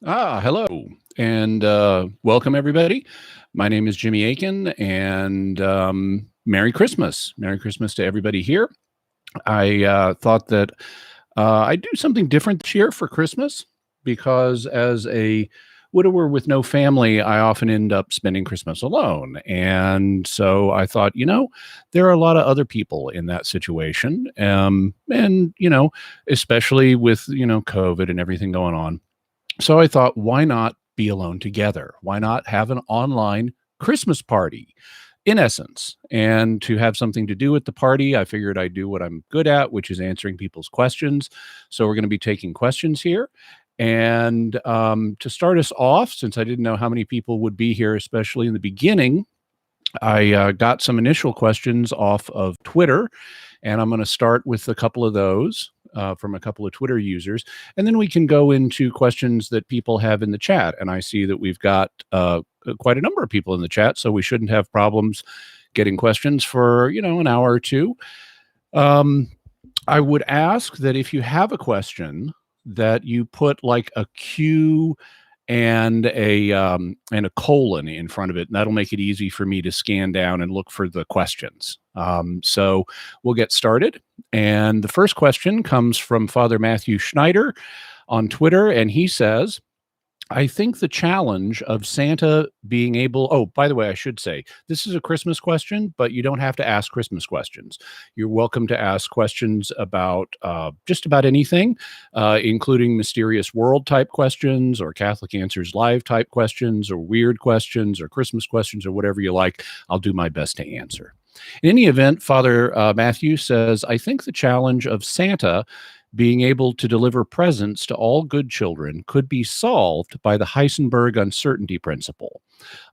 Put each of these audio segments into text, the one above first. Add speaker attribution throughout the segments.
Speaker 1: Hello, and welcome everybody. My name is Jimmy Akin, and Merry Christmas. Merry Christmas to everybody here. I thought that I'd do something different this year for Christmas because as a widower with no family, I often end up spending Christmas alone. And so I thought, there are a lot of other people in that situation. And, especially with, COVID and everything going on. So I thought, why not be alone together? Why not have an online Christmas party, in essence? And to have something to do at the party, I figured I'd do what I'm good at, which is answering people's questions. So we're going to be taking questions here. And to start us off, since I didn't know how many people would be here, especially in the beginning, I got some initial questions off of Twitter, and I'm going to start with a couple of those from a couple of Twitter users, and then we can go into questions that people have in the chat. And I see that we've got quite a number of people in the chat, so we shouldn't have problems getting questions for, an hour or two. I would ask that if you have a question, that you put like a Q and a colon in front of it, and that'll make it easy for me to scan down and look for the questions. So we'll get started. And the first question comes from Father Matthew Schneider on Twitter, and he says, I think the challenge of Santa being able, oh, by the way, I should say, this is a Christmas question, but you don't have to ask Christmas questions. You're welcome to ask questions about just about anything, including Mysterious World type questions or Catholic Answers Live type questions or weird questions or Christmas questions or whatever you like. I'll do my best to answer. In any event, Father Matthew says, I think the challenge of Santa being able to deliver presents to all good children could be solved by the Heisenberg uncertainty principle.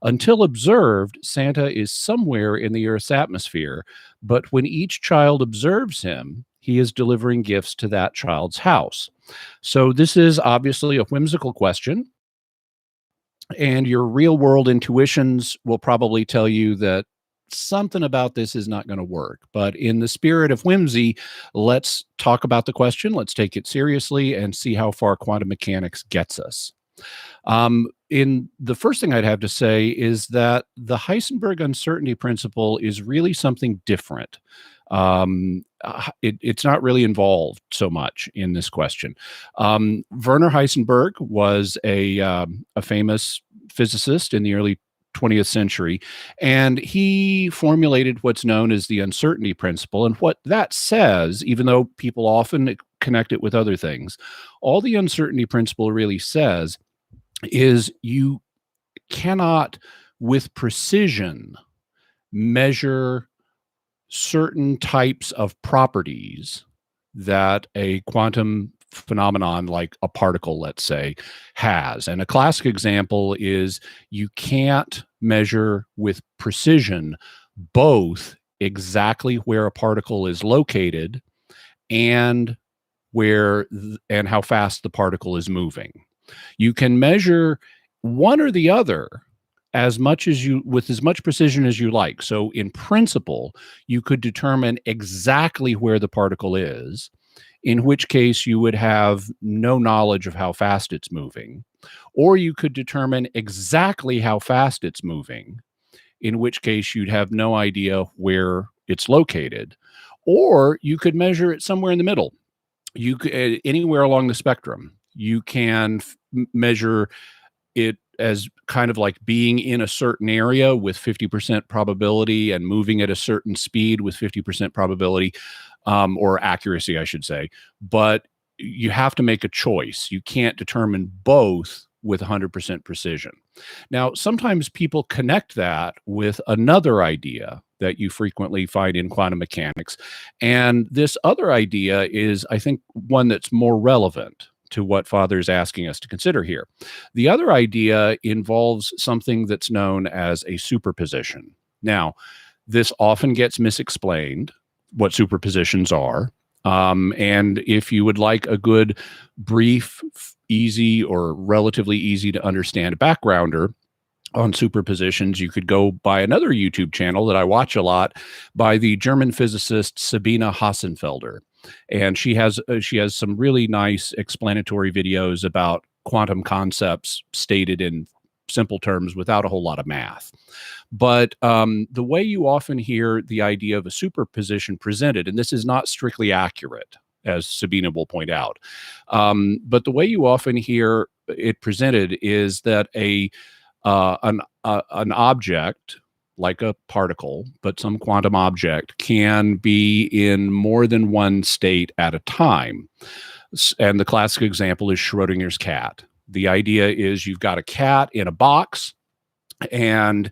Speaker 1: Until observed, Santa is somewhere in the Earth's atmosphere, but when each child observes him, he is delivering gifts to that child's house. So this is obviously a whimsical question, and your real world intuitions will probably tell you that something about this is not going to work. But in the spirit of whimsy, let's talk about the question. Let's take it seriously and see how far quantum mechanics gets us. In the first thing I'd have to say is that the Heisenberg uncertainty principle is really something different. It's not really involved so much in this question. Werner Heisenberg was a famous physicist in the early 20th century, and he formulated what's known as the uncertainty principle. And what that says, even though people often connect it with other things, all the uncertainty principle really says is you cannot, with precision, measure certain types of properties that a quantum phenomenon like a particle, let's say, has. And a classic example is you can't measure with precision both exactly where a particle is located and and how fast the particle is moving. You can measure one or the other with as much precision as you like. So in principle, you could determine exactly where the particle is, in which case you would have no knowledge of how fast it's moving. Or you could determine exactly how fast it's moving, in which case you'd have no idea where it's located. Or you could measure it somewhere in the middle. You could, anywhere along the spectrum. You can measure it as kind of like being in a certain area with 50% probability and moving at a certain speed with 50% probability, or accuracy, I should say. But you have to make a choice. You can't determine both with 100% precision. Now, sometimes people connect that with another idea that you frequently find in quantum mechanics. And this other idea is, I think, one that's more relevant to what Father is asking us to consider here. The other idea involves something that's known as a superposition. Now, this often gets misexplained, what superpositions are. And if you would like a good, brief, easy, or relatively easy to understand backgrounder on superpositions, you could go by another YouTube channel that I watch a lot by the German physicist Sabine Hassenfelder. And she has some really nice explanatory videos about quantum concepts stated in simple terms without a whole lot of math. But the way you often hear the idea of a superposition presented, and this is not strictly accurate, as Sabina will point out, but the way you often hear it presented is that an object, like a particle, but some quantum object, can be in more than one state at a time. And the classic example is Schrodinger's cat. The idea is you've got a cat in a box, and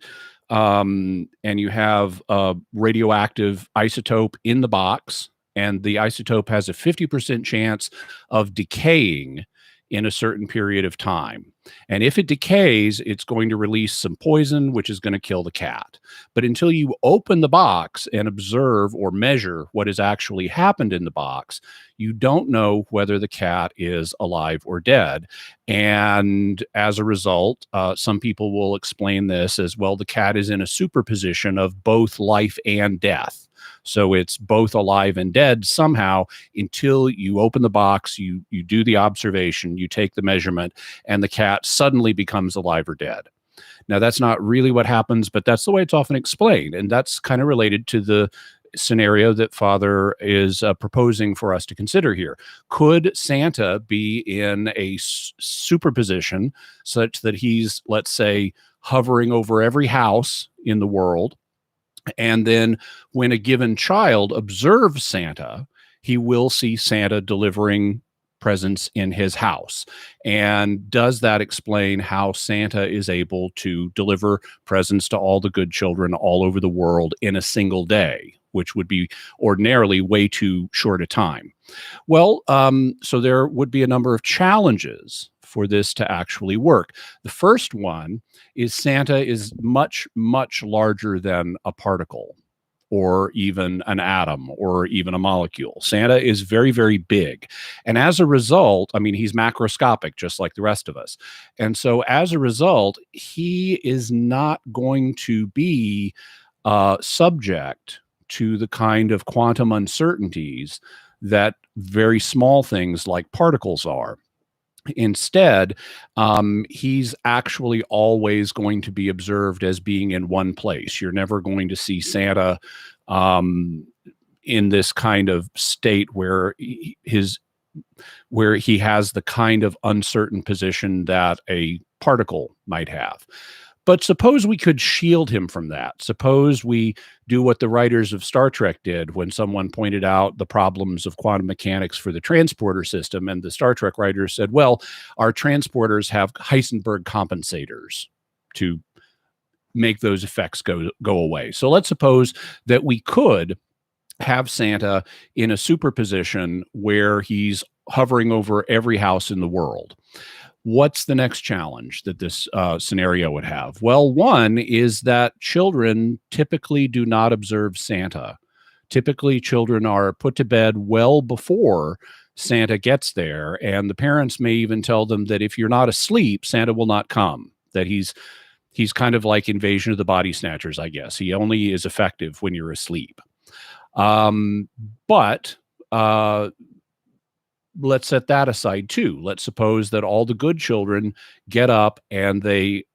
Speaker 1: you have a radioactive isotope in the box, and the isotope has a 50% chance of decaying in a certain period of time. And if it decays, it's going to release some poison, which is going to kill the cat. But until you open the box and observe or measure what has actually happened in the box, you don't know whether the cat is alive or dead. And as a result, some people will explain this as, well, the cat is in a superposition of both life and death. So it's both alive and dead somehow until you open the box, you do the observation, you take the measurement, and the cat suddenly becomes alive or dead. Now, that's not really what happens, but that's the way it's often explained. And that's kind of related to the scenario that Father is proposing for us to consider here. Could Santa be in a superposition such that he's, let's say, hovering over every house in the world? And then when a given child observes Santa, he will see Santa delivering presents in his house. And does that explain how Santa is able to deliver presents to all the good children all over the world in a single day, which would be ordinarily way too short a time? Well, so there would be a number of challenges for this to actually work. The first one is Santa is much, much larger than a particle, or even an atom, or even a molecule. Santa is very, very big. And as a result, I mean, he's macroscopic, just like the rest of us. And so as a result, he is not going to be subject to the kind of quantum uncertainties that very small things like particles are. Instead, he's actually always going to be observed as being in one place. You're never going to see Santa in this kind of state where he has the kind of uncertain position that a particle might have. But suppose we could shield him from that. Suppose we do what the writers of Star Trek did when someone pointed out the problems of quantum mechanics for the transporter system. And the Star Trek writers said, well, our transporters have Heisenberg compensators to make those effects go away. So let's suppose that we could have Santa in a superposition where he's hovering over every house in the world. What's the next challenge that this scenario would have? Well, one is that children typically do not observe Santa. Typically, children are put to bed well before Santa gets there, and the parents may even tell them that if you're not asleep, Santa will not come, that he's kind of like Invasion of the Body Snatchers, I guess. He only is effective when you're asleep. But let's set that aside too. Let's suppose that all the good children get up and they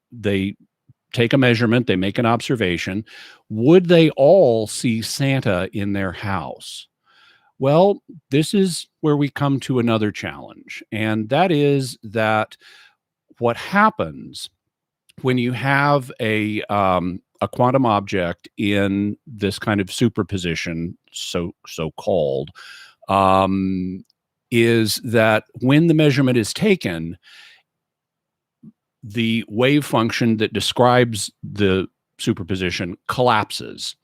Speaker 1: take a measurement, they make an observation. Would they all see Santa in their house? Well, this is where we come to another challenge, and that is that what happens when you have a quantum object in this kind of superposition, so-called, is that when the measurement is taken, the wave function that describes the superposition collapses,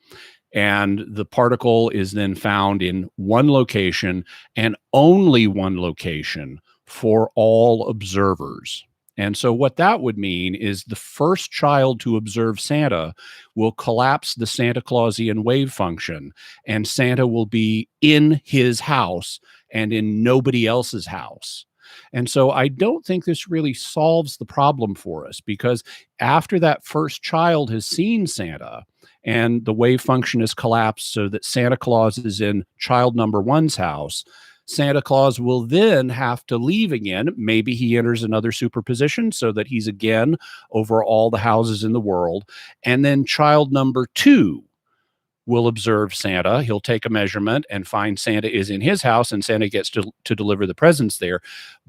Speaker 1: and the particle is then found in one location and only one location for all observers. And so what that would mean is the first child to observe Santa will collapse the Santa Clausian wave function, and Santa will be in his house and in nobody else's house. And so I don't think this really solves the problem for us, because after that first child has seen Santa and the wave function is collapsed so that Santa Claus is in child number one's house, Santa Claus will then have to leave again. Maybe he enters another superposition so that he's again over all the houses in the world. And then child number 2 will observe Santa. He'll take a measurement and find Santa is in his house, and Santa gets to deliver the presents there.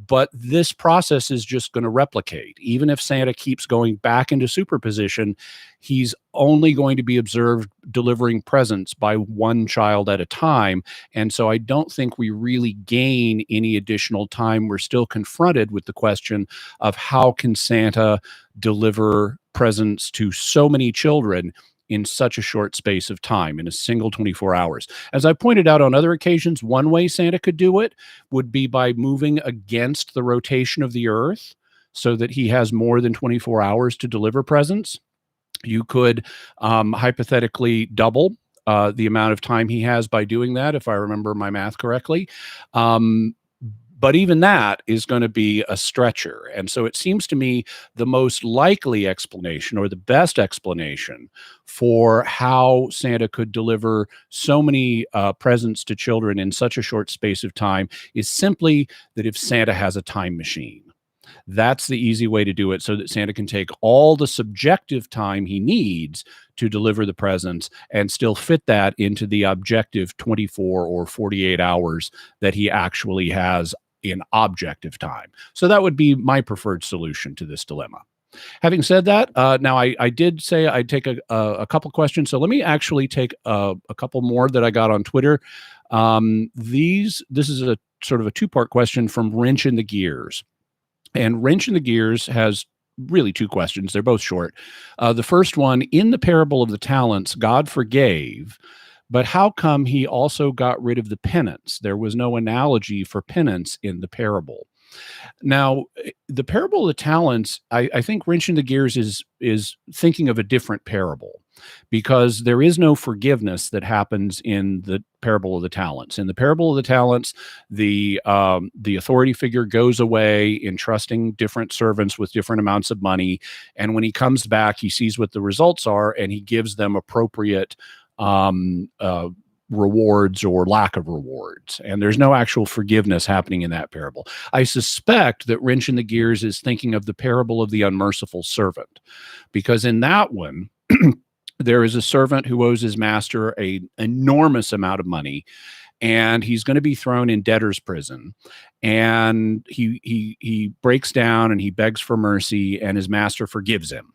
Speaker 1: But this process is just going to replicate. Even if Santa keeps going back into superposition, he's only going to be observed delivering presents by one child at a time. And so I don't think we really gain any additional time. We're still confronted with the question of how can Santa deliver presents to so many children in such a short space of time, in a single 24 hours. As I pointed out on other occasions, one way Santa could do it would be by moving against the rotation of the earth so that he has more than 24 hours to deliver presents. You could hypothetically double the amount of time he has by doing that, if I remember my math correctly. But even that is going to be a stretcher. And so it seems to me the most likely explanation, or the best explanation, for how Santa could deliver so many presents to children in such a short space of time is simply that if Santa has a time machine. That's the easy way to do it, so that Santa can take all the subjective time he needs to deliver the presents and still fit that into the objective 24 or 48 hours that he actually has in objective time. So that would be my preferred solution to this dilemma. Having said that, now I did say I'd take a couple questions. So let me actually take a couple more that I got on Twitter. This is a sort of a two-part question from Wrench in the Gears. And Wrench in the Gears has really two questions. They're both short. The first one, in the parable of the talents, God forgave, but how come he also got rid of the penance? There was no analogy for penance in the parable. Now, the parable of the talents, I think Wrench in the Gears is thinking of a different parable, because there is no forgiveness that happens in the parable of the talents. In the parable of the talents, the authority figure goes away, entrusting different servants with different amounts of money, and when he comes back, he sees what the results are, and he gives them appropriate rewards or lack of rewards. And there's no actual forgiveness happening in that parable. I suspect that Wrench in the Gears is thinking of the parable of the unmerciful servant, because in that one, there is a servant who owes his master an enormous amount of money, and he's going to be thrown in debtor's prison. And he breaks down and he begs for mercy, and his master forgives him.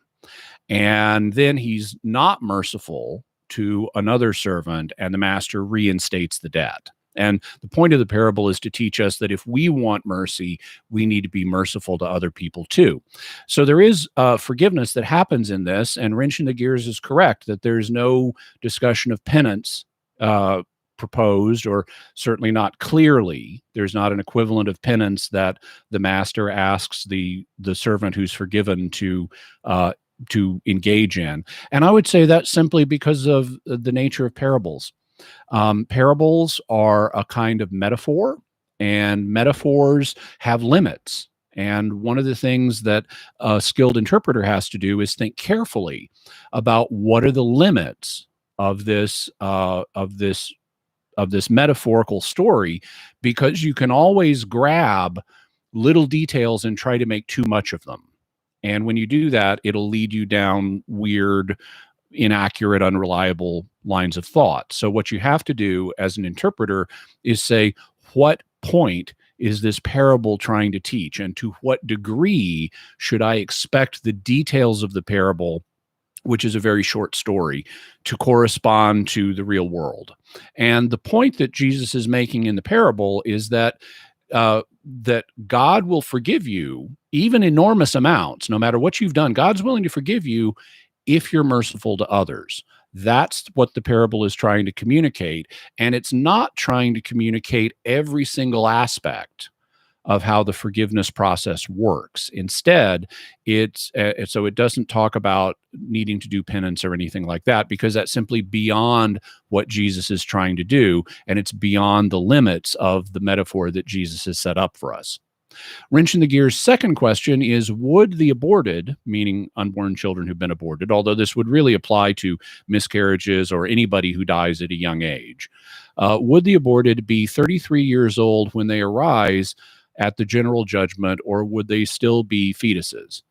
Speaker 1: And then he's not merciful to another servant, and the master reinstates the debt. And the point of the parable is to teach us that if we want mercy, we need to be merciful to other people too. So there is forgiveness that happens in this, and Wrench in the Gears is correct that there's no discussion of penance proposed, or certainly not clearly. There's not an equivalent of penance that the master asks the servant who's forgiven to engage in. And I would say that's simply because of the nature of parables. Parables are a kind of metaphor, and metaphors have limits. And one of the things that a skilled interpreter has to do is think carefully about what are the limits of this metaphorical story, because you can always grab little details and try to make too much of them. And when you do that, it'll lead you down weird, inaccurate, unreliable lines of thought. So what you have to do as an interpreter is say, what point is this parable trying to teach? And to what degree should I expect the details of the parable, which is a very short story, to correspond to the real world? And the point that Jesus is making in the parable is that that God will forgive you, even enormous amounts, no matter what you've done. God's willing to forgive you if you're merciful to others. That's what the parable is trying to communicate. And it's not trying to communicate every single aspect of how the forgiveness process works. Instead, so it doesn't talk about needing to do penance or anything like that, because that's simply beyond what Jesus is trying to do, and it's beyond the limits of the metaphor that Jesus has set up for us. Wrench in the Gears' second question is, would the aborted, meaning unborn children who've been aborted, although this would really apply to miscarriages or anybody who dies at a young age, would the aborted be 33 years old when they arise at the general judgment, or would they still be fetuses?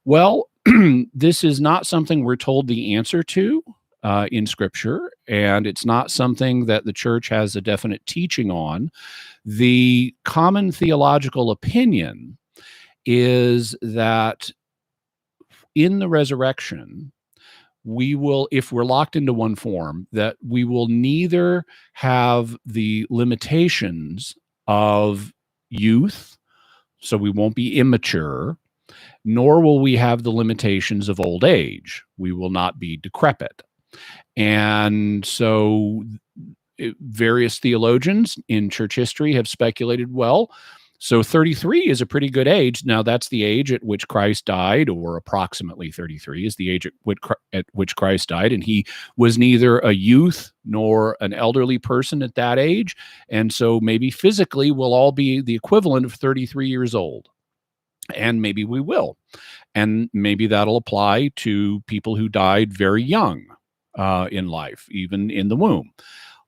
Speaker 1: Well, this is not something we're told the answer to in Scripture, and it's not something that the church has a definite teaching on. The common theological opinion is that in the resurrection, we will, if we're locked into one form, that we will neither have the limitations of youth, so we won't be immature, nor will we have the limitations of old age. We will not be decrepit. And so various theologians in church history have speculated, well, so 33 is a pretty good age. Now, that's the age at which Christ died, or approximately 33 is the age at which Christ died. And he was neither a youth nor an elderly person at that age. And so maybe physically we'll all be the equivalent of 33 years old. And maybe we will. And maybe that'll apply to people who died very young in life, even in the womb.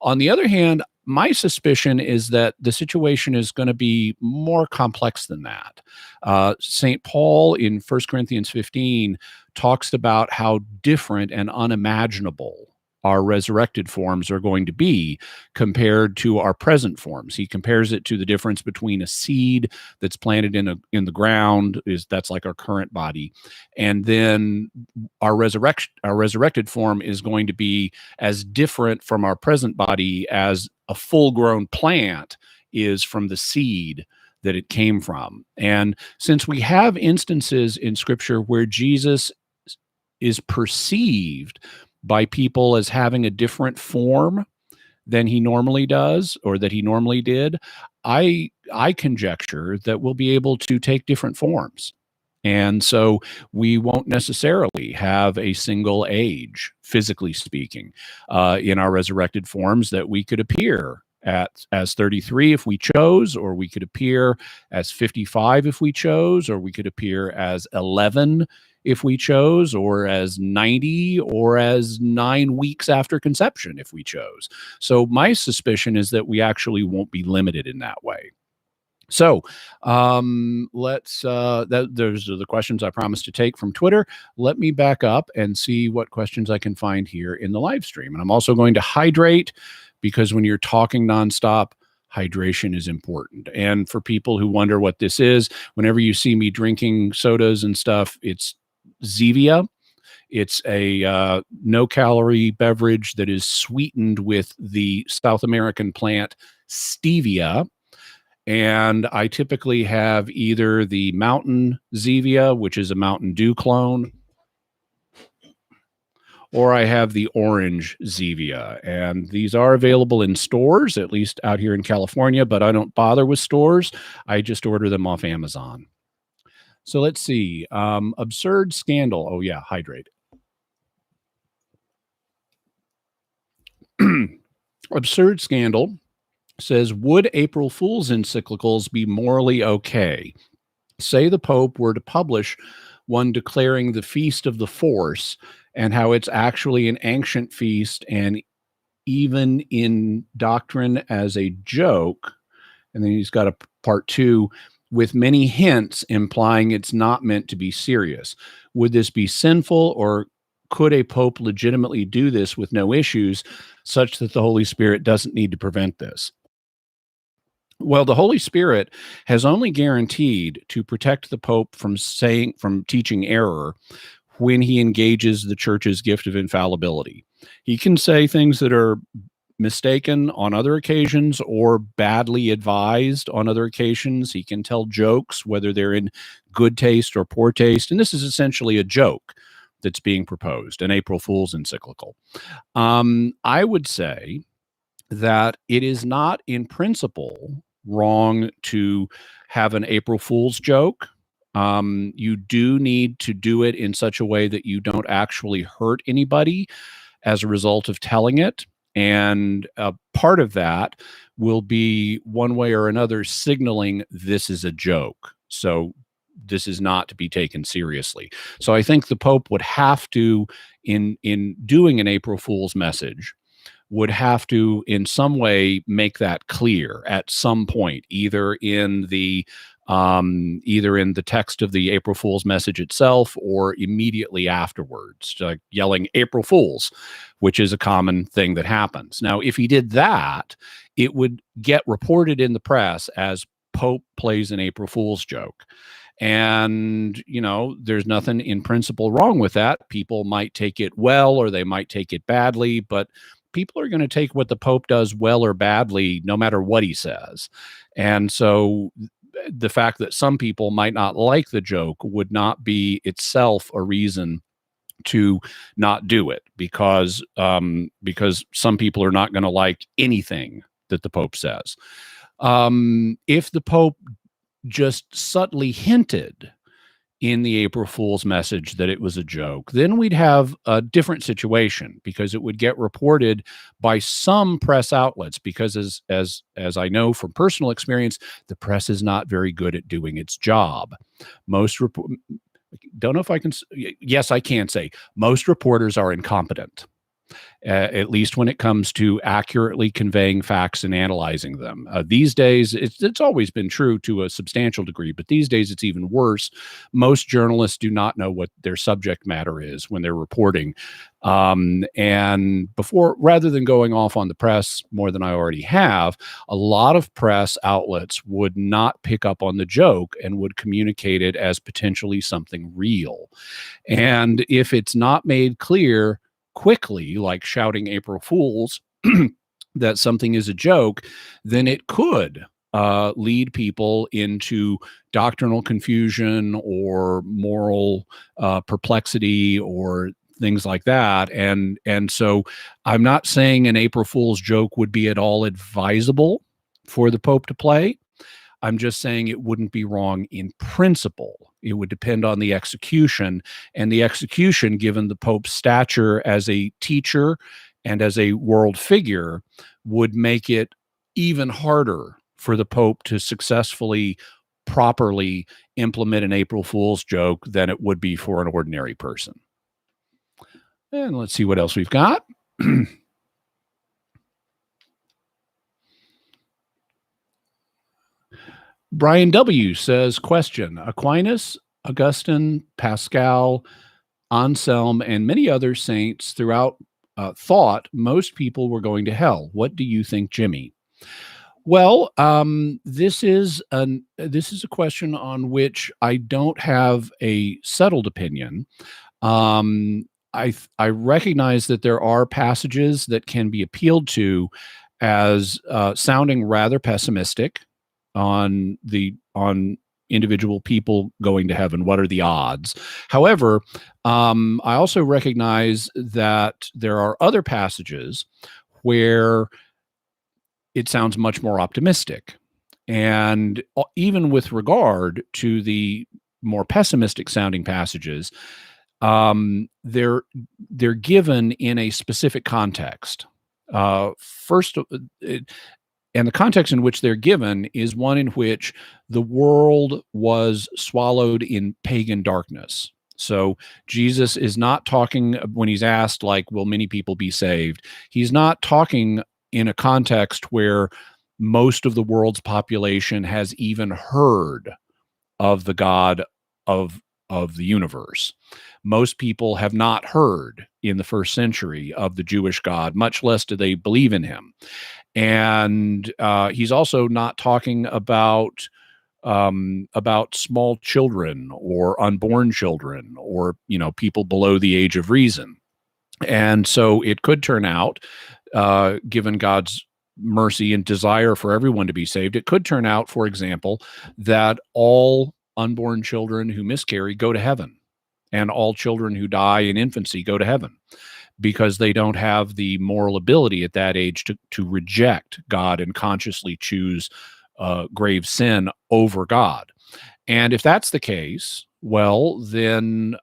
Speaker 1: On the other hand, my suspicion is that the situation is going to be more complex than that. St. Paul in 1 Corinthians 15 talks about how different and unimaginable our resurrected forms are going to be compared to our present forms. He compares it to the difference between a seed that's planted in the ground, that's like our current body, and then our resurrected form is going to be as different from our present body as a full-grown plant is from the seed that it came from. And since we have instances in Scripture where Jesus is perceived by people as having a different form than he normally does, or that he normally did, I conjecture that we'll be able to take different forms. And so we won't necessarily have a single age, physically speaking, in our resurrected forms, that we could appear as 33 if we chose, or we could appear as 55 if we chose, or we could appear as 11 if we chose, or as 90, or as 9 weeks after conception if we chose. So my suspicion is that we actually won't be limited in that way. So those are the questions I promised to take from Twitter. Let me back up and see what questions I can find here in the live stream. And I'm also going to hydrate, because when you're talking nonstop, hydration is important. And for people who wonder what this is, whenever you see me drinking sodas and stuff, it's Zevia. It's a no-calorie beverage that is sweetened with the South American plant stevia. And I typically have either the Mountain Zevia, which is a Mountain Dew clone, or I have the Orange Zevia. And these are available in stores, at least out here in California, but I don't bother with stores. I just order them off Amazon. So let's see. Absurd Scandal. Oh, yeah, hydrate. Absurd Scandal says, would April Fool's encyclicals be morally okay? Say the Pope were to publish one declaring the Feast of the Force and how it's actually an ancient feast and even in doctrine as a joke. And then he's got a part 2 with many hints implying it's not meant to be serious. Would this be sinful, or could a pope legitimately do this with no issues, such that the Holy Spirit doesn't need to prevent this? Well, the Holy Spirit has only guaranteed to protect the Pope from teaching error when he engages the church's gift of infallibility. He can say things that are mistaken on other occasions or badly advised on other occasions. He can tell jokes, whether they're in good taste or poor taste. And this is essentially a joke that's being proposed, an April Fool's encyclical. I would say that it is not in principle wrong to have an April Fool's joke. You do need to do it in such a way that you don't actually hurt anybody as a result of telling it. And part of that will be one way or another signaling this is a joke. So this is not to be taken seriously. So I think the Pope would have to, in doing an April Fool's message, would have to in some way make that clear at some point, either in the text of the April Fool's message itself or immediately afterwards, like yelling April Fools, which is a common thing that happens. Now, if he did that, it would get reported in the press as Pope plays an April Fool's joke. And, there's nothing in principle wrong with that. People might take it well or they might take it badly, but people are going to take what the Pope does well or badly, no matter what he says. And so the fact that some people might not like the joke would not be itself a reason to not do it, because some people are not going to like anything that the Pope says. If the Pope just subtly hinted in the April Fool's message that it was a joke, then we'd have a different situation, because it would get reported by some press outlets, because as I know from personal experience, the press is not very good at doing its job. Don't know if I can, yes, I can say most reporters are incompetent. At least when it comes to accurately conveying facts and analyzing them. These days, it's always been true to a substantial degree, but these days it's even worse. Most journalists do not know what their subject matter is when they're reporting. And rather than going off on the press more than I already have, a lot of press outlets would not pick up on the joke and would communicate it as potentially something real. And if it's not made clear quickly, like shouting April Fools, that something is a joke, then it could lead people into doctrinal confusion or moral perplexity or things like that. And so I'm not saying an April Fool's joke would be at all advisable for the Pope to play. I'm just saying it wouldn't be wrong in principle. It would depend on the execution, and the execution, given the Pope's stature as a teacher and as a world figure, would make it even harder for the Pope to successfully, properly implement an April Fool's joke than it would be for an ordinary person. And let's see what else we've got. Brian W. says, question: Aquinas, Augustine, Pascal, Anselm, and many other saints throughout thought most people were going to hell. What do you think, Jimmy? Well, this is a question on which I don't have a settled opinion. I recognize that there are passages that can be appealed to as sounding rather pessimistic on individual people going to heaven. What are the odds? However, I also recognize that there are other passages where it sounds much more optimistic. And even with regard to the more pessimistic sounding passages, they're given in a specific context. And the context in which they're given is one in which the world was swallowed in pagan darkness. So Jesus is not talking, when he's asked, like, will many people be saved? He's not talking in a context where most of the world's population has even heard of the God of the universe. Most people have not heard in the first century of the Jewish God, much less do they believe in him. And he's also not talking about small children or unborn children or people below the age of reason. And so it could turn out, given God's mercy and desire for everyone to be saved, it could turn out, for example, that all unborn children who miscarry go to heaven, and all children who die in infancy go to heaven, because they don't have the moral ability at that age to reject God and consciously choose grave sin over God. And if that's the case, well, then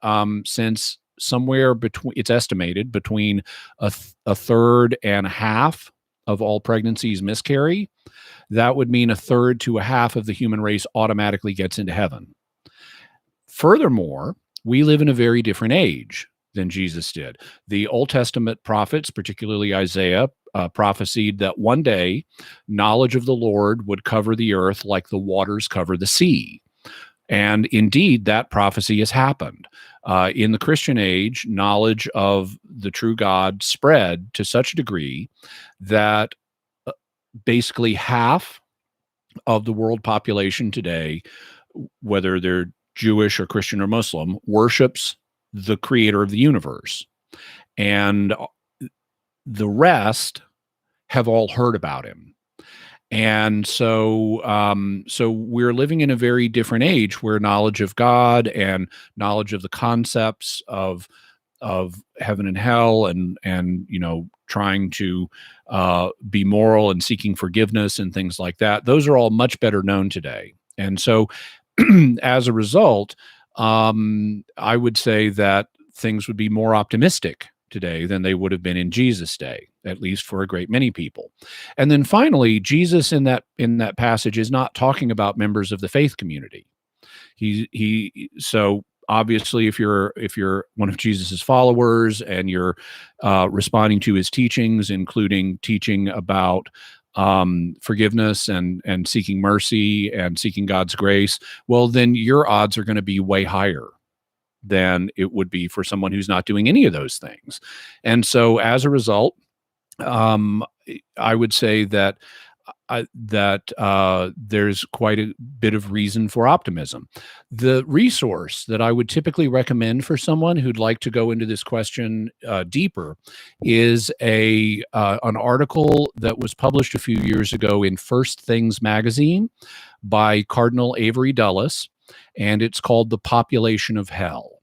Speaker 1: since somewhere between, it's estimated between a third and a half of all pregnancies miscarry, that would mean a third to a half of the human race automatically gets into heaven. Furthermore, we live in a very different age than Jesus did. The Old Testament prophets, particularly Isaiah, prophesied that one day knowledge of the Lord would cover the earth like the waters cover the sea. And indeed, that prophecy has happened. In the Christian age, knowledge of the true God spread to such a degree that basically half of the world population today, whether they're Jewish or Christian or Muslim, worships the creator of the universe. And the rest have all heard about him. And so we're living in a very different age where knowledge of God and knowledge of the concepts of heaven and hell and trying to be moral and seeking forgiveness and things like that, those are all much better known today. And so as a result, I would say that things would be more optimistic today than they would have been in Jesus' day, at least for a great many people. And then finally, Jesus in that passage is not talking about members of the faith community. So obviously, if you're one of Jesus's followers and you're responding to his teachings, including teaching about forgiveness and seeking mercy and seeking God's grace, well, then your odds are going to be way higher than it would be for someone who's not doing any of those things. And so as a result, I would say that there's quite a bit of reason for optimism. The resource that I would typically recommend for someone who'd like to go into this question deeper is an article that was published a few years ago in First Things magazine by Cardinal Avery Dulles, and it's called The Population of Hell.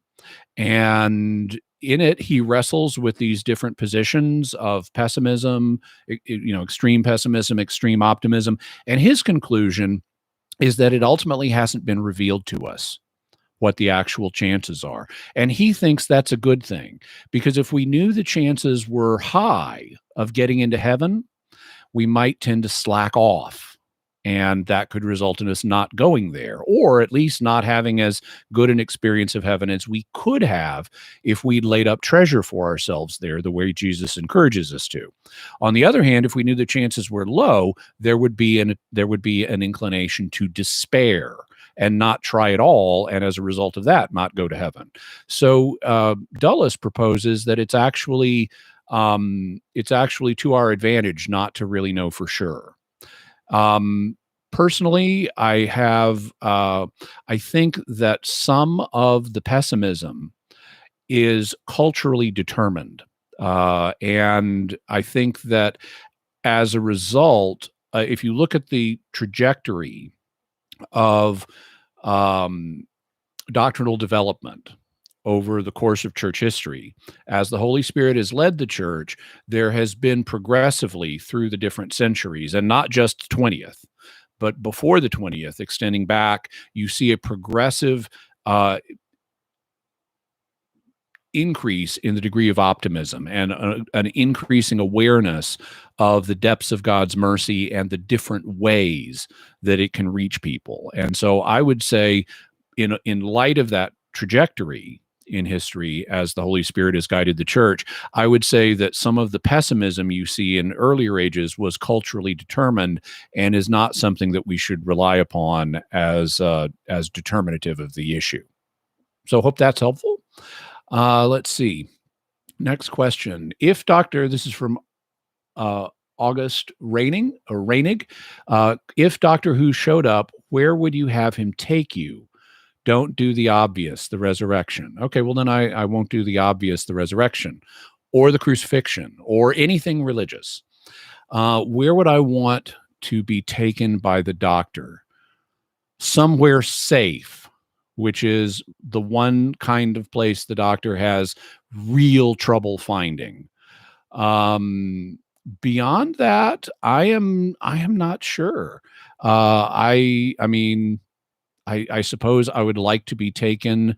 Speaker 1: And in it, he wrestles with these different positions of pessimism, extreme pessimism, extreme optimism. And his conclusion is that it ultimately hasn't been revealed to us what the actual chances are. And he thinks that's a good thing, because if we knew the chances were high of getting into heaven, we might tend to slack off. And that could result in us not going there, or at least not having as good an experience of heaven as we could have if we'd laid up treasure for ourselves there, the way Jesus encourages us to. On the other hand, if we knew the chances were low, there would be an inclination to despair and not try at all, and as a result of that, not go to heaven. So Dulles proposes that it's actually to our advantage not to really know for sure. Personally, I think that some of the pessimism is culturally determined. And I think that as a result, if you look at the trajectory of doctrinal development over the course of church history, as the Holy Spirit has led the church, there has been progressively through the different centuries, and not just 20th, but before the 20th, extending back, you see a progressive increase in the degree of optimism and an increasing awareness of the depths of God's mercy and the different ways that it can reach people. And so I would say, in light of that trajectory in history, as the Holy Spirit has guided the church, I would say that some of the pessimism you see in earlier ages was culturally determined and is not something that we should rely upon as determinative of the issue. So hope that's helpful. Let's see. Next question. This is from August Reinig. If Doctor Who showed up, where would you have him take you? Don't do the obvious, the resurrection. Okay, well then I won't do the obvious, the resurrection, or the crucifixion, or anything religious. Where would I want to be taken by the Doctor? Somewhere safe, which is the one kind of place the Doctor has real trouble finding. Beyond that, I am not sure. I suppose I would like to be taken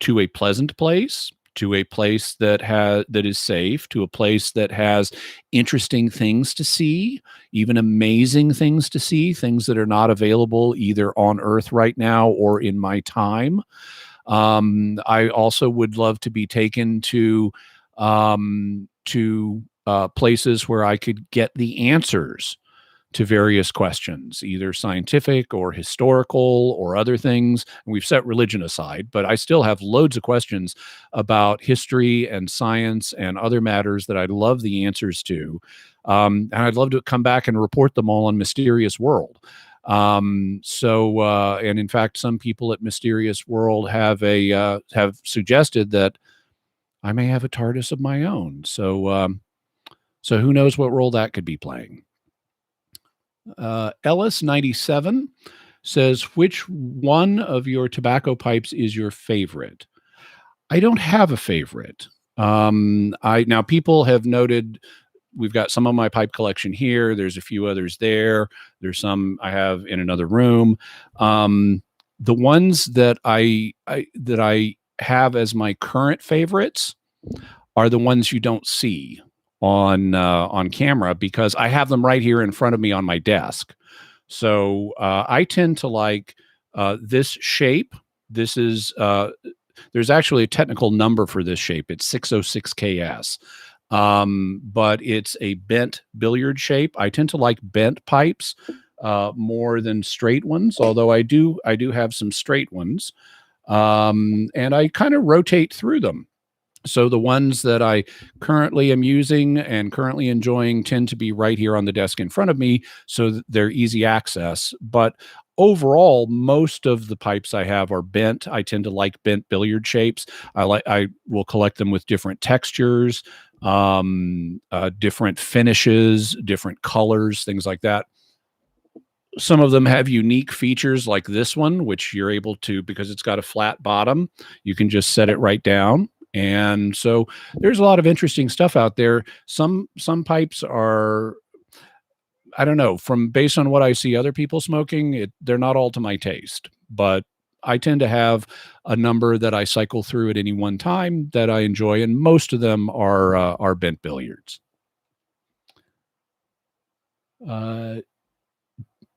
Speaker 1: to a pleasant place, to a place that is safe, to a place that has interesting things to see, even amazing things to see, things that are not available either on Earth right now or in my time. I also would love to be taken to places where I could get the answers to various questions, either scientific or historical or other things. And we've set religion aside, but I still have loads of questions about history and science and other matters that I'd love the answers to. And I'd love to come back and report them all on Mysterious World. And in fact, some people at Mysterious World have suggested that I may have a TARDIS of my own. So who knows what role that could be playing. Ellis97 says, which one of your tobacco pipes is your favorite? I don't have a favorite. Now people have noted we've got some of my pipe collection here. There's a few others there. There's some I have in another room. The ones that I have as my current favorites are the ones you don't see on camera, because I have them right here in front of me on my desk. So I tend to like this shape. This is there's actually a technical number for this shape. It's 606KS. But it's a bent billiard shape. I tend to like bent pipes more than straight ones, although I do have some straight ones. And I kind of rotate through them. So the ones that I currently am using and currently enjoying tend to be right here on the desk in front of me, so that they're easy access. But overall, most of the pipes I have are bent. I tend to like bent billiard shapes. I will collect them with different textures, different finishes, different colors, things like that. Some of them have unique features like this one, which you're able to, because it's got a flat bottom, you can just set it right down. And so there's a lot of interesting stuff out there. Some pipes are, I don't know, based on what I see other people smoking, they're not all to my taste, but I tend to have a number that I cycle through at any one time that I enjoy, and most of them are bent billiards.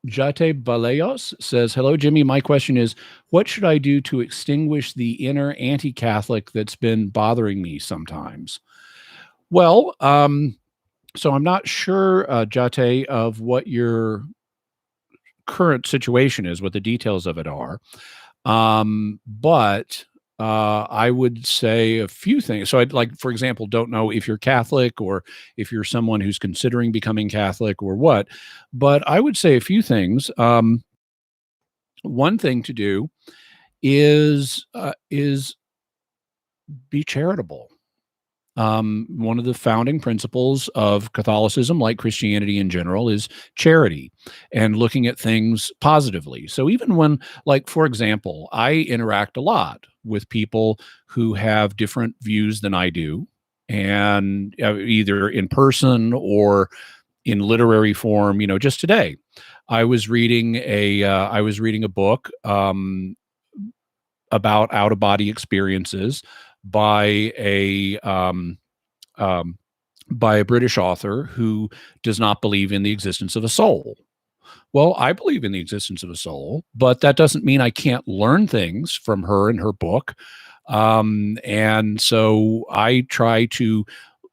Speaker 1: Jate Baleos says, hello, Jimmy. My question is, what should I do to extinguish the inner anti-Catholic that's been bothering me sometimes? Well, so I'm not sure, Jate, of what your current situation is, what the details of it are. But I would say a few things. So I'd like, for example, don't know if you're Catholic or if you're someone who's considering becoming Catholic or what, but I would say a few things. One thing to do is be charitable. One of the founding principles of Catholicism, like Christianity in general, is charity and looking at things positively. So even when, like, for example, I interact a lot with people who have different views than I do, and either in person or in literary form. Just today, I was reading a book about out-of-body experiences by a British author who does not believe in the existence of a soul. Well, I believe in the existence of a soul, but that doesn't mean I can't learn things from her and her book. And so I try to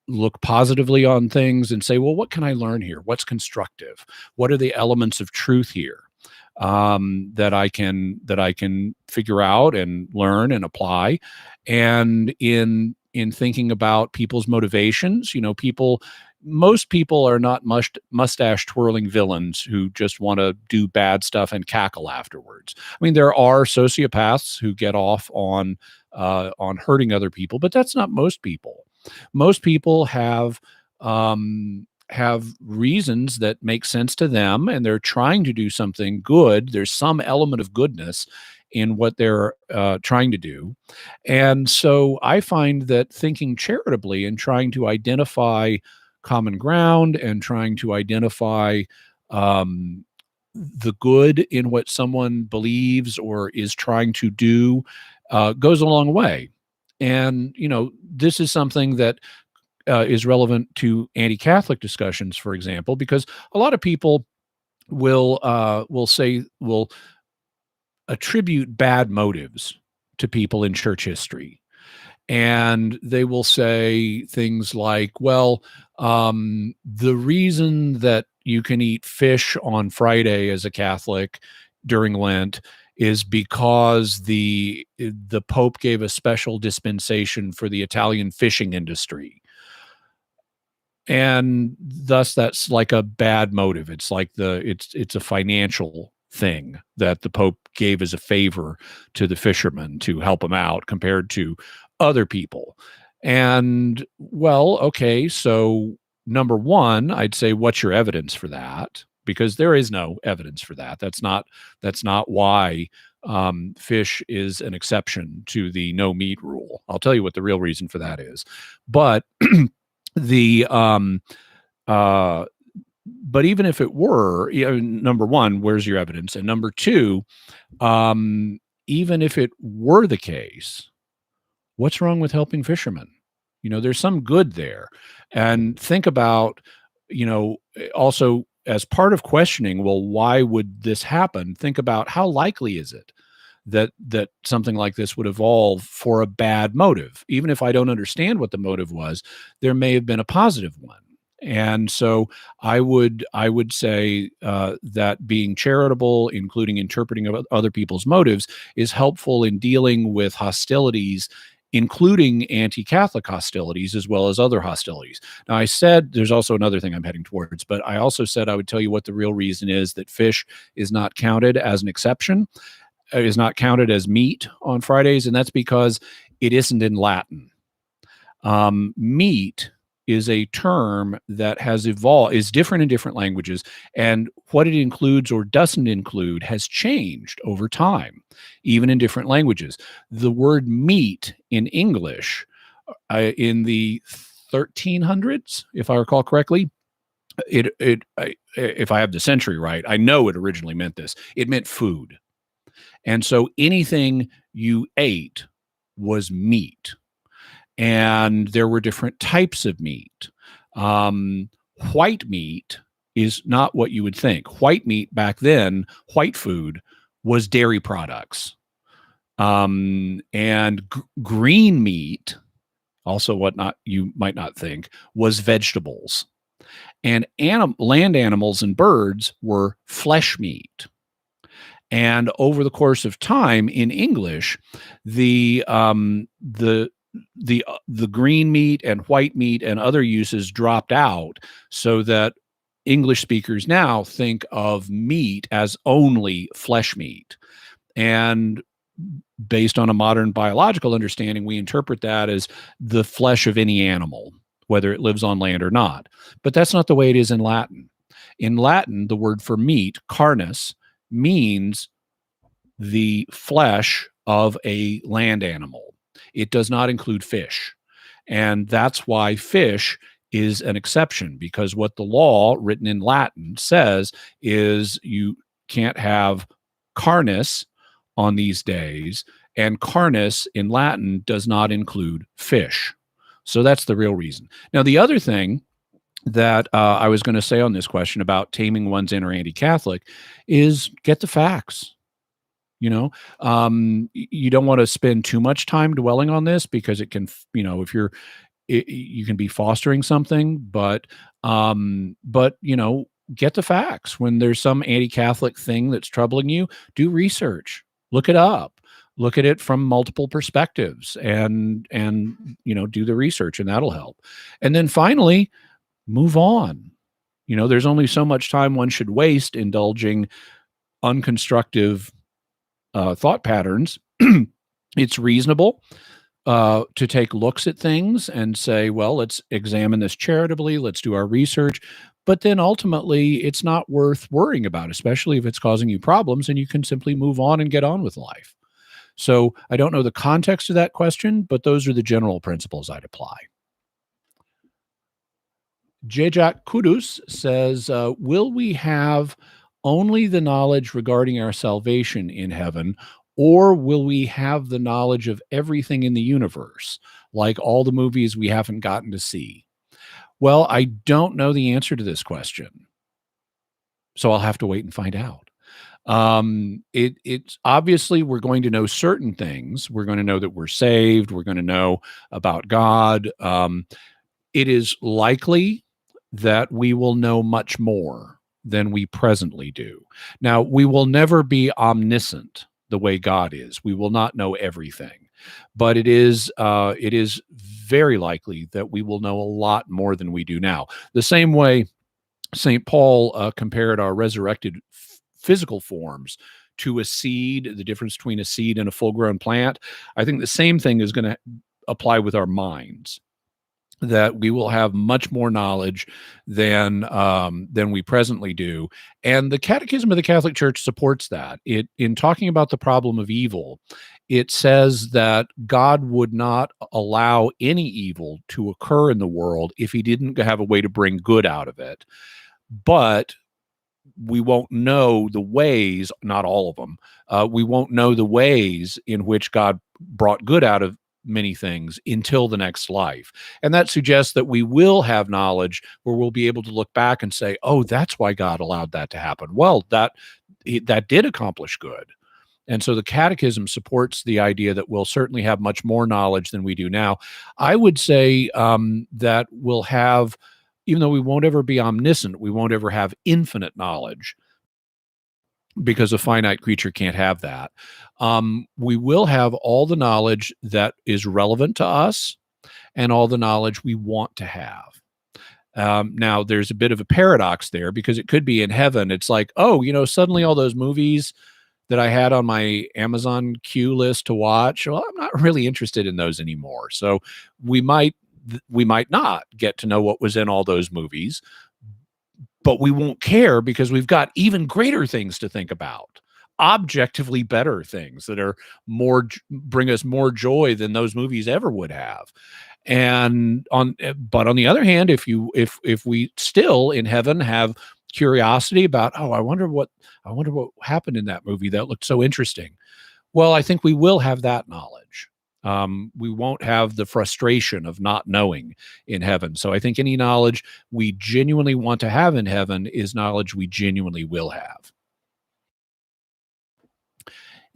Speaker 1: look positively on things and say, well, what can I learn here? What's constructive? What are the elements of truth here that I can figure out and learn and apply? And in thinking about people's motivations, most people are not mustache twirling villains who just want to do bad stuff and cackle afterwards. I mean, there are sociopaths who get off on hurting other people, but that's not most people. Most people have reasons that make sense to them, and they're trying to do something good. There's some element of goodness in what they're trying to do. And so I find that thinking charitably and trying to identify common ground and trying to identify the good in what someone believes or is trying to do goes a long way. And, this is something that is relevant to anti-Catholic discussions, for example, because a lot of people will attribute bad motives to people in church history. And they will say things like, well, the reason that you can eat fish on Friday as a Catholic during Lent is because the Pope gave a special dispensation for the Italian fishing industry. And thus that's like a bad motive. It's like it's a financial thing that the Pope gave as a favor to the fishermen to help them out compared to other people. And well, okay, so number one, I'd say, what's your evidence for that? Because there is no evidence for that. That's not why fish is an exception to the no meat rule. I'll tell you what the real reason for that is. But the but even if it were, number one, where's your evidence? And number two, even if it were the case, what's wrong with helping fishermen? There's some good there. And think about, also as part of questioning, well, why would this happen? Think about how likely is it that something like this would evolve for a bad motive. Even if I don't understand what the motive was, there may have been a positive one. And so I would say that being charitable, including interpreting of other people's motives, is helpful in dealing with hostilities, including anti-Catholic hostilities as well as other hostilities. Now, I said there's also another thing I'm heading towards, but I also said I would tell you what the real reason is that fish is not counted as an exception, is not counted as meat on Fridays, and that's because it isn't in Latin. Meat is a term that has evolved, is different in different languages, and what it includes or doesn't include has changed over time, even in different languages. The word meat in English in the 1300s, if I recall correctly, if I have the century right, I know it originally meant this. It meant food. And so anything you ate was meat. And there were different types of meat. White meat is not what you would think. White meat back then, white food, was dairy products. And green meat, also you might not think, was vegetables. And land animals and birds were flesh meat. And over the course of time in English, the green meat and white meat and other uses dropped out, so that English speakers now think of meat as only flesh meat. And based on a modern biological understanding, we interpret that as the flesh of any animal, whether it lives on land or not. But that's not the way it is in Latin. In Latin, the word for meat, carnis, means the flesh of a land animal. It does not include fish. And that's why fish is an exception, because what the law written in Latin says is you can't have carnis on these days, and carnis in Latin does not include fish. So that's the real reason. Now, the other thing that I was going to say on this question about taming one's inner anti-Catholic is get the facts. You don't want to spend too much time dwelling on this, because it can, if you can be fostering something, but get the facts. When there's some anti-Catholic thing that's troubling you, do research, look it up, look at it from multiple perspectives, and do the research, and that'll help. And then finally, move on. There's only so much time one should waste indulging unconstructive thought patterns. It's reasonable to take looks at things and say, well, let's examine this charitably, let's do our research. But then ultimately, it's not worth worrying about, especially if it's causing you problems, and you can simply move on and get on with life. So I don't know the context of that question, but those are the general principles I'd apply. Jejak Kudus says, will we have only the knowledge regarding our salvation in heaven, Or will we have the knowledge of everything in the universe, like all the movies we haven't gotten to see? Well, I don't know the answer to this question, so I'll have to wait and find out. It's obviously we're going to know certain things. We're going to know that we're saved. We're going to know about God. It is likely that we will know much more than we presently do. Now, we will never be omniscient the way God is. We will not know everything, but it is very likely that we will know a lot more than we do now. The same way St. Paul compared our resurrected physical forms to a seed, the difference between a seed and a full grown plant. I think the same thing is going to apply with our minds, that we will have much more knowledge than we presently do. And the Catechism of the Catholic Church supports that. It, in talking about the problem of evil, it says that God would not allow any evil to occur in the world if he didn't have a way to bring good out of it. But we won't know the ways, not all of them, we won't know the ways in which God brought good out of many things until the next life. And that suggests that we will have knowledge where we'll be able to look back and say, oh, that's why God allowed that to happen. Well, that did accomplish good. And so the catechism supports the idea that we'll certainly have much more knowledge than we do now. I would say that we'll have, even though we won't ever be omniscient, we won't ever have infinite knowledge because a finite creature can't have that. We will have all the knowledge that is relevant to us and all the knowledge we want to have. Now, there's a bit of a paradox there because it could be in heaven. It's like, oh, suddenly all those movies that I had on my Amazon queue list to watch, well, I'm not really interested in those anymore. So we might not get to know what was in all those movies, but we won't care because we've got even greater things to think about, objectively better things that are bring us more joy than those movies ever would have. But on the other hand, if we still in heaven have curiosity about, oh, I wonder what happened in that movie that looked so interesting, well, I think we will have that knowledge. We won't have the frustration of not knowing in heaven. So I think any knowledge we genuinely want to have in heaven is knowledge we genuinely will have.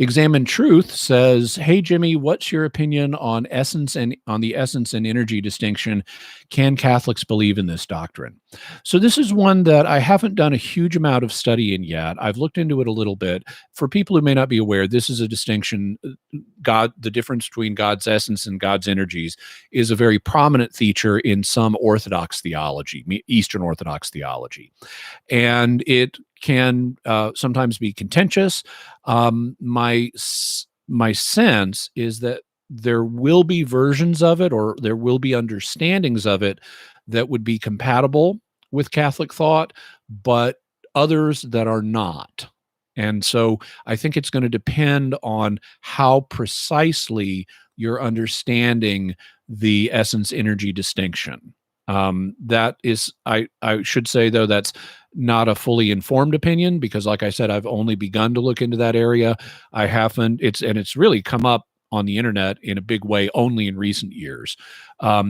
Speaker 1: Examine Truth says, "Hey Jimmy, what's your opinion on the essence and energy distinction? Can Catholics believe in this doctrine?" So this is one that I haven't done a huge amount of study in yet. I've looked into it a little bit. For people who may not be aware, this is a distinction. The difference between God's essence and God's energies is a very prominent feature in some Orthodox theology, Eastern Orthodox theology, and it can sometimes be contentious. My sense is that there will be versions of it, or there will be understandings of it that would be compatible with Catholic thought, but others that are not. And so I think it's going to depend on how precisely you're understanding the essence energy distinction. That is, I should say though, that's not a fully informed opinion because, like I said, I've only begun to look into that area. I haven't. It's really come up on the internet in a big way only in recent years.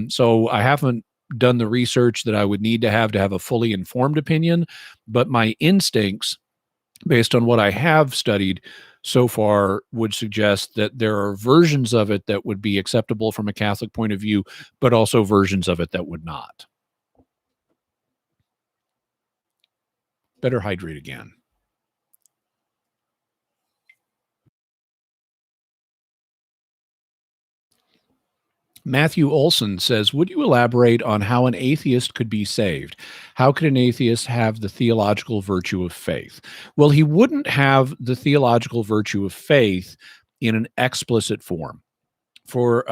Speaker 1: So I haven't done the research that I would need to have a fully informed opinion. But my instincts, based on what I have studied so far, would suggest that there are versions of it that would be acceptable from a Catholic point of view, but also versions of it that would not. Better hydrate again. Matthew Olson says, would you elaborate on how an atheist could be saved? How could an atheist have the theological virtue of faith? Well, he wouldn't have the theological virtue of faith in an explicit form. For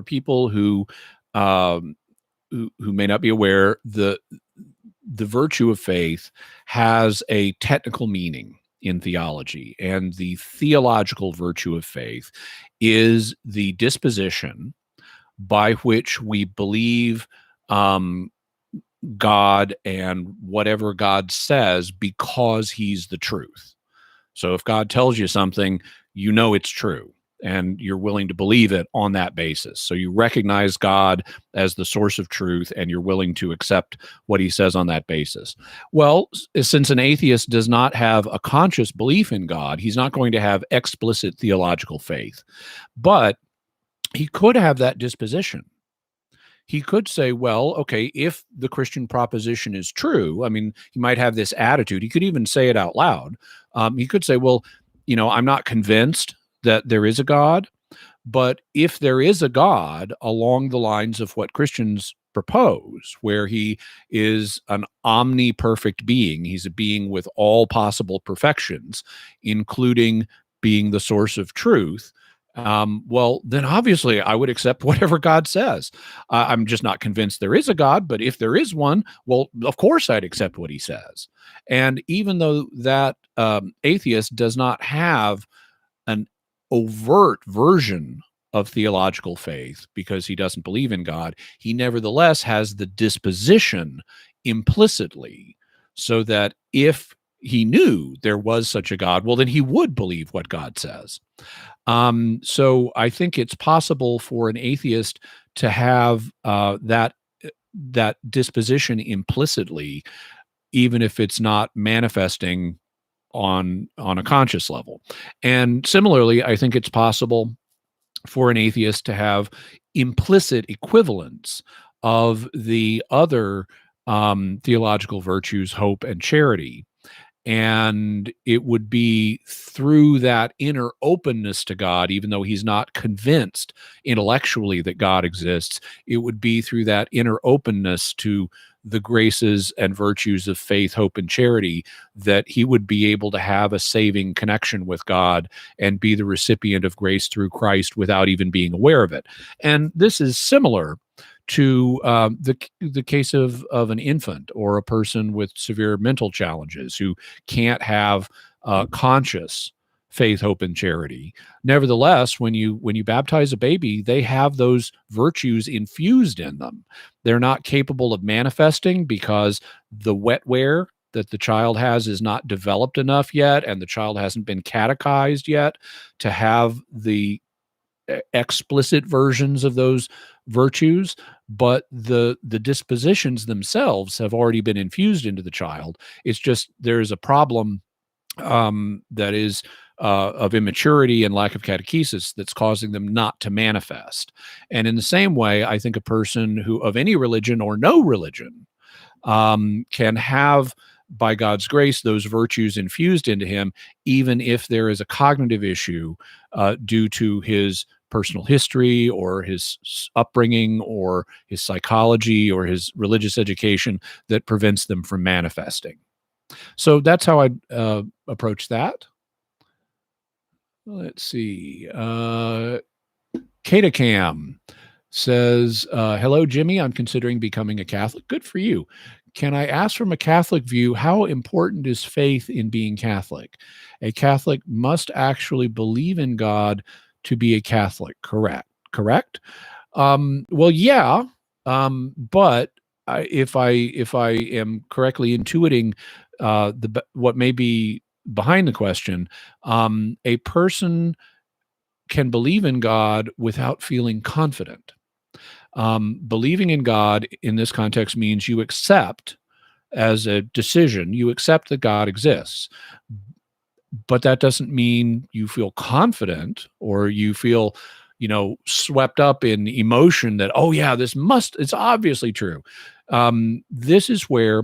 Speaker 1: people who may not be aware, the virtue of faith has a technical meaning in theology, and the theological virtue of faith is the disposition by which we believe God and whatever God says because he's the truth. So if God tells you something, you know it's true, and you're willing to believe it on that basis. So you recognize God as the source of truth, and you're willing to accept what he says on that basis. Well, since an atheist does not have a conscious belief in God, he's not going to have explicit theological faith. But he could have that disposition. He could say, well, okay, if the Christian proposition is true, I mean, he might have this attitude. He could even say it out loud. He could say, well, I'm not convinced that there is a God, but if there is a God along the lines of what Christians propose, where he is an omniperfect being, he's a being with all possible perfections, including being the source of truth, well, then obviously I would accept whatever God says. I'm just not convinced there is a God, but if there is one, well, of course I'd accept what he says. And even though that atheist does not have an overt version of theological faith because he doesn't believe in God, he nevertheless has the disposition implicitly, so that if he knew there was such a God, well, then he would believe what God says. So I think it's possible for an atheist to have that disposition implicitly, even if it's not manifesting on a conscious level. And similarly, I think it's possible for an atheist to have implicit equivalence of the other theological virtues, hope and charity. And it would be through that inner openness to God, even though he's not convinced intellectually that God exists, it would be through that inner openness to the graces and virtues of faith, hope, and charity that he would be able to have a saving connection with God and be the recipient of grace through Christ without even being aware of it. And this is similar to the case of an infant or a person with severe mental challenges who can't have conscious faith, hope, and charity. Nevertheless, when you baptize a baby, they have those virtues infused in them. They're not capable of manifesting because the wetware that the child has is not developed enough yet, and the child hasn't been catechized yet to have the explicit versions of those virtues, but the dispositions themselves have already been infused into the child. It's just there's a problem that is of immaturity and lack of catechesis that's causing them not to manifest. And in the same way, I think a person who of any religion or no religion can have, by God's grace, those virtues infused into him, even if there is a cognitive issue due to his personal history or his upbringing or his psychology or his religious education that prevents them from manifesting. So that's how I approach that. Let's see. Katacam says, hello, Jimmy. I'm considering becoming a Catholic. Good for you. Can I ask, from a Catholic view, how important is faith in being Catholic? A Catholic must actually believe in God to be a Catholic, correct? Well, yeah, but if I am correctly intuiting what may be behind the question, a person can believe in God without feeling confident. Believing in God in this context means you accept, as a decision, you accept that God exists. But that doesn't mean you feel confident or you feel, swept up in emotion that, oh yeah, it's obviously true. This is where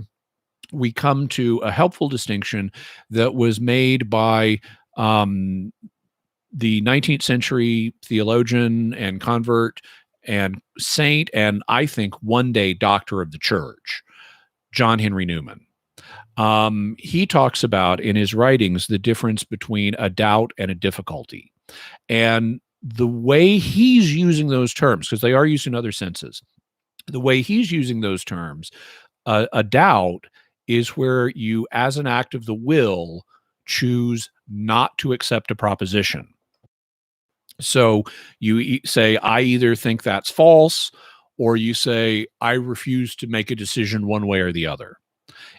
Speaker 1: we come to a helpful distinction that was made by the 19th century theologian and convert and saint, and I think one day doctor of the church, John Henry Newman. He talks about in his writings the difference between a doubt and a difficulty. And the way he's using those terms, because they are used in other senses, the way he's using those terms, a doubt is where you, as an act of the will, choose not to accept a proposition. So you say, I either think that's false, or you say, I refuse to make a decision one way or the other.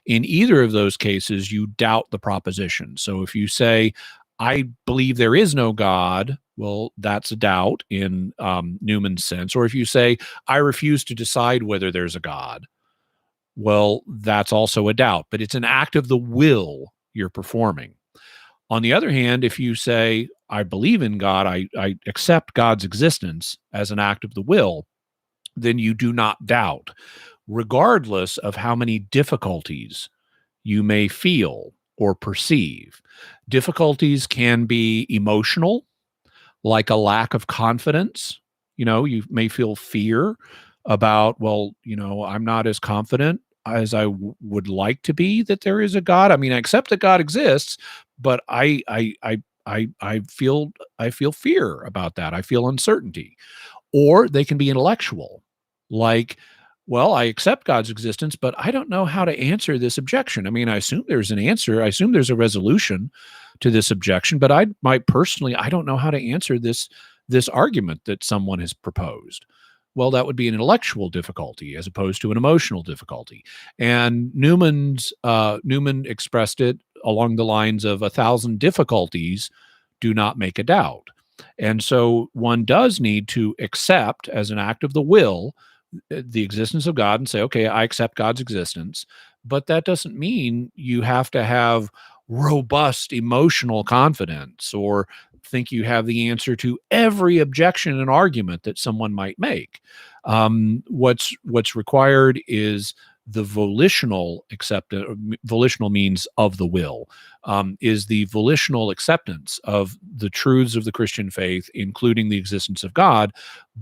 Speaker 1: In either of those cases, you doubt the proposition. So if you say, I believe there is no God, well, that's a doubt in Newman's sense. Or if you say, I refuse to decide whether there's a God, well, that's also a doubt, but it's an act of the will you're performing. On the other hand, if you say, I believe in God, I accept God's existence as an act of the will, then you do not doubt, regardless of how many difficulties you may feel or perceive. Difficulties can be emotional, like a lack of confidence. You may feel fear about, well, I'm not as confident as I would like to be that there is a God. I mean, I accept that God exists, but I feel fear about that. I feel uncertainty. Or they can be intellectual, like, well, I accept God's existence, but I don't know how to answer this objection. I mean, I assume there's an answer. I assume there's a resolution to this objection, but I don't know how to answer this argument that someone has proposed. Well, that would be an intellectual difficulty as opposed to an emotional difficulty. And Newman expressed it along the lines of 1,000 difficulties do not make a doubt. And so one does need to accept as an act of the will the existence of God and say, okay, I accept God's existence. But that doesn't mean you have to have robust emotional confidence or think you have the answer to every objection and argument that someone might make. What's required is the volitional acceptance. Volitional means of the will, is the volitional acceptance of the truths of the Christian faith, including the existence of God,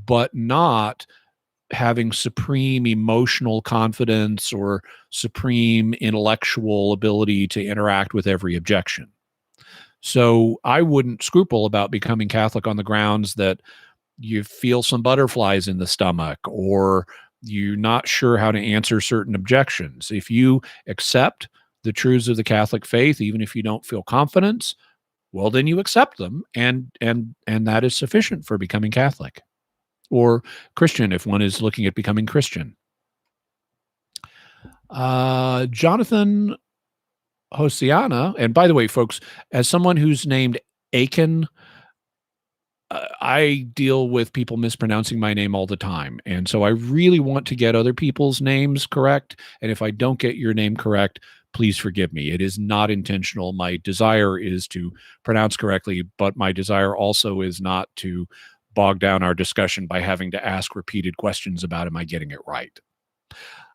Speaker 1: but not having supreme emotional confidence or supreme intellectual ability to interact with every objection. So I wouldn't scruple about becoming Catholic on the grounds that you feel some butterflies in the stomach or you're not sure how to answer certain objections. If you accept the truths of the Catholic faith, even if you don't feel confidence, well, then you accept them, and that is sufficient for becoming Catholic or Christian if one is looking at becoming Christian. Jonathan Hosiana, and by the way, folks, as someone who's named Akin, I deal with people mispronouncing my name all the time. And so I really want to get other people's names correct. And if I don't get your name correct, please forgive me. It is not intentional. My desire is to pronounce correctly, but my desire also is not to bog down our discussion by having to ask repeated questions about, am I getting it right?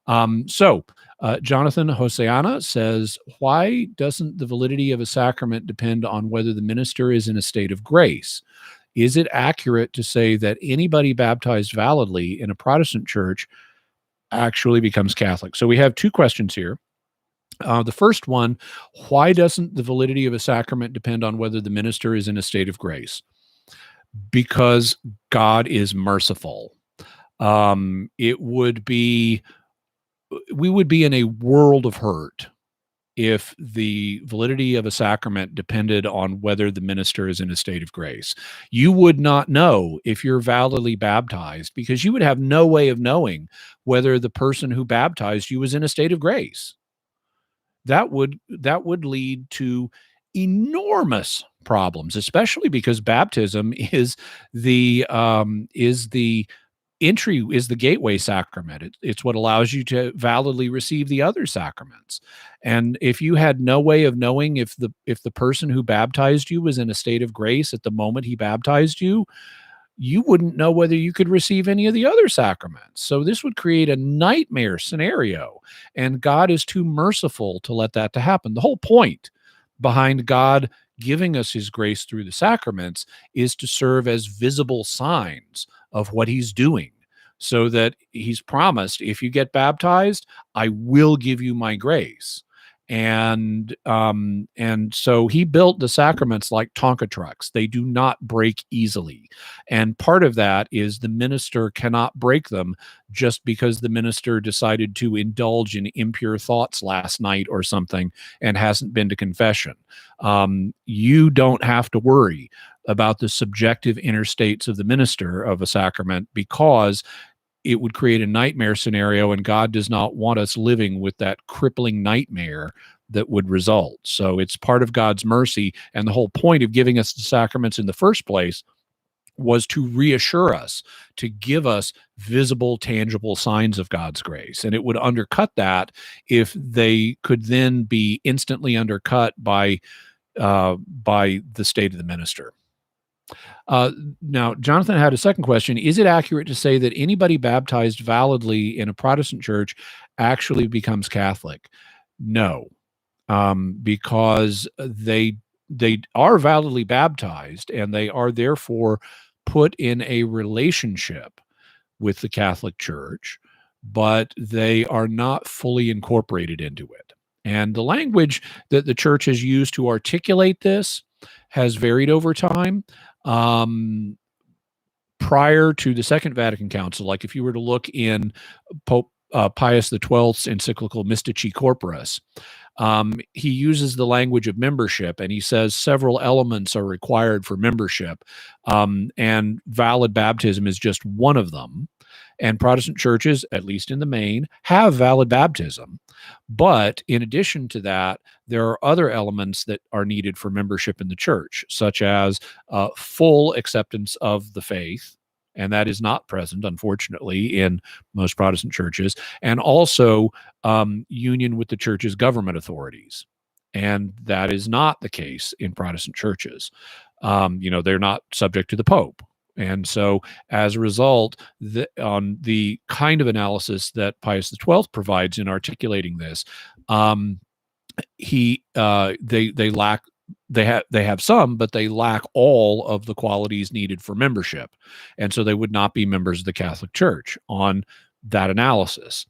Speaker 1: Jonathan Hosiana says, why doesn't the validity of a sacrament depend on whether the minister is in a state of grace? Is it accurate to say that anybody baptized validly in a Protestant church actually becomes Catholic? So we have two questions here. The first one, why doesn't the validity of a sacrament depend on whether the minister is in a state of grace? Because God is merciful. We would be in a world of hurt if the validity of a sacrament depended on whether the minister is in a state of grace. You would not know if you're validly baptized because you would have no way of knowing whether the person who baptized you was in a state of grace. That would lead to enormous problems, especially because baptism is the gateway sacrament. It's what allows you to validly receive the other sacraments. And if you had no way of knowing if the person who baptized you was in a state of grace at the moment he baptized you, you wouldn't know whether you could receive any of the other sacraments. So this would create a nightmare scenario, and God is too merciful to let that to happen. The whole point behind God giving us his grace through the sacraments is to serve as visible signs of what he's doing, so that he's promised, if you get baptized, I will give you my grace. And so he built the sacraments like Tonka trucks. They do not break easily. And part of that is the minister cannot break them just because the minister decided to indulge in impure thoughts last night or something and hasn't been to confession. You don't have to worry about the subjective inner states of the minister of a sacrament, because it would create a nightmare scenario, and God does not want us living with that crippling nightmare that would result. So it's part of God's mercy. And the whole point of giving us the sacraments in the first place was to reassure us, to give us visible, tangible signs of God's grace. And it would undercut that if they could then be instantly undercut by the state of the minister. Now, Jonathan had a second question. Is it accurate to say that anybody baptized validly in a Protestant church actually becomes Catholic? No, because they are validly baptized, and they are therefore put in a relationship with the Catholic Church, but they are not fully incorporated into it. And the language that the church has used to articulate this has varied over time. Prior to the Second Vatican Council, like if you were to look in Pope Pius XII's encyclical Mystici Corporis, he uses the language of membership, and he says several elements are required for membership, and valid baptism is just one of them. And Protestant churches, at least in the main, have valid baptism. But in addition to that, there are other elements that are needed for membership in the church, such as full acceptance of the faith. And that is not present, unfortunately, in most Protestant churches, and also union with the church's government authorities. And that is not the case in Protestant churches. They're not subject to the Pope. And so, as a result, on the kind of analysis that Pius XII provides in articulating this, they lack. They have some, but they lack all of the qualities needed for membership, and so they would not be members of the Catholic Church on that analysis.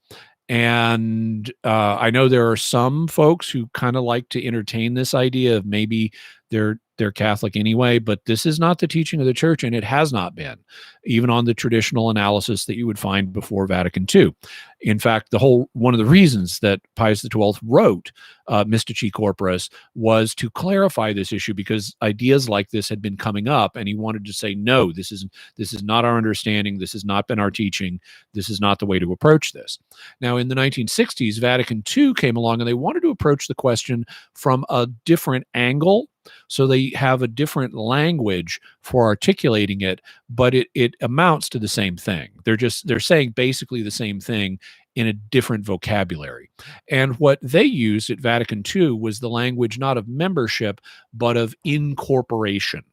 Speaker 1: And I know there are some folks who kind of like to entertain this idea of maybe they're Catholic anyway, but this is not the teaching of the church, and it has not been, even on the traditional analysis that you would find before Vatican II. In fact, one of the reasons that Pius XII wrote Mystici Corporis was to clarify this issue, because ideas like this had been coming up, and he wanted to say, no, this is not our understanding. This has not been our teaching. This is not the way to approach this. Now, in the 1960s, Vatican II came along, and they wanted to approach the question from a different angle. So they have a different language for articulating it, but it amounts to the same thing. They're saying basically the same thing in a different vocabulary. And what they used at Vatican II was the language not of membership, but of incorporation,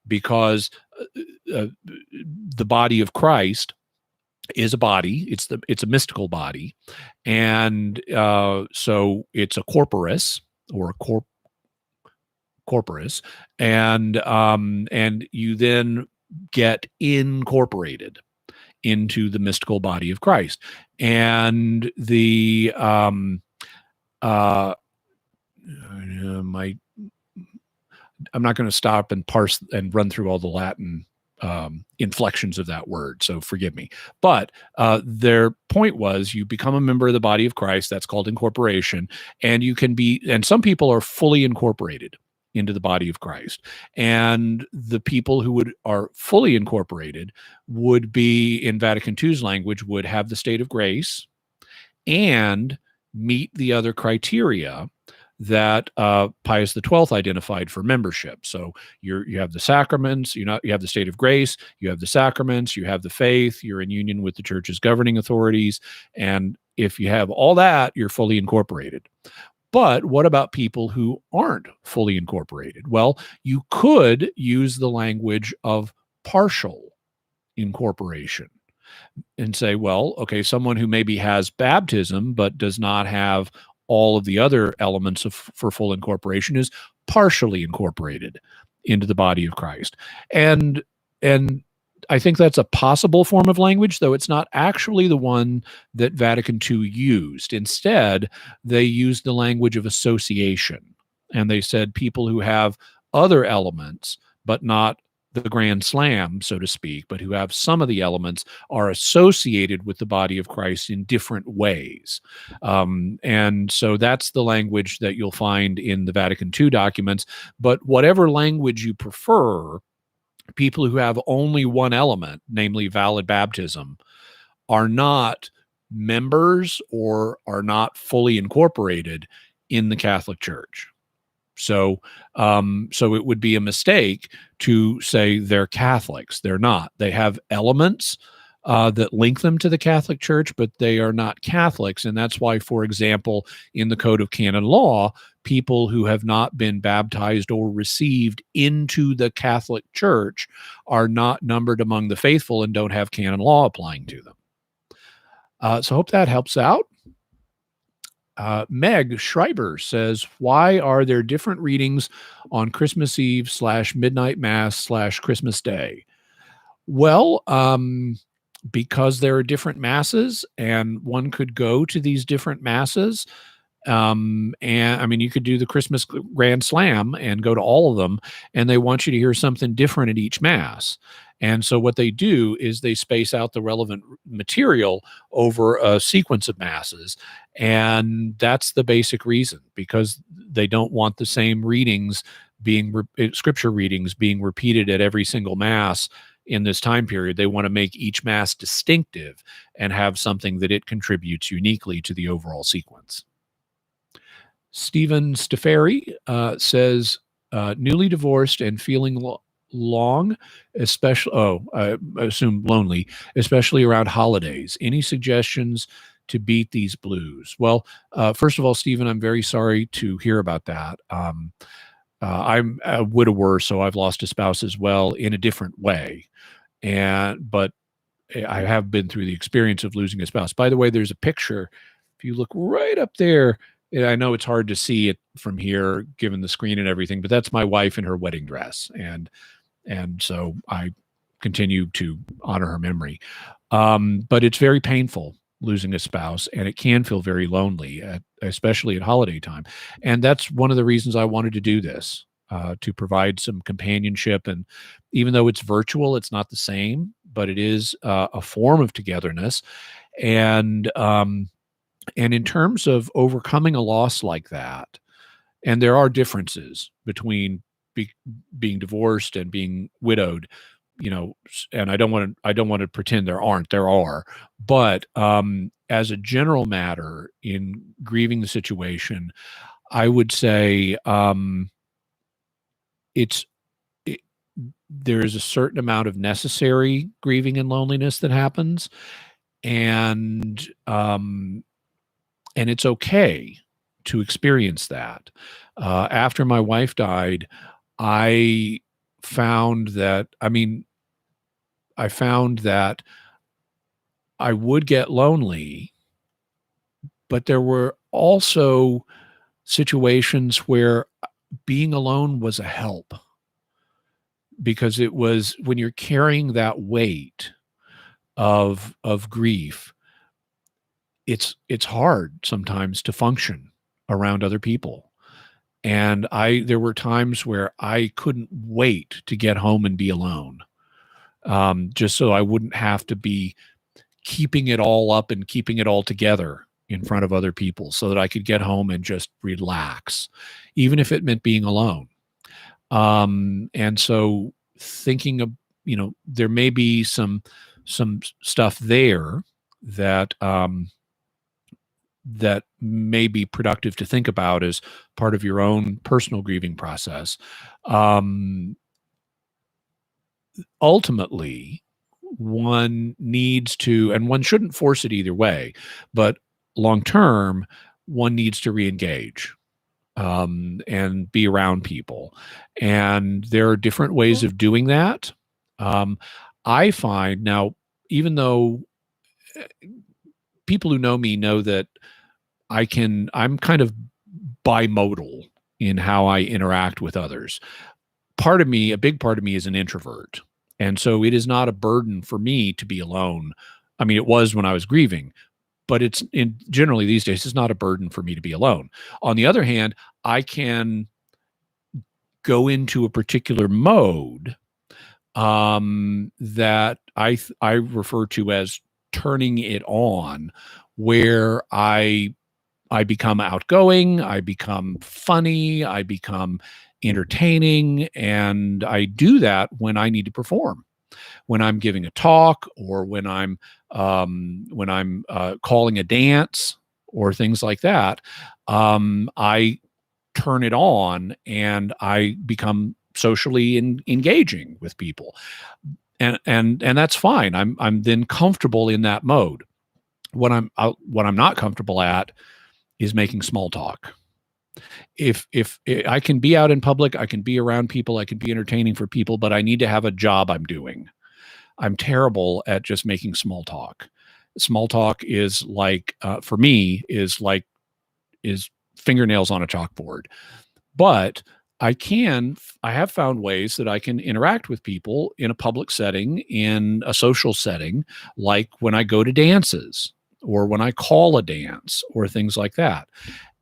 Speaker 1: because the body of Christ is a body. It's a mystical body, and so it's a corporis, or a corporis, and you then get incorporated into the mystical body of Christ. And I'm not going to stop and parse and run through all the Latin inflections of that word, so forgive me. But their point was, you become a member of the body of Christ. That's called incorporation, and some people are fully incorporated into the body of Christ. And the people who are fully incorporated would be, in Vatican II's language, would have the state of grace and meet the other criteria that Pius XII identified for membership. So you have the sacraments, you have the state of grace, you have the sacraments, you have the faith, you're in union with the church's governing authorities, and if you have all that, you're fully incorporated. But what about people who aren't fully incorporated? Well, you could use the language of partial incorporation and say, well, okay, someone who maybe has baptism but does not have all of the other elements for full incorporation is partially incorporated into the body of Christ. And I think that's a possible form of language, though it's not actually the one that Vatican II used. Instead, they used the language of association. And they said people who have other elements, but not the grand slam, so to speak, but who have some of the elements, are associated with the body of Christ in different ways. And so that's the language that you'll find in the Vatican II documents. But whatever language you prefer, people who have only one element, namely valid baptism, are not members or are not fully incorporated in the Catholic Church. So it would be a mistake to say they're Catholics. They're not. They have elements that link them to the Catholic Church, but they are not Catholics. And that's why, for example, in the Code of Canon Law, people who have not been baptized or received into the Catholic Church are not numbered among the faithful and don't have canon law applying to them. So I hope that helps out. Meg Schreiber says, why are there different readings on Christmas Eve / midnight mass / Christmas Day? Well, because there are different masses and one could go to these different masses. And I mean, you could do the Christmas Grand Slam and go to all of them, and they want you to hear something different at each mass. And so what they do is they space out the relevant material over a sequence of masses. And that's the basic reason, because they don't want the same readings scripture readings being repeated at every single mass in this time period. They want to make each mass distinctive and have something that it contributes uniquely to the overall sequence. Stephen Stefari says, newly divorced and feeling long, especially, I assume lonely, especially around holidays. Any suggestions to beat these blues? Well, first of all, Stephen, I'm very sorry to hear about that. I'm a widower, so I've lost a spouse as well in a different way. But I have been through the experience of losing a spouse. By the way, there's a picture. If you look right up there, I know it's hard to see it from here, given the screen and everything, but that's my wife in her wedding dress. And so I continue to honor her memory. But it's very painful losing a spouse, and it can feel very lonely, especially at holiday time. And that's one of the reasons I wanted to do this, to provide some companionship. And even though it's virtual, it's not the same, but it is a form of togetherness. And in terms of overcoming a loss like that, and there are differences between being divorced and being widowed, and I don't want to pretend there aren't. There are, but as a general matter, in grieving the situation, I would say there is a certain amount of necessary grieving and loneliness that happens, and it's okay to experience that. After my wife died, I found that I would get lonely, but there were also situations where being alone was a help, because it was when you're carrying that weight of grief, it's hard sometimes to function around other people. And there were times where I couldn't wait to get home and be alone, just so I wouldn't have to be keeping it all up and keeping it all together in front of other people, so that I could get home and just relax, even if it meant being alone. And so thinking of, there may be some stuff there that that may be productive to think about as part of your own personal grieving process. Ultimately, one needs to, and one shouldn't force it either way, but long term, one needs to re-engage and be around people. And there are different ways of doing that. I find now, even though people who know me know that I'm kind of bimodal in how I interact with others. A big part of me is an introvert. And so it is not a burden for me to be alone. I mean, it was when I was grieving, but generally these days, it's not a burden for me to be alone. On the other hand, I can go into a particular mode that I refer to as turning it on, where I become outgoing, I become funny, I become entertaining, and I do that when I need to perform, when I'm giving a talk, or when I'm calling a dance. or things like that, I turn it on and I become socially engaging with people, and that's fine. I'm then comfortable in that mode. What I'm not comfortable at is making small talk. If I can be out in public, I can be around people, I can be entertaining for people, but I need to have a job I'm doing. I'm terrible at just making small talk. Small talk is like, for me, is fingernails on a chalkboard. But I have found ways that I can interact with people in a public setting, in a social setting, like when I go to dances or when I call a dance or things like that.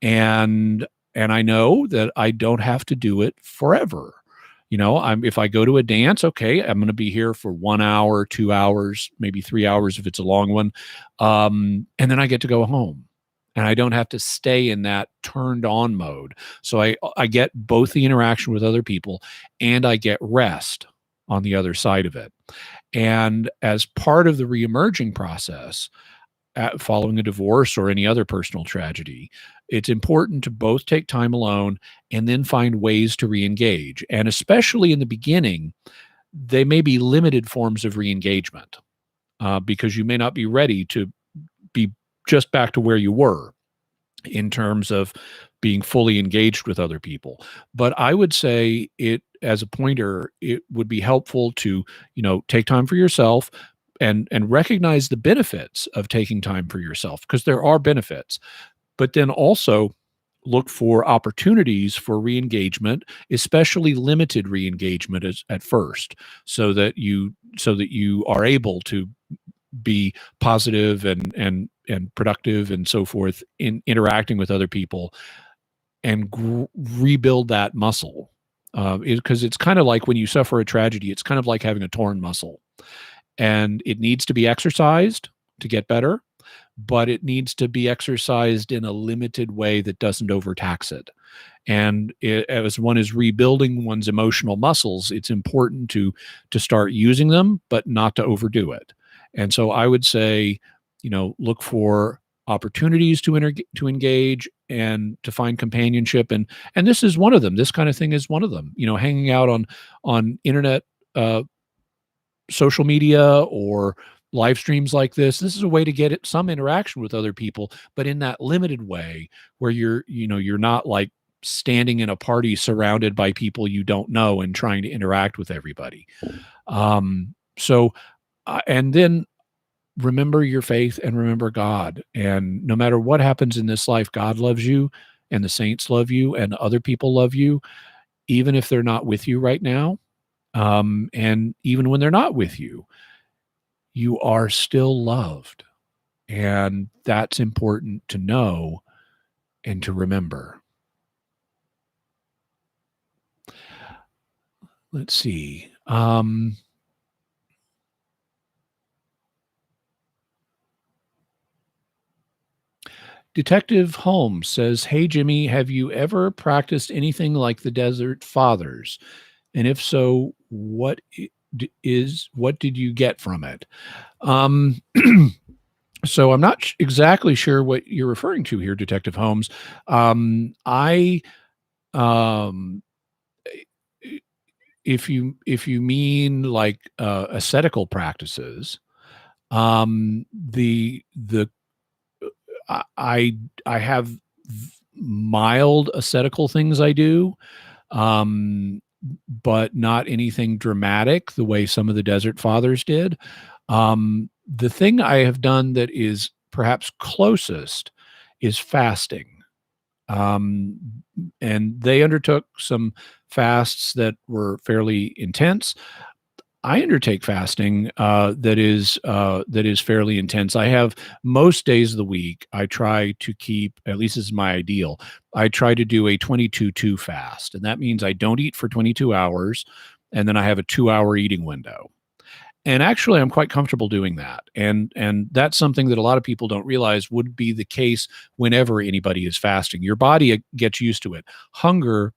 Speaker 1: And I know that I don't have to do it forever. If I go to a dance, okay, I'm going to be here for 1 hour, 2 hours, maybe 3 hours if it's a long one. And then I get to go home and I don't have to stay in that turned on mode. So I get both the interaction with other people and I get rest on the other side of it. And as part of the reemerging process, following a divorce or any other personal tragedy, it's important to both take time alone and then find ways to reengage. And especially in the beginning, they may be limited forms of reengagement because you may not be ready to be just back to where you were in terms of being fully engaged with other people. But I would say as a pointer, it would be helpful to, take time for yourself and recognize the benefits of taking time for yourself, because there are benefits, but then also look for opportunities for reengagement, especially limited reengagement at first, so that you are able to be positive and productive and so forth in interacting with other people and rebuild that muscle. Because it's kind of like when you suffer a tragedy, it's kind of like having a torn muscle, and it needs to be exercised to get better, but it needs to be exercised in a limited way that doesn't overtax it. And as one is rebuilding one's emotional muscles, it's important to start using them, but not to overdo it. And so I would say, look for opportunities to engage and to find companionship, and this is one of them. This kind of thing is one of them. Hanging out on internet, social media, or live streams like this. This is a way to get some interaction with other people, but in that limited way where you're not like standing in a party surrounded by people you don't know and trying to interact with everybody. And then remember your faith and remember God. And no matter what happens in this life, God loves you and the saints love you and other people love you, even if they're not with you right now. And even when they're not with you, you are still loved. And that's important to know and to remember. Let's see. Detective Holmes says, "Hey, Jimmy, have you ever practiced anything like the Desert Fathers? And if so, what did you get from it?" So I'm not exactly sure what you're referring to here, Detective Holmes. I if you mean like ascetical practices, the I have mild ascetical things I do, but not anything dramatic the way some of the Desert Fathers did. The thing I have done that is perhaps closest is fasting. And they undertook some fasts that were fairly intense. I undertake fasting that is fairly intense. I have most days of the week. I try to keep, at least this is my ideal, I try to do a 22-2 fast, and that means I don't eat for 22 hours, and then I have a 2-hour eating window. And actually, I'm quite comfortable doing that. And that's something that a lot of people don't realize would be the case whenever anybody is fasting. Your body gets used to it. Hunger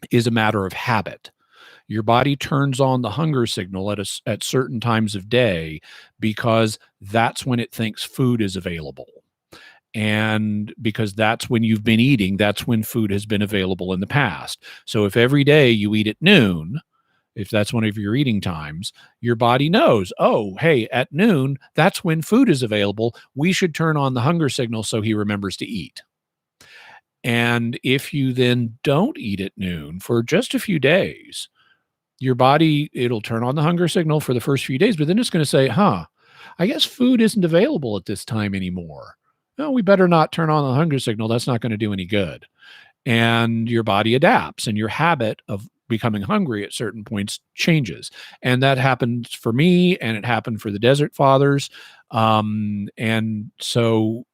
Speaker 1: is a matter of habit. Your body turns on the hunger signal at certain times of day because that's when it thinks food is available. And because that's when you've been eating, that's when food has been available in the past. So if every day you eat at noon, if that's one of your eating times, your body knows, oh, hey, at noon, that's when food is available. We should turn on the hunger signal so he remembers to eat. And if you then don't eat at noon for just a few days, your body, it'll turn on the hunger signal for the first few days, but then it's going to say, I guess food isn't available at this time anymore. No, we better not turn on the hunger signal. That's not going to do any good. And your body adapts, and your habit of becoming hungry at certain points changes. And that happened for me, and it happened for the Desert Fathers. And so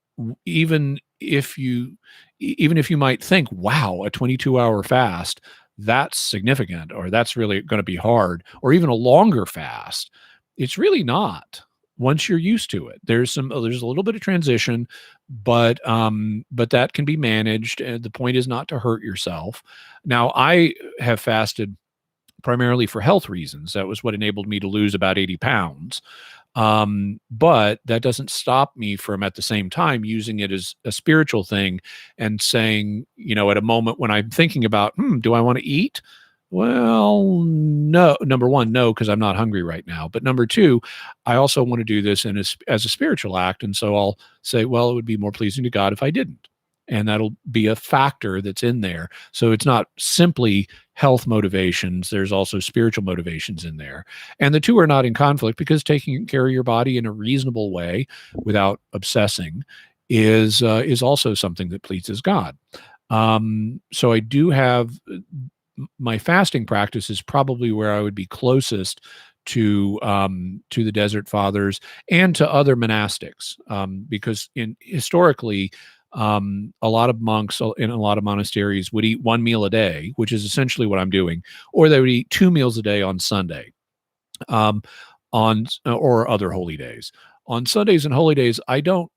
Speaker 1: even if you might think, wow, a 22-hour fast, that's significant, or that's really going to be hard, or even a longer fast, it's really not. Once you're used to it, there's a little bit of transition, but that can be managed. And the point is not to hurt yourself. Now, I have fasted primarily for health reasons. That was what enabled me to lose about 80 pounds. But that doesn't stop me from at the same time using it as a spiritual thing and saying, at a moment when I'm thinking about, do I want to eat? Well, no. Number one, no, because I'm not hungry right now. But number two, I also want to do this as a spiritual act. And so I'll say, well, it would be more pleasing to God if I didn't. And that'll be a factor that's in there. So it's not simply health motivations. There's also spiritual motivations in there. And the two are not in conflict, because taking care of your body in a reasonable way without obsessing is also something that pleases God. So I do have my fasting practice is probably where I would be closest to the Desert Fathers and to other monastics, because historically, a lot of monks in a lot of monasteries would eat one meal a day, which is essentially what I'm doing, or they would eat 2 meals a day on Sunday, or other holy days. On Sundays and holy days, I don't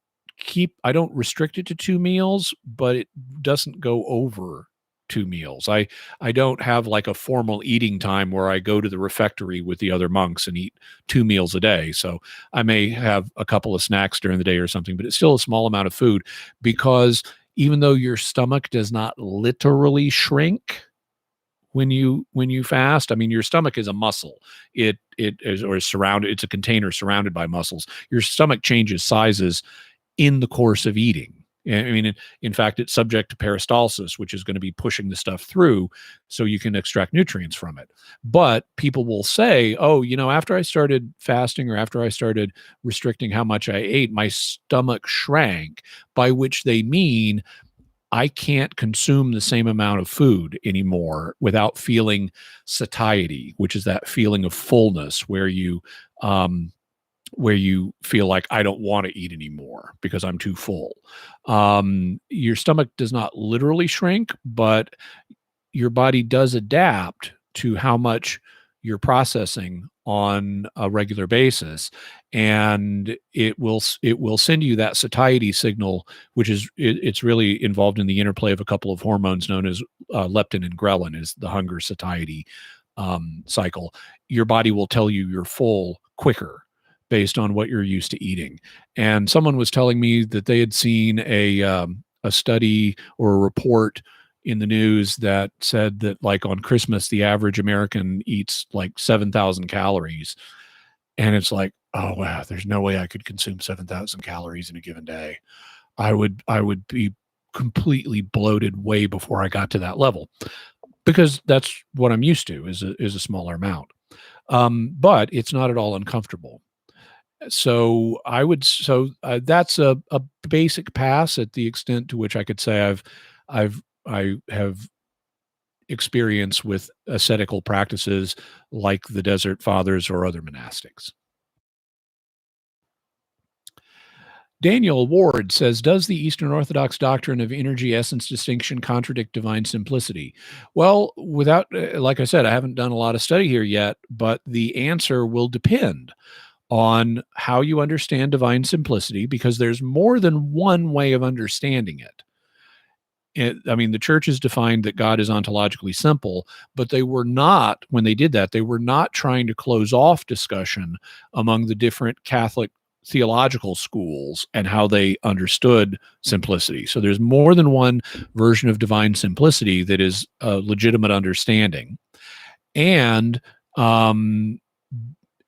Speaker 1: restrict it to 2 meals, but it doesn't go over 2 meals. I don't have like a formal eating time where I go to the refectory with the other monks and eat 2 meals a day. So I may have a couple of snacks during the day or something, but it's still a small amount of food, because even though your stomach does not literally shrink when you fast, I mean, your stomach is a muscle. It is, or is surrounded, it's a container surrounded by muscles. Your stomach changes sizes in the course of eating. I mean, in fact, it's subject to peristalsis, which is going to be pushing the stuff through so you can extract nutrients from it. But people will say, oh, after I started fasting, or after I started restricting how much I ate, my stomach shrank, by which they mean I can't consume the same amount of food anymore without feeling satiety, which is that feeling of fullness where you feel like I don't want to eat anymore because I'm too full. Your stomach does not literally shrink, but your body does adapt to how much you're processing on a regular basis, and it will send you that satiety signal, which is it's really involved in the interplay of a couple of hormones known as leptin and ghrelin, is the hunger satiety cycle. Your body will tell you you're full quicker based on what you're used to eating. And someone was telling me that they had seen a study or a report in the news that said that, like, on Christmas, the average American eats like 7,000 calories. And it's like, oh, wow, there's no way I could consume 7,000 calories in a given day. I would be completely bloated way before I got to that level, because that's what I'm used to, is a smaller amount. But it's not at all uncomfortable. So that's a basic pass at the extent to which I could say I have experience with ascetical practices like the Desert Fathers or other monastics. Daniel Ward says, does the Eastern Orthodox doctrine of energy essence distinction contradict divine simplicity? Well, without, like I said, I haven't done a lot of study here yet, but the answer will depend on how you understand divine simplicity, because there's more than one way of understanding it. I mean, the church has defined that God is ontologically simple, but they were not, when they did that, they were not trying to close off discussion among the different Catholic theological schools and how they understood simplicity. So there's more than one version of divine simplicity that is a legitimate understanding. And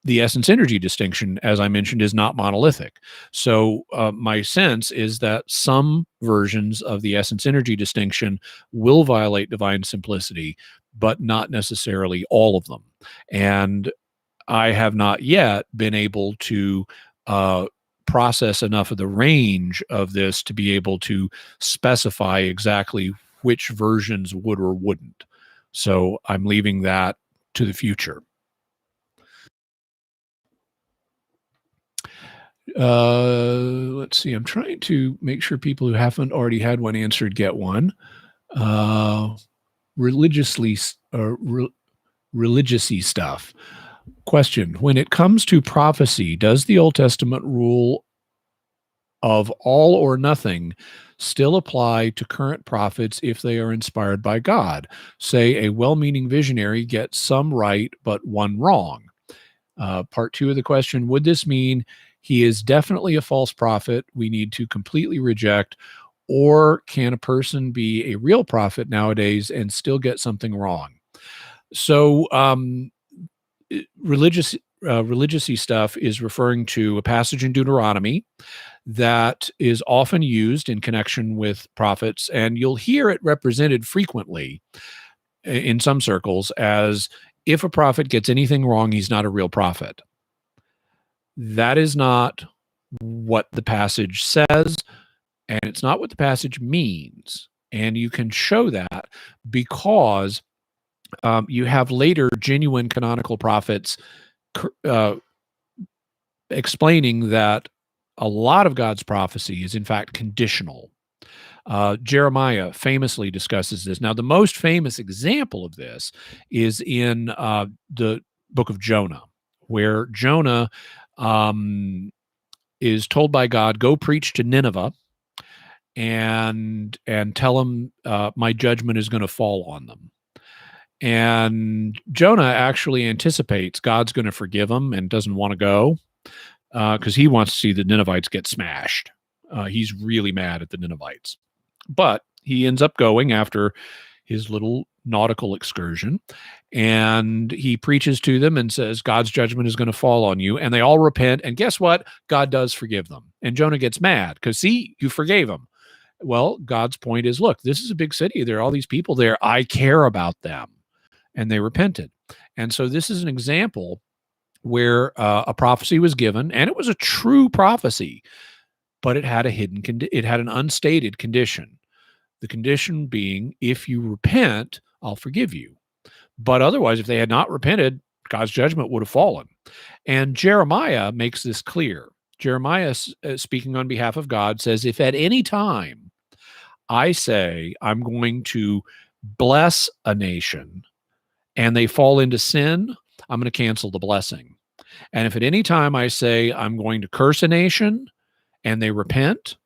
Speaker 1: the essence energy distinction, as I mentioned, is not monolithic. So my sense is that some versions of the essence energy distinction will violate divine simplicity, but not necessarily all of them. And I have not yet been able to process enough of the range of this to be able to specify exactly which versions would or wouldn't. So I'm leaving that to the future. Let's see. I'm trying to make sure people who haven't already had one answered get one. Religiously stuff. Question: when it comes to prophecy, does the Old Testament rule of all or nothing still apply to current prophets if they are inspired by God? Say a well-meaning visionary gets some right but one wrong. Part two of the question: would this mean he is definitely a false prophet we need to completely reject, or can a person be a real prophet nowadays and still get something wrong? So religiousy stuff is referring to a passage in Deuteronomy that is often used in connection with prophets, and you'll hear it represented frequently in some circles as if a prophet gets anything wrong, he's not a real prophet. That is not what the passage says, and it's not what the passage means. And you can show that because you have later genuine canonical prophets explaining that a lot of God's prophecy is in fact conditional. Jeremiah famously discusses this. Now, the most famous example of this is in the book of Jonah, where Jonah is told by God, go preach to Nineveh and tell them my judgment is going to fall on them. And Jonah actually anticipates God's going to forgive him and doesn't want to go because he wants to see the Ninevites get smashed. He's really mad at the Ninevites. But he ends up going after his little nautical excursion, and he preaches to them and says, God's judgment is going to fall on you. And they all repent. And guess what? God does forgive them. And Jonah gets mad because, see, you forgave him. Well, God's point is, look, this is a big city. There are all these people there. I care about them. And they repented. And so this is an example where a prophecy was given, and it was a true prophecy, but it had a it had an unstated condition. The condition being, if you repent, I'll forgive you. But otherwise, if they had not repented, God's judgment would have fallen. And Jeremiah makes this clear. Jeremiah, speaking on behalf of God, says, if at any time I say I'm going to bless a nation and they fall into sin, I'm going to cancel the blessing. And if at any time I say I'm going to curse a nation and they repent,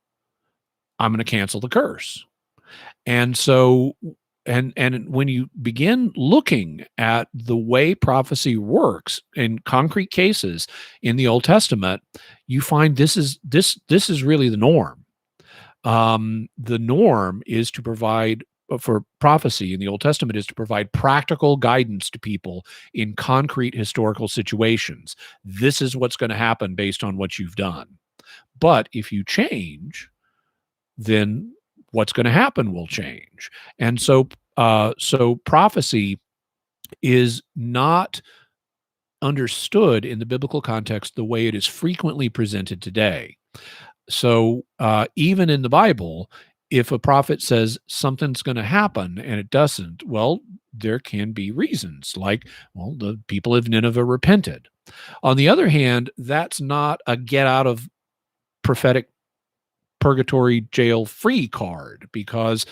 Speaker 1: I'm going to cancel the curse. And so, and when you begin looking at the way prophecy works in concrete cases in the Old Testament, you find this is really the norm. The norm is to provide for prophecy in the Old Testament is to provide practical guidance to people in concrete historical situations. This is what's going to happen based on what you've done. But if you change, then what's going to happen will change. And so, so prophecy is not understood in the biblical context the way it is frequently presented today. So even in the Bible, if a prophet says something's going to happen and it doesn't, well, there can be reasons like, well, the people of Nineveh repented. On the other hand, that's not a get out of prophetic purgatory jail free card, because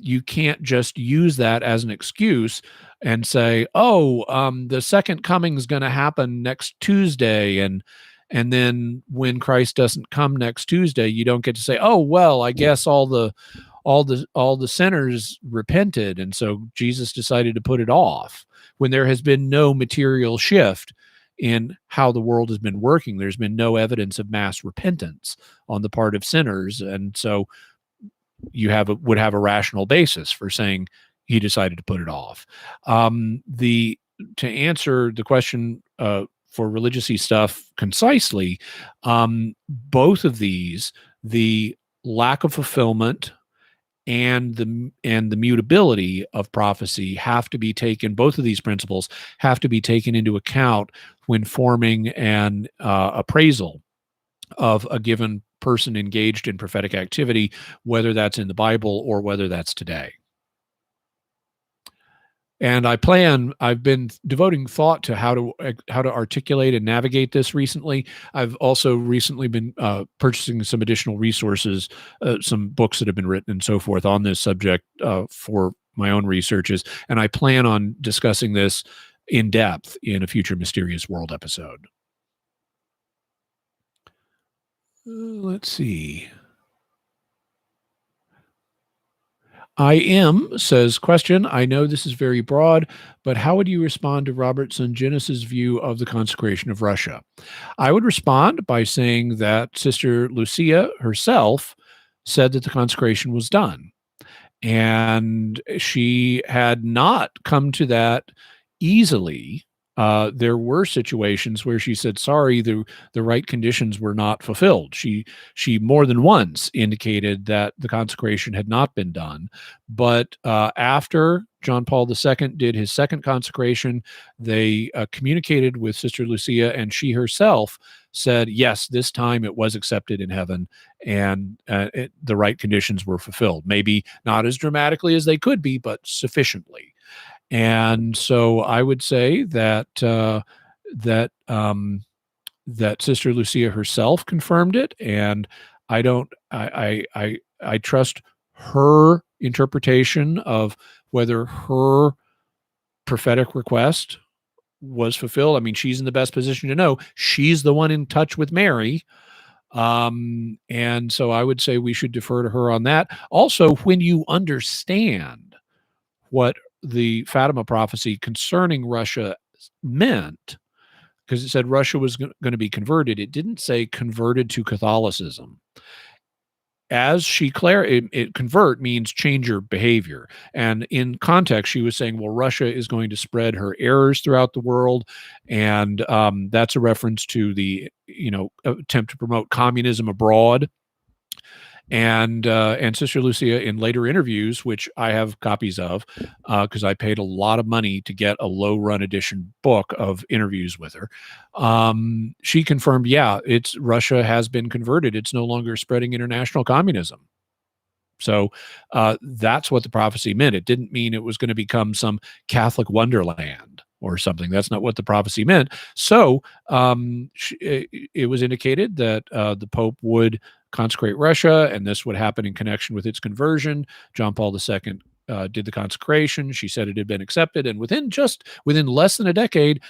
Speaker 1: you can't just use that as an excuse and say, oh, the second coming is going to happen next Tuesday, and then when Christ doesn't come next Tuesday, you don't get to say, oh, well, I guess all the sinners repented, and so Jesus decided to put it off, when there has been no material shift
Speaker 2: in how the world has been working. There's been no evidence of mass repentance on the part of sinners, and so you would have a rational basis for saying he decided to put it off. To answer the question for religiousy stuff concisely, both of these, the lack of fulfillment and the mutability of prophecy, have to be taken. Both of these principles have to be taken into account when forming an appraisal of a given person engaged in prophetic activity, whether that's in the Bible or whether that's today. And I've been devoting thought to how to articulate and navigate this recently. I've also recently been purchasing some additional resources, some books that have been written and so forth on this subject for my own researches. And I plan on discussing this in depth in a future Mysterious World episode. Let's see. I am says, question, I know this is very broad, but how would you respond to Robertson Genesis' view of the consecration of Russia? I would respond by saying that Sister Lucia herself said that the consecration was done. And she had not come to that easily. There were situations where she said, sorry, the right conditions were not fulfilled. She more than once indicated that the consecration had not been done. But after John Paul II did his second consecration, they communicated with Sister Lucia, and she herself said, yes, this time it was accepted in heaven, and the right conditions were fulfilled. Maybe not as dramatically as they could be, but sufficiently. And so I would say that that Sister Lucia herself confirmed it, and I trust her interpretation of whether her prophetic request was fulfilled. I mean, she's in the best position to know. She's the one in touch with Mary. And so I would say we should defer to her on that. Also, when you understand what the Fatima prophecy concerning Russia meant, because it said Russia was going to be converted, it didn't say converted to Catholicism. As she convert means change your behavior. And in context, she was saying, well, Russia is going to spread her errors throughout the world. And that's a reference to the, attempt to promote communism abroad. And Sister Lucia, in later interviews, which I have copies of, because I paid a lot of money to get a low-run edition book of interviews with her, she confirmed, yeah, Russia has been converted. It's no longer spreading international communism. So that's what the prophecy meant. It didn't mean it was going to become some Catholic wonderland or something. That's not what the prophecy meant. So it was indicated that the Pope would consecrate Russia, and this would happen in connection with its conversion. John Paul II did the consecration. She said it had been accepted, and within less than a decade,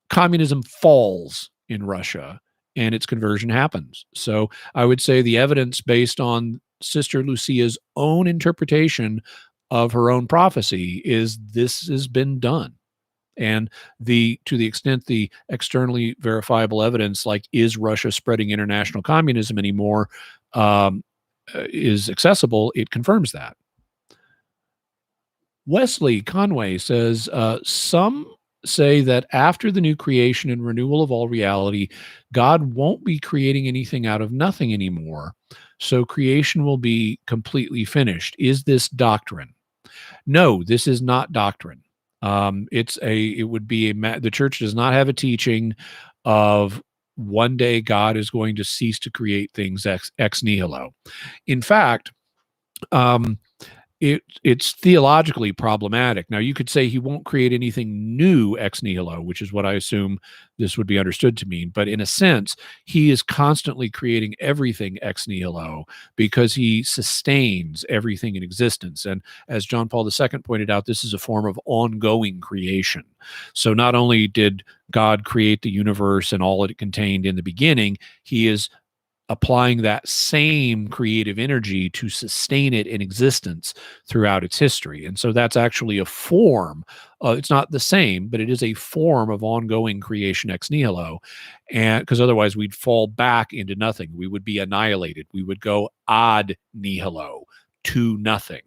Speaker 2: communism falls in Russia, and its conversion happens. So I would say the evidence based on Sister Lucia's own interpretation of her own prophecy is this has been done. And to the extent the externally verifiable evidence, like is Russia spreading international communism anymore, is accessible, it confirms that. Wesley Conway says, some say that after the new creation and renewal of all reality, God won't be creating anything out of nothing anymore. So creation will be completely finished. Is this doctrine? No, this is not doctrine. The church does not have a teaching of one day God is going to cease to create things ex nihilo. In fact, it's theologically problematic. Now, you could say he won't create anything new ex nihilo, which is what I assume this would be understood to mean. But in a sense, he is constantly creating everything ex nihilo because he sustains everything in existence. And as John Paul II pointed out, this is a form of ongoing creation. So not only did God create the universe and all it contained in the beginning, he is applying that same creative energy to sustain it in existence throughout its history. And so that's actually a form. It's not the same, but it is a form of ongoing creation ex nihilo. And because otherwise we'd fall back into nothing. We would be annihilated. We would go ad nihilo, to nothing.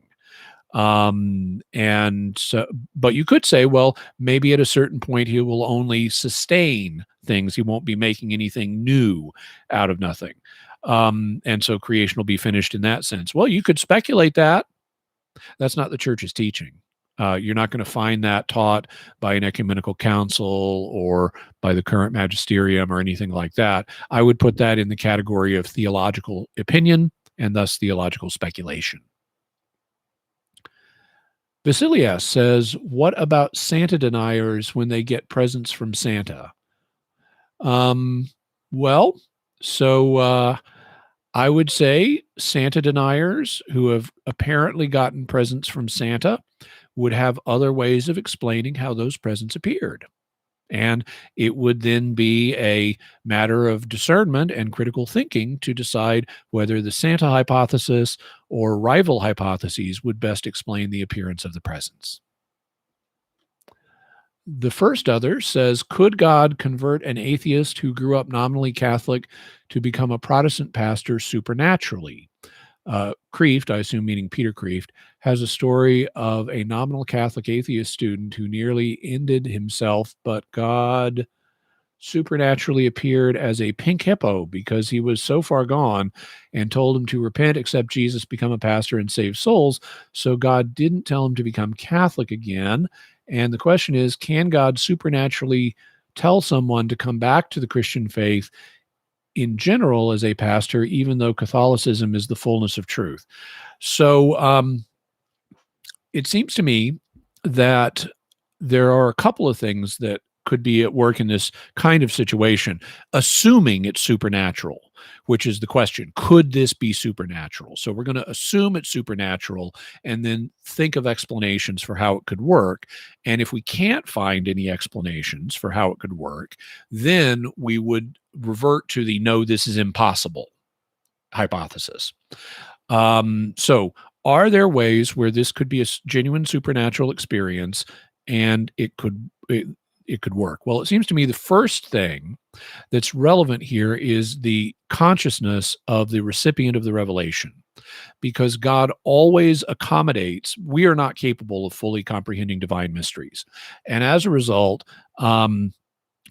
Speaker 2: And so, but you could say, well, maybe at a certain point he will only sustain things. He won't be making anything new out of nothing. And so creation will be finished in that sense. Well, you could speculate that. That's not the church's teaching. You're not going to find that taught by an ecumenical council or by the current magisterium or anything like that. I would put that in the category of theological opinion and thus theological speculation. Miscellaneous says, what about Santa deniers when they get presents from Santa? Well, so I would say Santa deniers who have apparently gotten presents from Santa would have other ways of explaining how those presents appeared. And it would then be a matter of discernment and critical thinking to decide whether the Santa hypothesis or rival hypotheses would best explain the appearance of the presents. The first other says, could God convert an atheist who grew up nominally Catholic to become a Protestant pastor supernaturally? Kreeft, I assume meaning Peter Kreeft, has a story of a nominal Catholic atheist student who nearly ended himself, but God supernaturally appeared as a pink hippo because he was so far gone and told him to repent, accept Jesus, become a pastor, and save souls. So God didn't tell him to become Catholic again. And the question is, can God supernaturally tell someone to come back to the Christian faith in general as a pastor, even though Catholicism is the fullness of truth? So it seems to me that there are a couple of things that could be at work in this kind of situation, assuming it's supernatural, which is the question. Could this be supernatural? So we're going to assume it's supernatural and then think of explanations for how it could work. And if we can't find any explanations for how it could work, then we would revert to the no, this is impossible hypothesis. So are there ways where this could be a genuine supernatural experience and it could work? Well, it seems to me the first thing that's relevant here is the consciousness of the recipient of the revelation, because God always accommodates. We are not capable of fully comprehending divine mysteries. And as a result,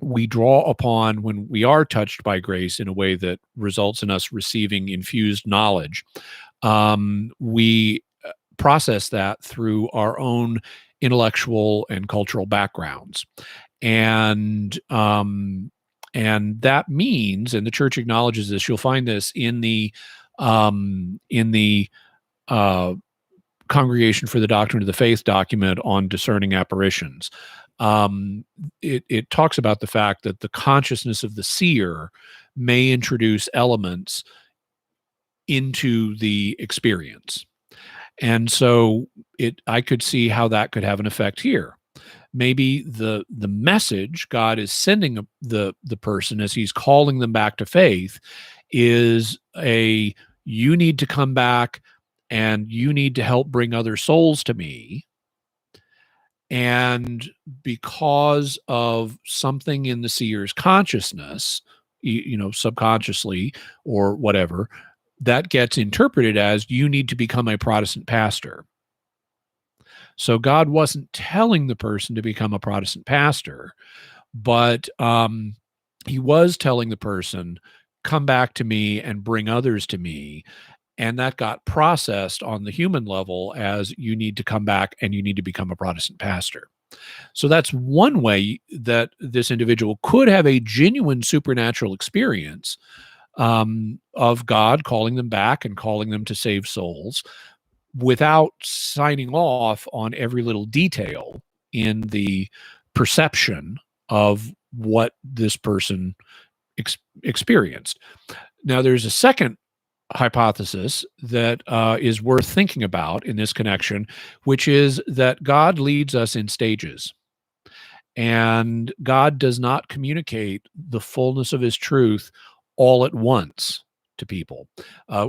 Speaker 2: we draw upon, when we are touched by grace in a way that results in us receiving infused knowledge, we process that through our own intellectual and cultural backgrounds. And that means, and the church acknowledges this, you'll find this in the Congregation for the Doctrine of the Faith document on discerning apparitions. It talks about the fact that the consciousness of the seer may introduce elements into the experience. And so I could see how that could have an effect here. Maybe the message God is sending the person as he's calling them back to faith is you need to come back and you need to help bring other souls to me. And because of something in the seer's consciousness, subconsciously or whatever, that gets interpreted as you need to become a Protestant pastor. So God wasn't telling the person to become a Protestant pastor, but he was telling the person, come back to me and bring others to me. And that got processed on the human level as you need to come back and you need to become a Protestant pastor. So that's one way that this individual could have a genuine supernatural experience of God calling them back and calling them to save souls, without signing off on every little detail in the perception of what this person experienced. Now, there's a second hypothesis that is worth thinking about in this connection, which is that God leads us in stages. And God does not communicate the fullness of his truth all at once to people.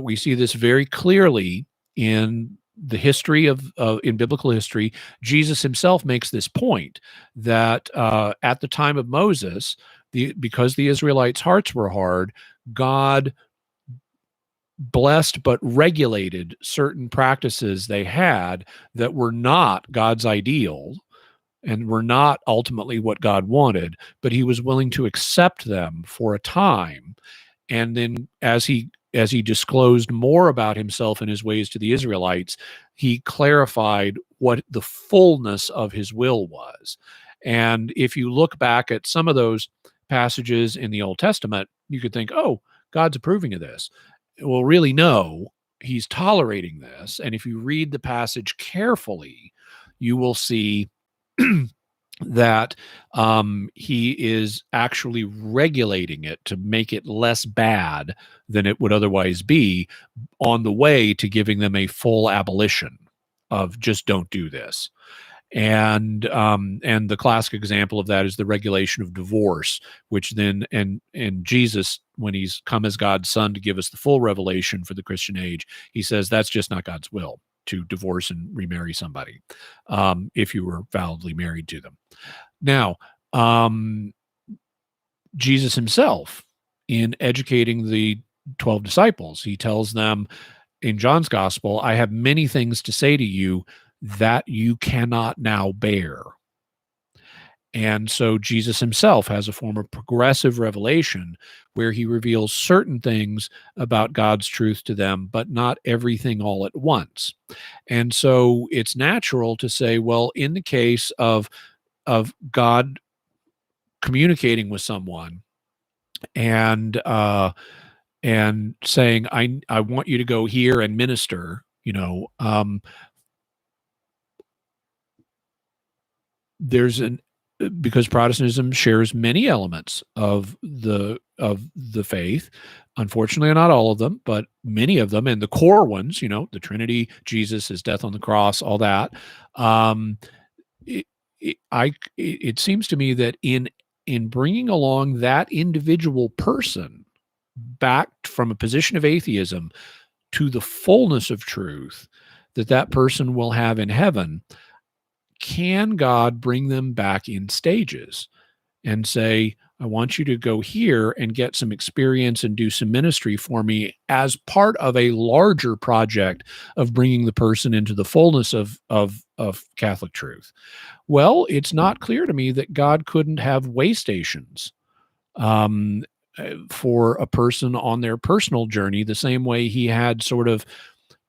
Speaker 2: We see this very clearly in the history in biblical history. Jesus himself makes this point that at the time of Moses, because the Israelites' hearts were hard, God blessed but regulated certain practices they had that were not God's ideal and were not ultimately what God wanted, but he was willing to accept them for a time. And then as he disclosed more about himself and his ways to the Israelites, he clarified what the fullness of his will was. And if you look back at some of those passages in the Old Testament, you could think, oh, God's approving of this. Well, really, no, he's tolerating this. And if you read the passage carefully, you will see that he is actually regulating it to make it less bad than it would otherwise be, on the way to giving them a full abolition of just don't do this. And the classic example of that is the regulation of divorce, which then and Jesus, when he's come as God's son to give us the full revelation for the Christian age, he says that's just not God's will, to divorce and remarry somebody if you were validly married to them. Now, Jesus himself, in educating the 12 disciples, he tells them in John's gospel, I have many things to say to you that you cannot now bear. And so Jesus himself has a form of progressive revelation where he reveals certain things about God's truth to them, but not everything all at once. And so it's natural to say, well, in the case of God communicating with someone and saying, I want you to go here and minister, there's because Protestantism shares many elements of the faith. Unfortunately, not all of them, but many of them, and the core ones, the Trinity, Jesus, his death on the cross, all that. It seems to me that in bringing along that individual person back from a position of atheism to the fullness of truth that person will have in heaven, can God bring them back in stages and say, I want you to go here and get some experience and do some ministry for me as part of a larger project of bringing the person into the fullness of Catholic truth? Well, it's not clear to me that God couldn't have way stations for a person on their personal journey, the same way he had sort of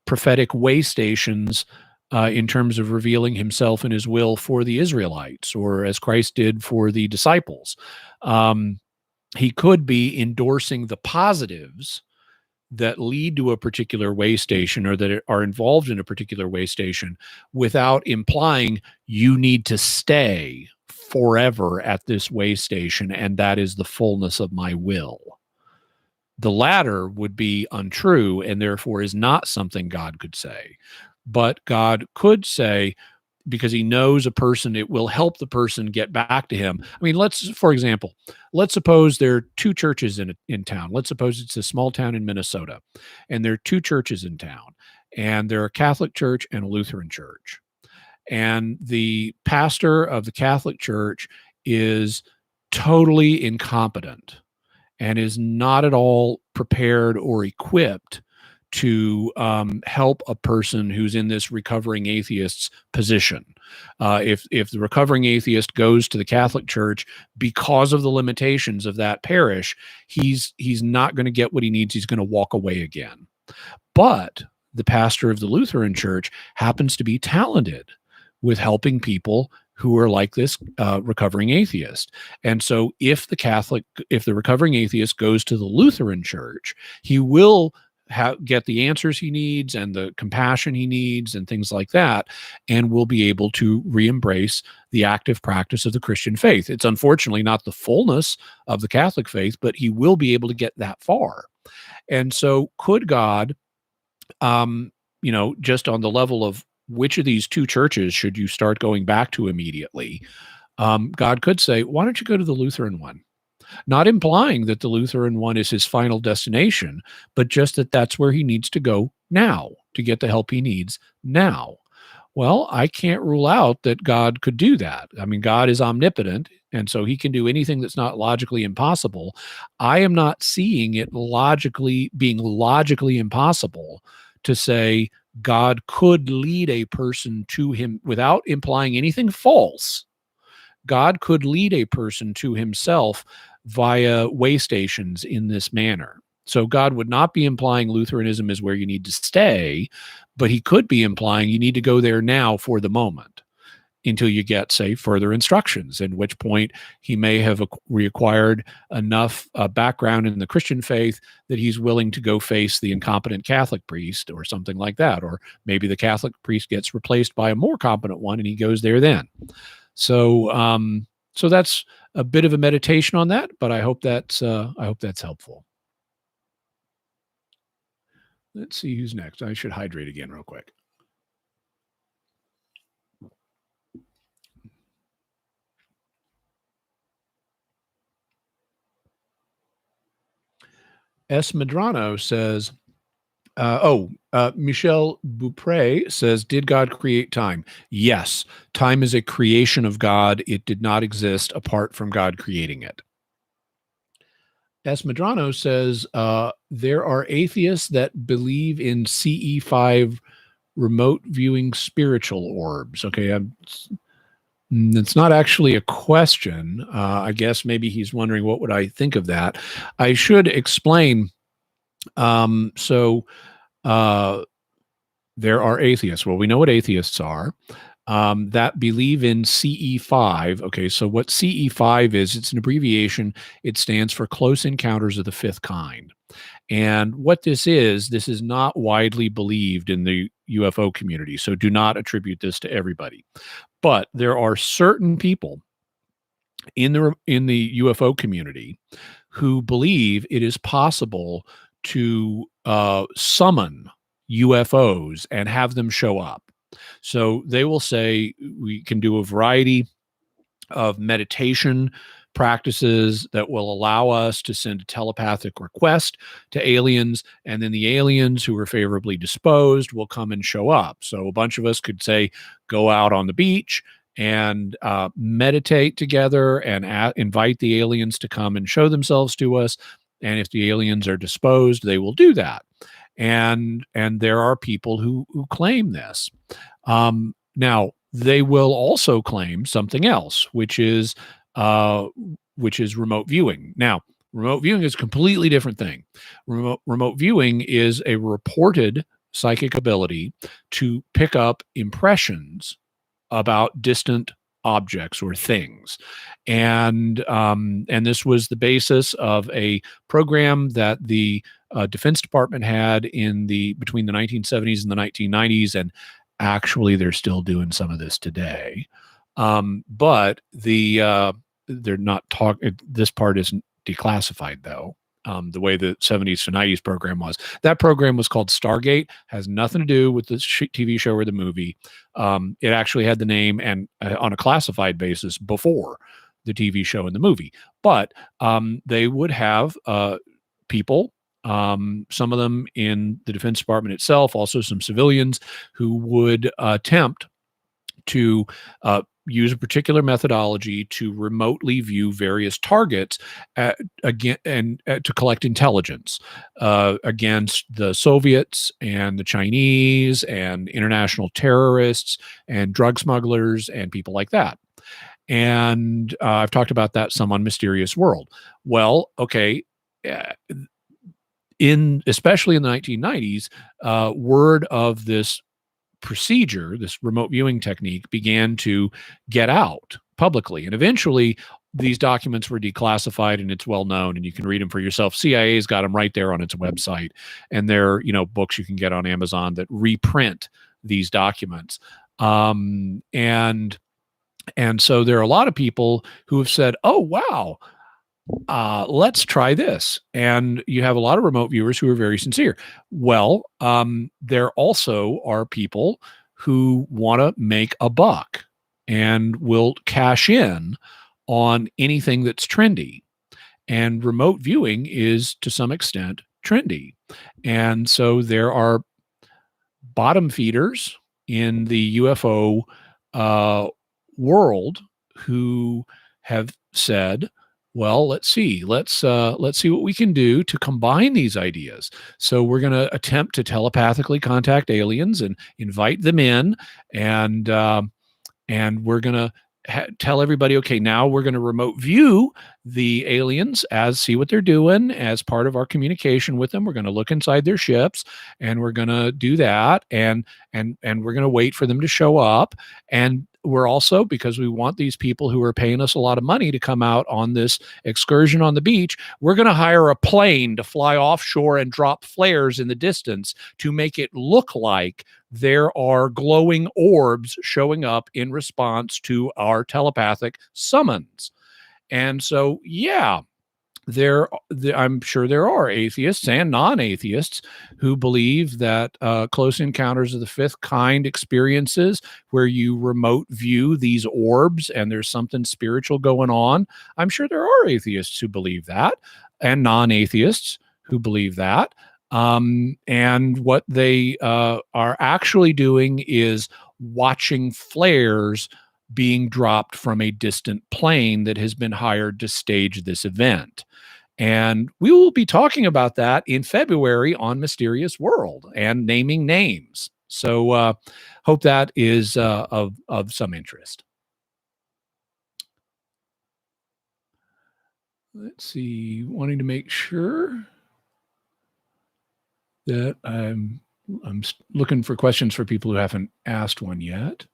Speaker 2: prophetic way stations in terms of revealing himself and his will for the Israelites, or as Christ did for the disciples. He could be endorsing the positives that lead to a particular way station or that are involved in a particular way station without implying you need to stay forever at this way station and that is the fullness of my will. The latter would be untrue and therefore is not something God could say. But God could say, because he knows a person, it will help the person get back to him. I mean, for example, let's suppose there are two churches in town. Let's suppose it's a small town in Minnesota, and there are two churches in town, and they're a Catholic church and a Lutheran church. And the pastor of the Catholic church is totally incompetent and is not at all prepared or equipped to help a person who's in this recovering atheist's position. If the recovering atheist goes to the Catholic Church because of the limitations of that parish, he's not going to get what he needs. He's going to walk away again. But the pastor of the Lutheran Church happens to be talented with helping people who are like this recovering atheist. And so if the recovering atheist goes to the Lutheran Church, he will get the answers he needs and the compassion he needs and things like that, and will be able to re-embrace the active practice of the Christian faith. It's unfortunately not the fullness of the Catholic faith, but he will be able to get that far. And so could God, just on the level of which of these two churches should you start going back to immediately, God could say, why don't you go to the Lutheran one? Not implying that the Lutheran one is his final destination, but just that that's where he needs to go now to get the help he needs now. Well, I can't rule out that God could do that. I mean, God is omnipotent, and so he can do anything that's not logically impossible. I am not seeing it being logically impossible to say God could lead a person to him without implying anything false. God could lead a person to himself via way stations in this manner. So God would not be implying Lutheranism is where you need to stay, but he could be implying you need to go there now for the moment until you get, say, further instructions, at which point he may have reacquired enough background in the Christian faith that he's willing to go face the incompetent Catholic priest or something like that. Or maybe the Catholic priest gets replaced by a more competent one and he goes there then. So, so that's a bit of a meditation on that, but I hope that's helpful. Let's see who's next. I should hydrate again real quick. S. Medrano says, Michel Beaupre says, did God create time? Yes. Time is a creation of God. It did not exist apart from God creating it. S. Medrano says, there are atheists that believe in CE5 remote viewing spiritual orbs. Okay, it's not actually a question. I guess maybe he's wondering what would I think of that. I should explain. There are atheists. Well, we know what atheists are. That believe in CE5. Okay, so what CE5 is, it's an abbreviation. It stands for Close Encounters of the Fifth Kind. And what this is not widely believed in the UFO community, so do not attribute this to everybody. But there are certain people in the UFO community who believe it is possible to summon UFOs and have them show up. So they will say we can do a variety of meditation practices that will allow us to send a telepathic request to aliens, and then the aliens who are favorably disposed will come and show up. So a bunch of us could say, go out on the beach and meditate together and invite the aliens to come and show themselves to us. And if the aliens are disposed, they will do that. And there are people who claim this. Now, they will also claim something else, which is remote viewing. Now, remote viewing is a completely different thing. Remote viewing is a reported psychic ability to pick up impressions about distant objects or things. And this was the basis of a program that the Defense Department had between the 1970s and the 1990s, and actually they're still doing some of this today. But they're not talking. This part isn't declassified though. The way the 70s to 90s program was. That program was called Stargate, has nothing to do with the TV show or the movie. It actually had the name and on a classified basis before the TV show and the movie. But they would have people, some of them in the Defense Department itself, also some civilians who would attempt to use a particular methodology to remotely view various targets to collect intelligence against the Soviets and the Chinese and international terrorists and drug smugglers and people like that. And I've talked about that some on Mysterious World. Well, okay, especially in the 1990s, word of this procedure, this remote viewing technique, began to get out publicly. And eventually these documents were declassified and it's well known and you can read them for yourself. CIA's got them right there on its website. And there are, books you can get on Amazon that reprint these documents. And so there are a lot of people who have said, oh, wow, let's try this. And you have a lot of remote viewers who are very sincere. Well, there also are people who want to make a buck and will cash in on anything that's trendy. And remote viewing is, to some extent, trendy. And so there are bottom feeders in the UFO world who have said, well, let's see what we can do to combine these ideas. So we're going to attempt to telepathically contact aliens and invite them in, and we're going to tell everybody, okay, now we're going to remote view the aliens, as see what they're doing as part of our communication with them. We're going to look inside their ships, and we're going to do that, and we're going to wait for them to show up. And we're also, because we want these people who are paying us a lot of money to come out on this excursion on the beach, we're going to hire a plane to fly offshore and drop flares in the distance to make it look like there are glowing orbs showing up in response to our telepathic summons. And so, yeah, I'm sure there are atheists and non-atheists who believe that close encounters of the fifth kind experiences, where you remote view these orbs and there's something spiritual going on. I'm sure there are atheists who believe that, and non-atheists who believe that. And what they are actually doing is watching flares being dropped from a distant plane that has been hired to stage this event. And we will be talking about that in February on Mysterious World and naming names. So hope that is of some interest. Let's see, wanting to make sure that I'm looking for questions for people who haven't asked one yet.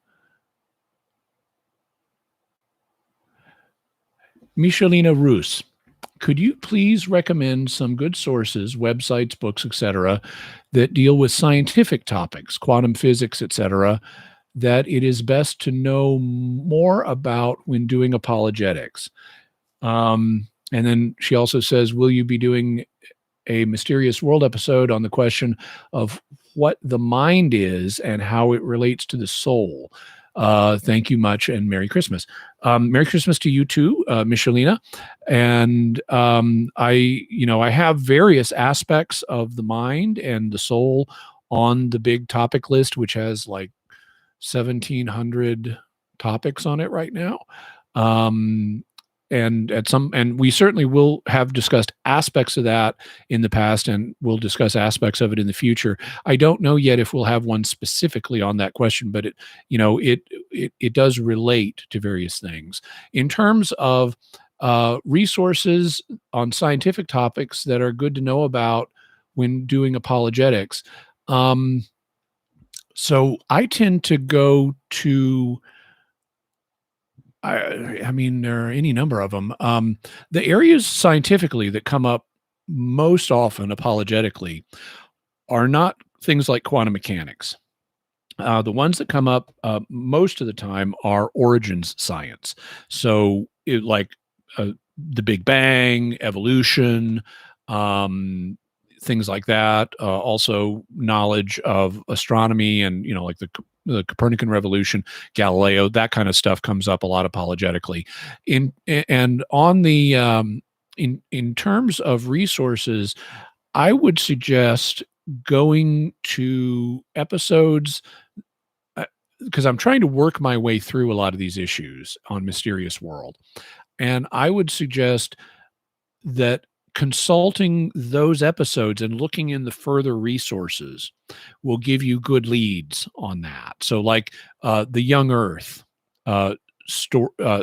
Speaker 2: Michelina Roos, could you please recommend some good sources, websites, books, etc., that deal with scientific topics, quantum physics, etc., that it is best to know more about when doing apologetics? And then she also says, will you be doing a Mysterious World episode on the question of what the mind is and how it relates to the soul? Thank you much, and Merry Christmas. Merry Christmas to you too, Michelina. And I have various aspects of the mind and the soul on the big topic list, which has like 1,700 topics on it right now. And we certainly will have discussed aspects of that in the past, and we'll discuss aspects of it in the future. I don't know yet if we'll have one specifically on that question, but it does relate to various things. In terms of resources on scientific topics that are good to know about when doing apologetics, so I tend to go to, I mean, there are any number of them. The areas scientifically that come up most often apologetically are not things like quantum mechanics. The ones that come up most of the time are origins science. So the Big Bang, evolution, things like that. Also knowledge of astronomy and, like the Copernican revolution, Galileo, that kind of stuff comes up a lot apologetically. In terms of resources, I would suggest going to episodes, because I'm trying to work my way through a lot of these issues on Mysterious World. And I would suggest that consulting those episodes and looking in the further resources will give you good leads on that. So like the Young Earth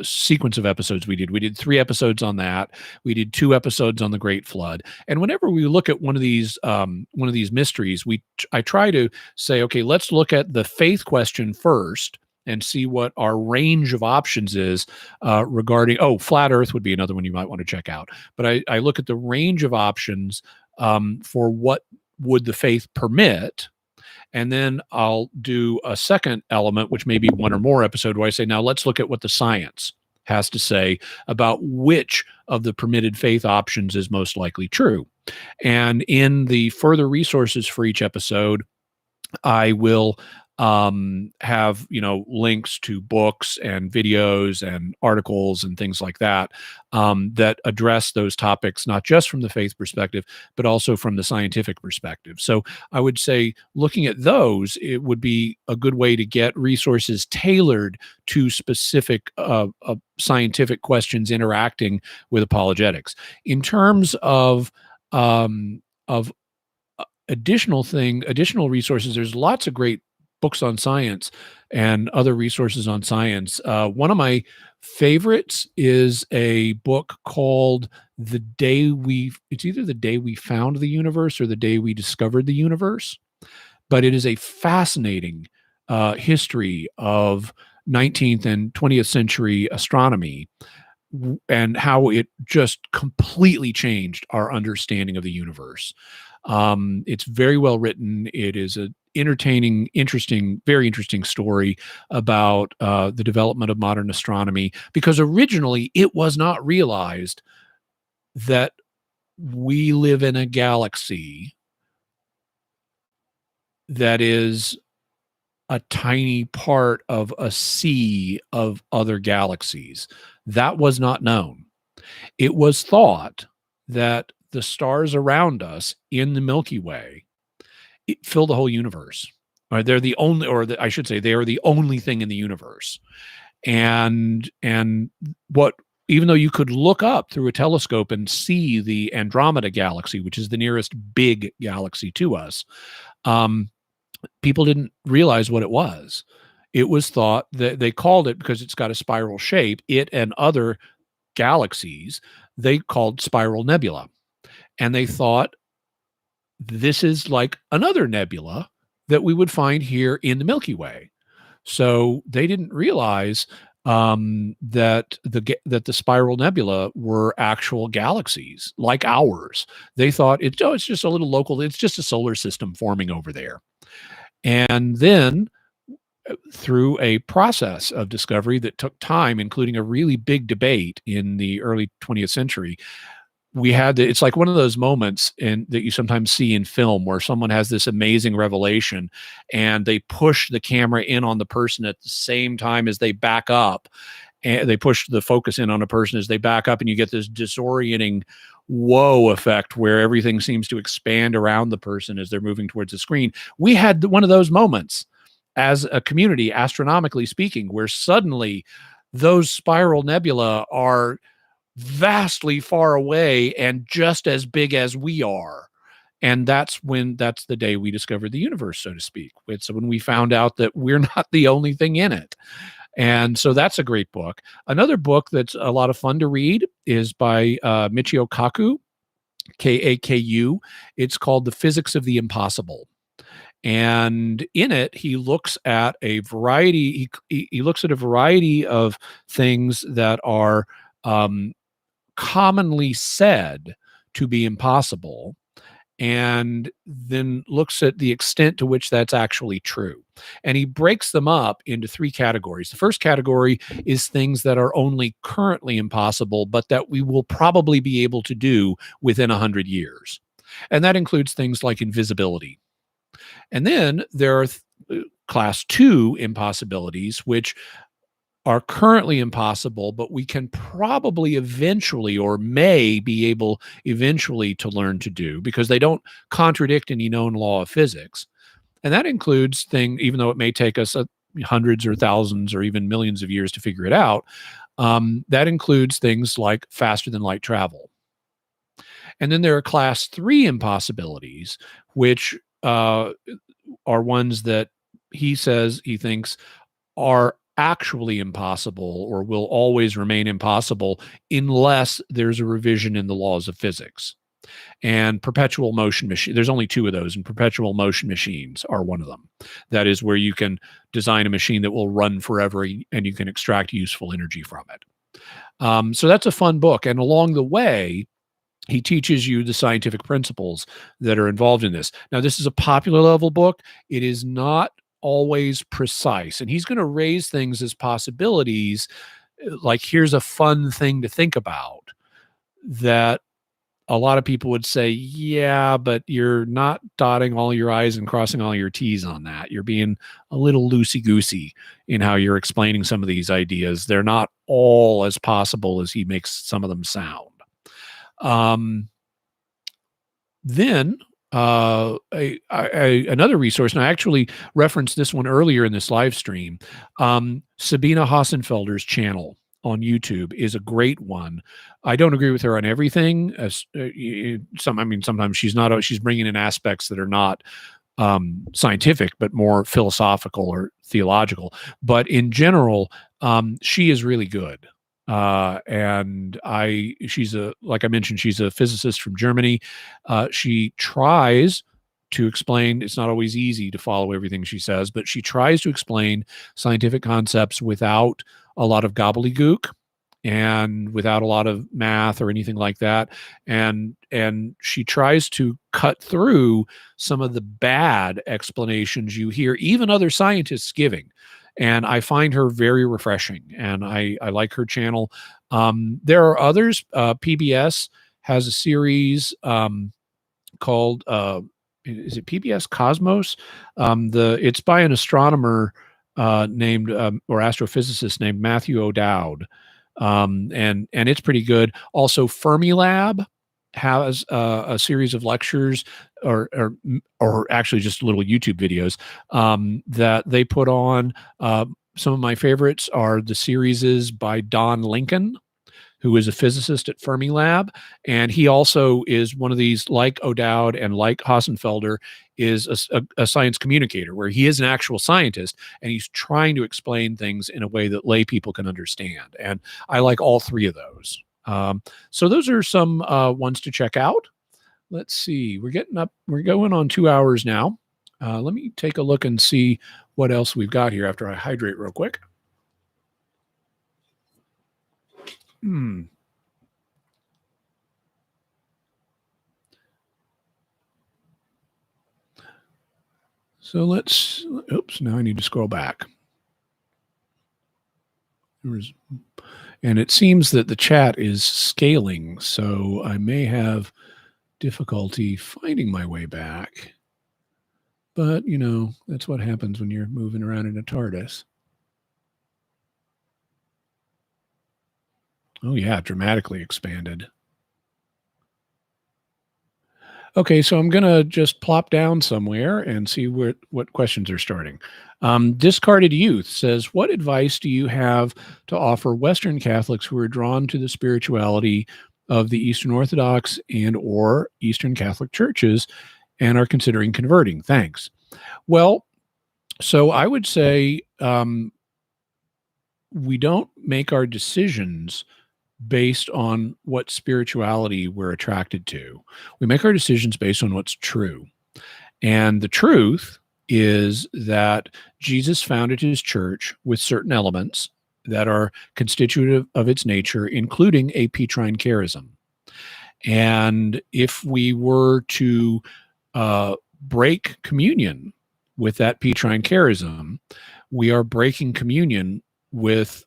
Speaker 2: sequence of episodes we did 3 episodes on that. We did 2 episodes on the Great Flood. And whenever we look at one of these mysteries, I try to say, okay, let's look at the faith question first and see what our range of options is regarding, flat Earth would be another one you might want to check out. But I look at the range of options for what would the faith permit. And then I'll do a second element, which may be one or more episode, where I say, now let's look at what the science has to say about which of the permitted faith options is most likely true. And in the further resources for each episode, I will have, links to books and videos and articles and things like that, that address those topics, not just from the faith perspective, but also from the scientific perspective. So I would say looking at those, it would be a good way to get resources tailored to specific scientific questions interacting with apologetics. In terms of additional resources, there's lots of great books on science and other resources on science. One of my favorites is a book called it's either The Day We Found the Universe or The Day We Discovered the Universe, but it is a fascinating history of 19th and 20th century astronomy and how it just completely changed our understanding of the universe. It's very well written. It is an entertaining, interesting, very interesting story about the development of modern astronomy, because originally it was not realized that we live in a galaxy that is a tiny part of a sea of other galaxies. That was not known. It was thought that the stars around us in the Milky Way fill the whole universe. Or they're the only, I should say, they are the only thing in the universe. And what, even though you could look up through a telescope and see the Andromeda galaxy, which is the nearest big galaxy to us, people didn't realize what it was. It was thought that they called it, because it's got a spiral shape, it and other galaxies, they called spiral nebula. And they thought this is like another nebula that we would find here in the Milky Way. So they didn't realize that the spiral nebula were actual galaxies like ours. They thought it's just a little local, it's just a solar system forming over there. And then through a process of discovery that took time, including a really big debate in the early 20th century, it's like one of those moments that you sometimes see in film where someone has this amazing revelation and they push the camera in on the person at the same time as they back up, and they push the focus in on a person as they back up, and you get this disorienting whoa effect where everything seems to expand around the person as they're moving towards the screen. We had one of those moments as a community, astronomically speaking, where suddenly those spiral nebula are vastly far away and just as big as we are. And that's the day we discovered the universe, so to speak. It's when we found out that we're not the only thing in it. And so that's a great book. Another book that's a lot of fun to read is by Michio Kaku, Kaku. It's called The Physics of the Impossible. And in it, he looks at a variety. He looks at a variety of things that are commonly said to be impossible, and then looks at the extent to which that's actually true. And he breaks them up into three categories. The first category is things that are only currently impossible, but that we will probably be able to do within 100 years. And that includes things like invisibility. And then there are class 2 impossibilities, which are currently impossible, but we can probably eventually, or may be able eventually, to learn to do, because they don't contradict any known law of physics. And that includes things, even though it may take us hundreds or thousands or even millions of years to figure it out, that includes things like faster than light travel. And then there are class 3 impossibilities, which are ones that he thinks are actually impossible, or will always remain impossible unless there's a revision in the laws of physics. And perpetual motion machine, there's only 2 of those, and perpetual motion machines are one of them. That is where you can design a machine that will run forever and you can extract useful energy from it. So that's a fun book. And along the way, he teaches you the scientific principles that are involved in this. Now, this is a popular level book. It is not always precise, and he's going to raise things as possibilities, like here's a fun thing to think about, that a lot of people would say, yeah, but you're not dotting all your I's and crossing all your T's on that. You're being a little loosey-goosey in how you're explaining some of these ideas. They're not all as possible as he makes some of them sound. Then another resource, and I actually referenced this one earlier in this live stream, Sabina Hassenfelder's channel on YouTube is a great one. I don't agree with her on everything. Sometimes she's bringing in aspects that are not scientific, but more philosophical or theological. But in general, she is really good. And like I mentioned, she's a physicist from Germany. She tries to explain, it's not always easy to follow everything she says, but she tries to explain scientific concepts without a lot of gobbledygook and without a lot of math or anything like that. And she tries to cut through some of the bad explanations you hear even other scientists giving. And I find her very refreshing, and I like her channel. There are others. PBS has a series called, is it PBS Cosmos? It's by an astronomer named or astrophysicist named Matthew O'Dowd, and it's pretty good. Also, Fermilab has a series of lectures or actually just little YouTube videos that they put on. Some of my favorites are the series by Don Lincoln, who is a physicist at Fermilab. And he also is one of these, like O'Dowd and like Hassenfelder, is a science communicator, where he is an actual scientist and he's trying to explain things in a way that lay people can understand. And I like all three of those. So those are some ones to check out. Let's see. We're going on 2 hours now. Let me take a look and see what else we've got here after I hydrate real quick. So oops, now I need to scroll back. And it seems that the chat is scaling, so I may have difficulty finding my way back. But, that's what happens when you're moving around in a TARDIS. Oh, yeah, dramatically expanded. Okay, so I'm going to just plop down somewhere and see what questions are starting. Discarded Youth says, what advice do you have to offer Western Catholics who are drawn to the spirituality of the Eastern Orthodox and or Eastern Catholic churches and are considering converting? Thanks. Well, so I would say we don't make our decisions based on what spirituality we're attracted to. We make our decisions based on what's true. And the truth is that Jesus founded his church with certain elements that are constitutive of its nature, including a Petrine charism. And if we were to break communion with that Petrine charism, we are breaking communion with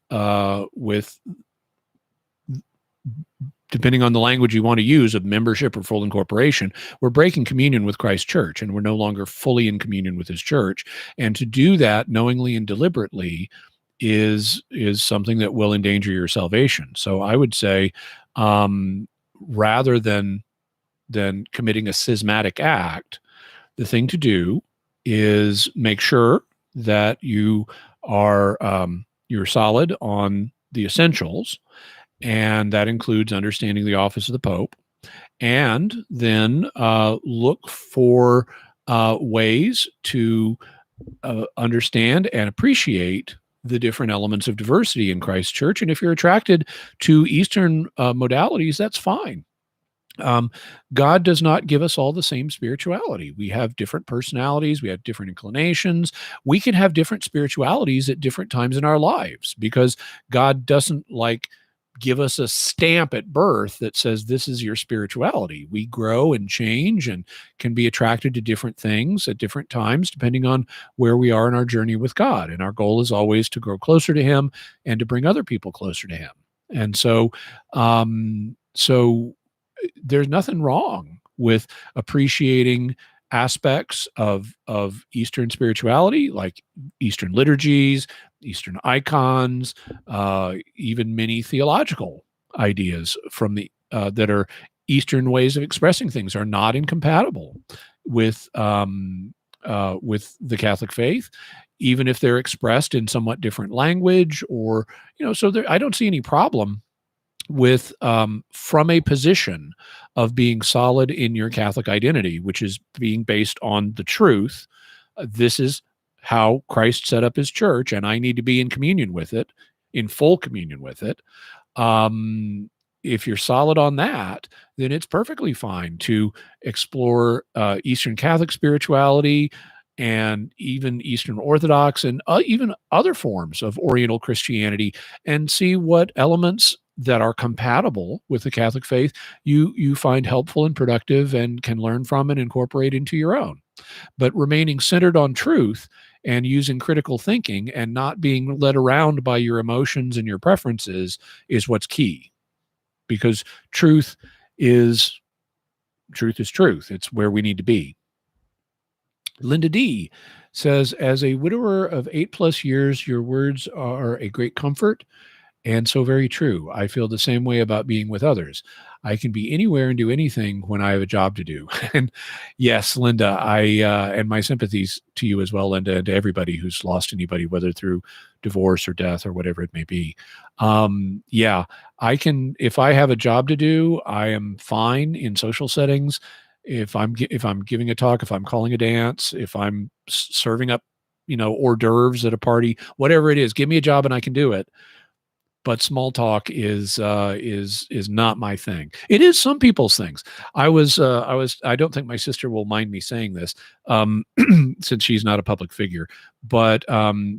Speaker 2: depending on the language you want to use of membership or full incorporation, we're breaking communion with Christ's church, and we're no longer fully in communion with his church. And to do that knowingly and deliberately is something that will endanger your salvation. So I would say, rather than committing a schismatic act, the thing to do is make sure that you are you're solid on the essentials. And that includes understanding the office of the Pope, and then look for ways to understand and appreciate the different elements of diversity in Christ's church. And if you're attracted to Eastern modalities, that's fine. God does not give us all the same spirituality. We have different personalities. We have different inclinations. We can have different spiritualities at different times in our lives, because God doesn't give us a stamp at birth that says this is your spirituality. We grow and change and can be attracted to different things at different times, depending on where we are in our journey with God. And our goal is always to grow closer to him and to bring other people closer to him. And so there's nothing wrong with appreciating aspects of Eastern spirituality, like Eastern liturgies, Eastern icons, even many theological ideas from the that are Eastern ways of expressing things are not incompatible with the Catholic faith, even if they're expressed in somewhat different language, or so I don't see any problem with from a position of being solid in your Catholic identity, which is being based on the truth. This is how Christ set up his church, and I need to be in communion with it, in full communion with it. If you're solid on that, then it's perfectly fine to explore Eastern Catholic spirituality and even Eastern Orthodox and even other forms of Oriental Christianity, and see what elements that are compatible with the Catholic faith you find helpful and productive and can learn from and incorporate into your own. But remaining centered on truth and using critical thinking and not being led around by your emotions and your preferences is what's key, because truth is truth. It's where we need to be. Linda D says, as a widower of 8+ years, your words are a great comfort and so very true. I feel the same way about being with others. I can be anywhere and do anything when I have a job to do. And yes, Linda, and my sympathies to you as well, Linda, and to everybody who's lost anybody, whether through divorce or death or whatever it may be. Yeah, I can, if I have a job to do, I am fine in social settings. If I'm giving a talk, if I'm calling a dance, if I'm serving up, hors d'oeuvres at a party, whatever it is, give me a job and I can do it. But small talk is not my thing. It is some people's things. I don't think my sister will mind me saying this, since she's not a public figure, but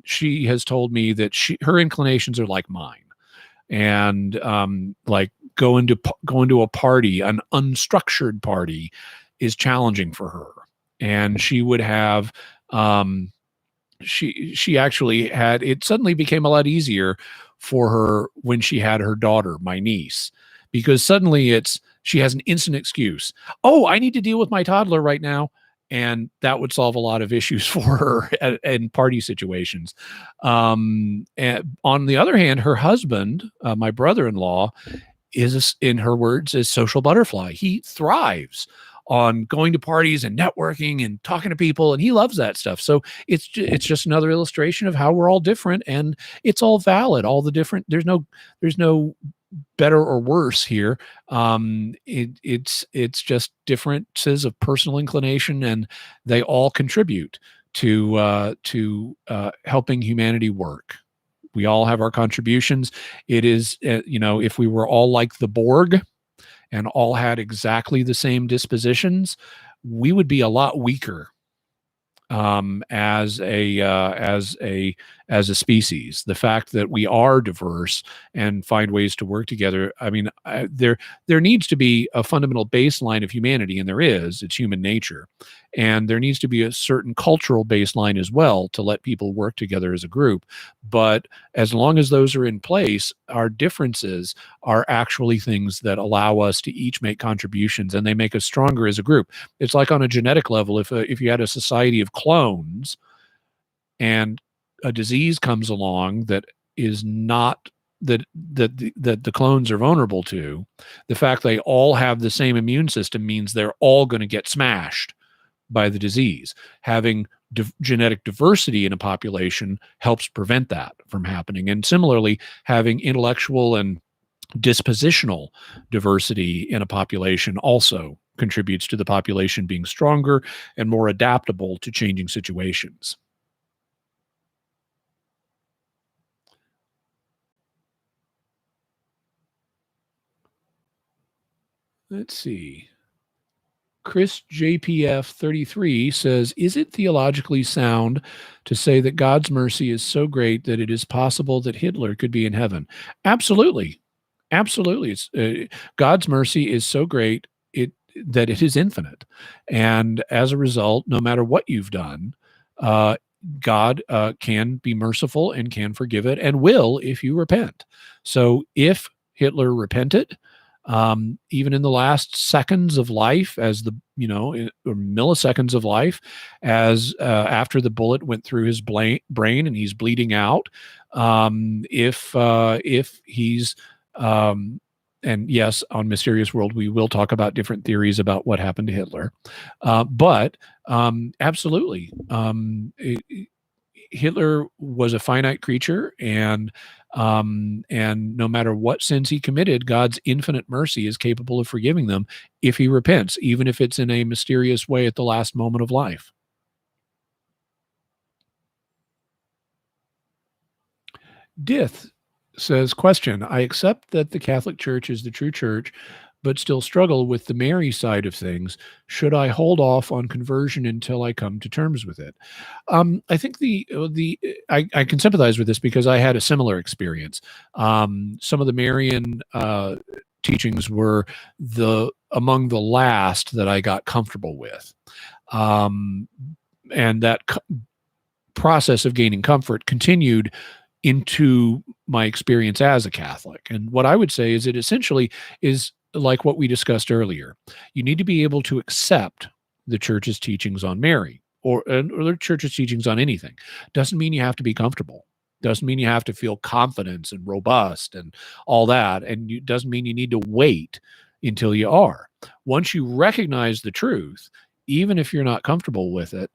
Speaker 2: she has told me that her inclinations are like mine, and like going to a party, an unstructured party, is challenging for her, and she would have. She actually had, it suddenly became a lot easier for her when she had her daughter, my niece, because suddenly she has an instant excuse. Oh, I need to deal with my toddler right now. And that would solve a lot of issues for her in party situations. And on the other hand, her husband, my brother-in-law, is, in her words, a social butterfly. He thrives on going to parties and networking and talking to people, and he loves that stuff. So it's just another illustration of how we're all different, and it's all valid. All the different, there's no better or worse here. It's just differences of personal inclination, and they all contribute to helping humanity work. We all have our contributions. It is, if we were all like the Borg and all had exactly the same dispositions, we would be a lot weaker as a species. The fact that we are diverse and find ways to work together, I mean, there needs to be a fundamental baseline of humanity, and there is. It's human nature, and there needs to be a certain cultural baseline as well to let people work together as a group. But as long as those are in place, our differences are actually things that allow us to each make contributions, and they make us stronger as a group. It's like on a genetic level, if you had a society of clones and a disease comes along that is not that the clones are vulnerable to, the fact they all have the same immune system means they're all going to get smashed by the disease. Having genetic diversity in a population helps prevent that from happening. And similarly, having intellectual and dispositional diversity in a population also contributes to the population being stronger and more adaptable to changing situations. Let's see. Chris JPF 33 says, is it theologically sound to say that God's mercy is so great that it is possible that Hitler could be in heaven? Absolutely. Absolutely. It's God's mercy is so great that it is infinite. And as a result, no matter what you've done, God can be merciful and can forgive it, and will if you repent. So if Hitler repented, even in the last seconds of life, as the or milliseconds of life, as after the bullet went through his brain and he's bleeding out. If he's and yes, on Mysterious World, we will talk about different theories about what happened to Hitler. But absolutely, Hitler was a finite creature, and no matter what sins he committed, God's infinite mercy is capable of forgiving them if he repents, even if it's in a mysterious way at the last moment of life. Dith says, question, I accept that the Catholic Church is the true church, but still struggle with the Mary side of things. Should I hold off on conversion until I come to terms with it? I think I can sympathize with this because I had a similar experience. Some of the Marian teachings were among the last that I got comfortable with. And that process of gaining comfort continued into my experience as a Catholic. And what I would say is it essentially is like what we discussed earlier. You need to be able to accept the church's teachings on Mary or the church's teachings on anything. Doesn't mean you have to be comfortable. Doesn't mean you have to feel confidence and robust and all that. And it doesn't mean you need to wait until you are. Once you recognize the truth, even if you're not comfortable with it,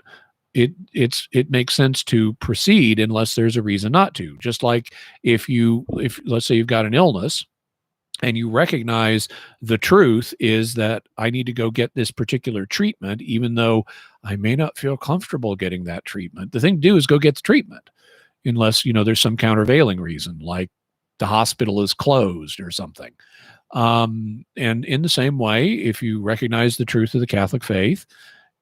Speaker 2: it makes sense to proceed unless there's a reason not to. Just like if let's say you've got an illness and you recognize the truth is that I need to go get this particular treatment, even though I may not feel comfortable getting that treatment. The thing to do is go get the treatment, unless there's some countervailing reason, like the hospital is closed or something. And in the same way, if you recognize the truth of the Catholic faith,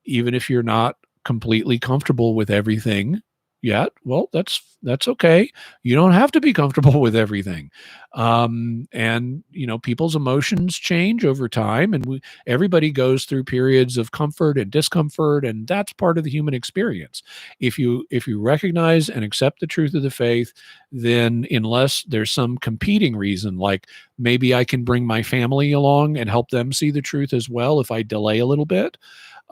Speaker 2: even if you're not completely comfortable with everything yet, well, that's okay. You don't have to be comfortable with everything. And people's emotions change over time, and everybody goes through periods of comfort and discomfort, and that's part of the human experience. If you recognize and accept the truth of the faith, then unless there's some competing reason, like maybe I can bring my family along and help them see the truth as well if I delay a little bit,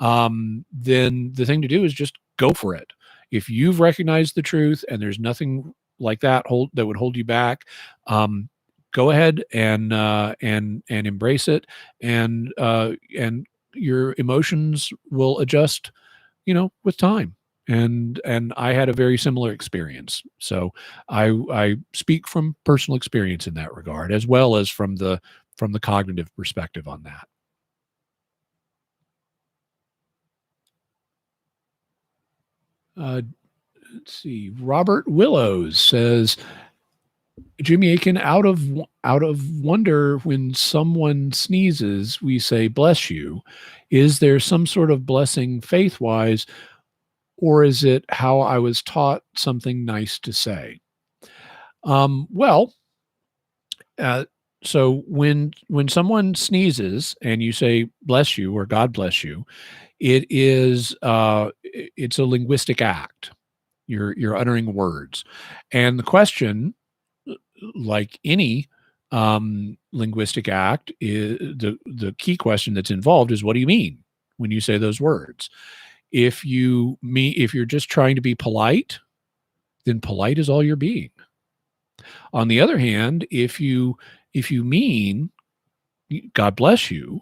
Speaker 2: then the thing to do is just go for it. If you've recognized the truth and there's nothing like that that would hold you back, go ahead and embrace it, and your emotions will adjust, with time. And I had a very similar experience, so I speak from personal experience in that regard, as well as from the cognitive perspective on that. Let's see. Robert Willows says, Jimmy Akin, out of wonder, when someone sneezes, we say bless you. Is there some sort of blessing faith-wise, or is it how I was taught something nice to say? So when someone sneezes and you say bless you or God bless you, it's a linguistic act. You're uttering words, and the question, like any linguistic act, is the key question that's involved is, what do you mean when you say those words? If you're just trying to be polite, then polite is all you're being. On the other hand, if you mean God bless you,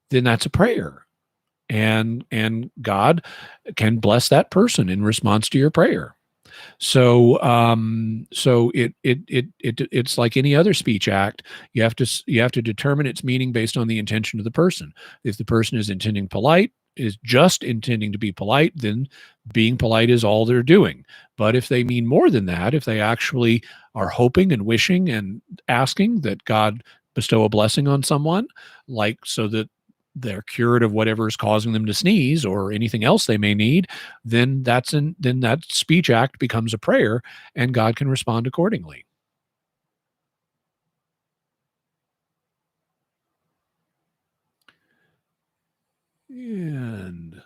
Speaker 2: then that's a prayer, and God can bless that person in response to your prayer. So it's like any other speech act. You have to determine its meaning based on the intention of the person. If the person is just intending to be polite, then being polite is all they're doing. But if they mean more than that, if they actually are hoping and wishing and asking that God bestow a blessing on someone, like so that they're cured of whatever is causing them to sneeze or anything else they may need, then that speech act becomes a prayer, and God can respond accordingly. And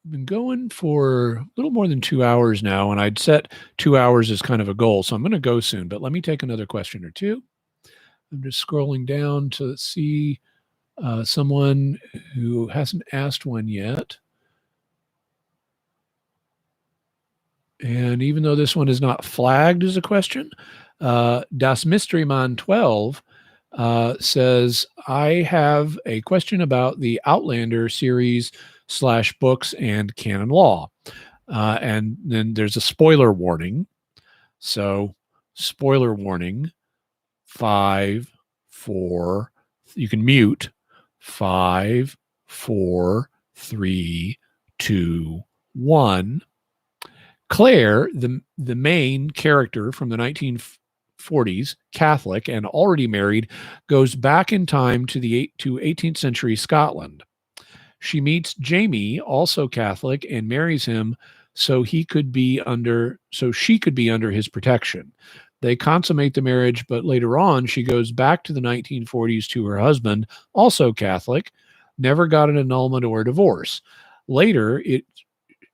Speaker 2: I've been going for a little more than 2 hours now, and I'd set 2 hours as kind of a goal, so I'm going to go soon, but let me take another question or two. I'm just scrolling down to see someone who hasn't asked one yet. And even though this one is not flagged as a question, Das Mysteryman 12 says, I have a question about the Outlander series / books and canon law. And then there's a spoiler warning. So, spoiler warning 5, 4, you can mute 5, 4, 3, 2, 1. Claire, the main character from the 1940s, Catholic and already married, goes back in time to 18th century Scotland. She meets Jamie, also Catholic, and marries him so she could be under his protection. They consummate the marriage, but later on she goes back to the 1940s to her husband, also Catholic, never got an annulment or a divorce. Later,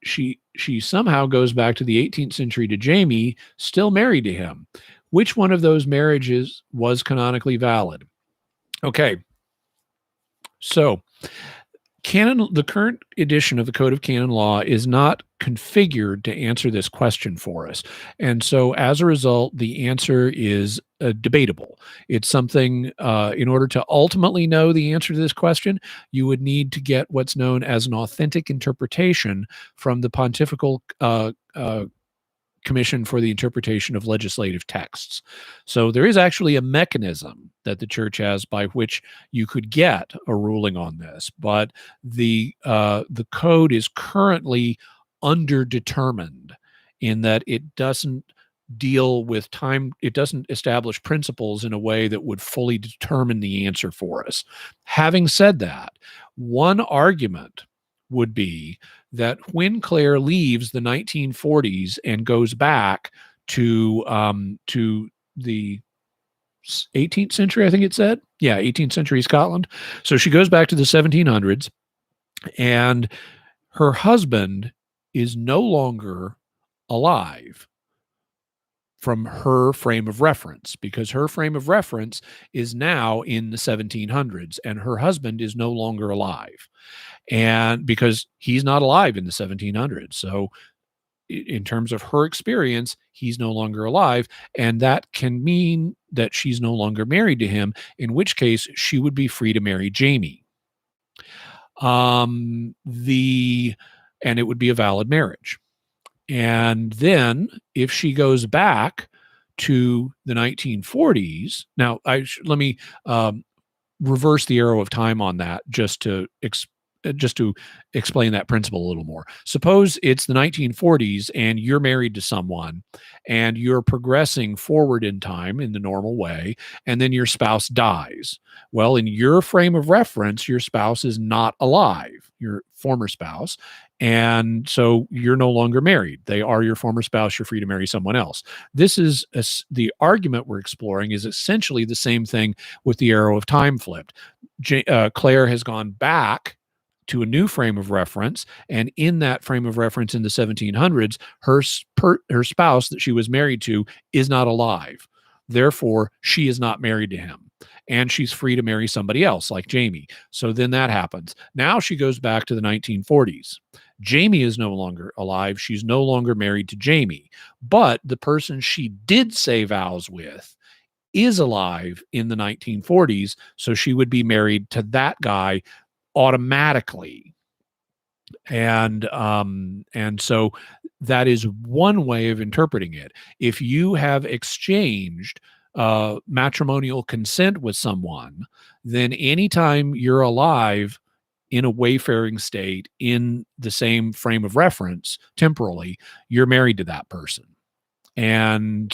Speaker 2: she somehow goes back to the 18th century to Jamie, still married to him. Which one of those marriages was canonically valid? Okay. So, the current edition of the Code of Canon Law is not configured to answer this question for us. And so as a result, the answer is debatable. It's something, in order to ultimately know the answer to this question, you would need to get what's known as an authentic interpretation from the Pontifical Commission for the Interpretation of Legislative Texts. So there is actually a mechanism that the church has by which you could get a ruling on this, but the code is currently underdetermined in that it doesn't deal with time. It doesn't establish principles in a way that would fully determine the answer for us. Having said that, one argument would be that when Claire leaves the 1940s and goes back to the 18th century, I think it said, 18th century Scotland. So she goes back to the 1700s, and her husband is no longer alive from her frame of reference, because her frame of reference is now in the 1700s, and her husband is no longer alive. And because he's not alive in the 1700s. So in terms of her experience, he's no longer alive. And that can mean that she's no longer married to him, in which case she would be free to marry Jamie. And it would be a valid marriage. And then if she goes back to the 1940s, now let me reverse the arrow of time on that just to explain that principle a little more. Suppose it's the 1940s and you're married to someone and you're progressing forward in time in the normal way, and then your spouse dies. Well, in your frame of reference, your spouse is not alive, your former spouse. And so you're no longer married. They are your former spouse. You're free to marry someone else. This is the argument we're exploring is essentially the same thing with the arrow of time flipped. Claire has gone back to a new frame of reference, and in that frame of reference in the 1700s, her spouse that she was married to is not alive. Therefore, she is not married to him, and she's free to marry somebody else like Jamie. So then that happens. Now she goes back to the 1940s. Jamie is no longer alive. She's no longer married to Jamie, but the person she did say vows with is alive in the 1940s, so she would be married to that guy automatically. And so that is one way of interpreting it. If you have exchanged matrimonial consent with someone, then anytime you're alive in a wayfaring state in the same frame of reference temporally, you're married to that person. And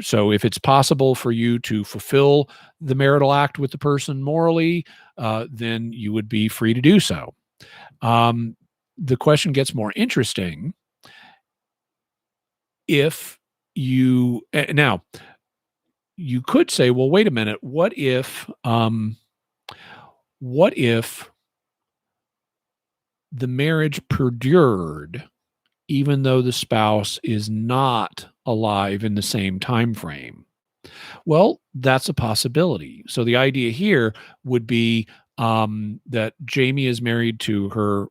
Speaker 2: so if it's possible for you to fulfill the marital act with the person morally, then you would be free to do so. The question gets more interesting if you now you could say, well, wait a minute, what if the marriage perdured even though the spouse is not alive in the same time frame? Well, that's a possibility. So the idea here would be that Jamie is married to her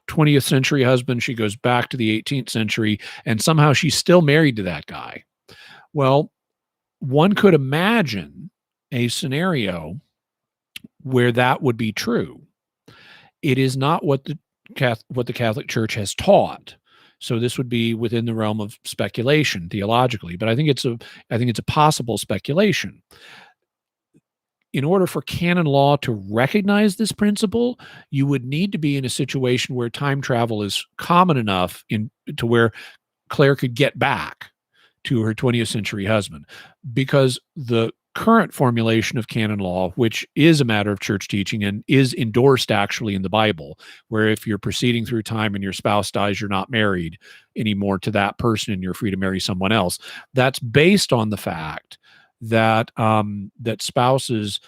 Speaker 2: 20th century husband. She goes back to the 18th century, and somehow she's still married to that guy. Well, one could imagine a scenario where that would be true. It is not what the Catholic Church has taught. So this would be within the realm of speculation theologically, but I think it's a possible speculation. In order for canon law to recognize this principle, you would need to be in a situation where time travel is common enough to where Claire could get back to her 20th century husband, because the current formulation of canon law, which is a matter of church teaching and is endorsed actually in the Bible, where if you're proceeding through time and your spouse dies, you're not married anymore to that person and you're free to marry someone else. That's based on the fact that that spouses,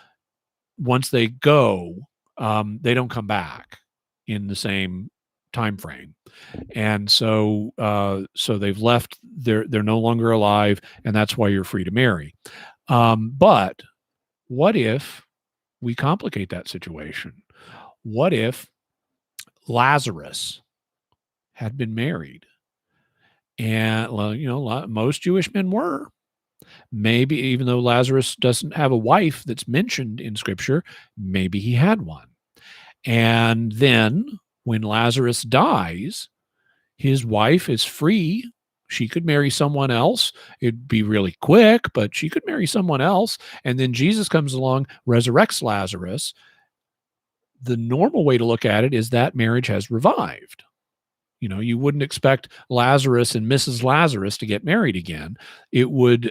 Speaker 2: once they go, they don't come back in the same time frame. And so they've left, they're no longer alive, and that's why you're free to marry. But what if we complicate that situation? What if Lazarus had been married? And, well, most Jewish men were. Maybe even though Lazarus doesn't have a wife that's mentioned in Scripture, maybe he had one. And then when Lazarus dies, his wife is free. She could marry someone else. It'd be really quick, but she could marry someone else. And then Jesus comes along, resurrects Lazarus. The normal way to look at it is that marriage has revived. You wouldn't expect Lazarus and Mrs. Lazarus to get married again. It would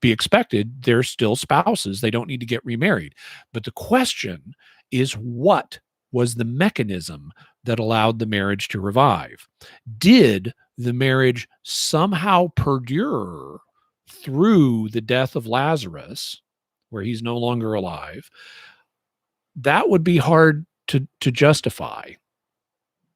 Speaker 2: be expected. They're still spouses. They don't need to get remarried. But the question is, what was the mechanism that allowed the marriage to revive? Did the marriage somehow perdure through the death of Lazarus, where he's no longer alive? That would be hard to justify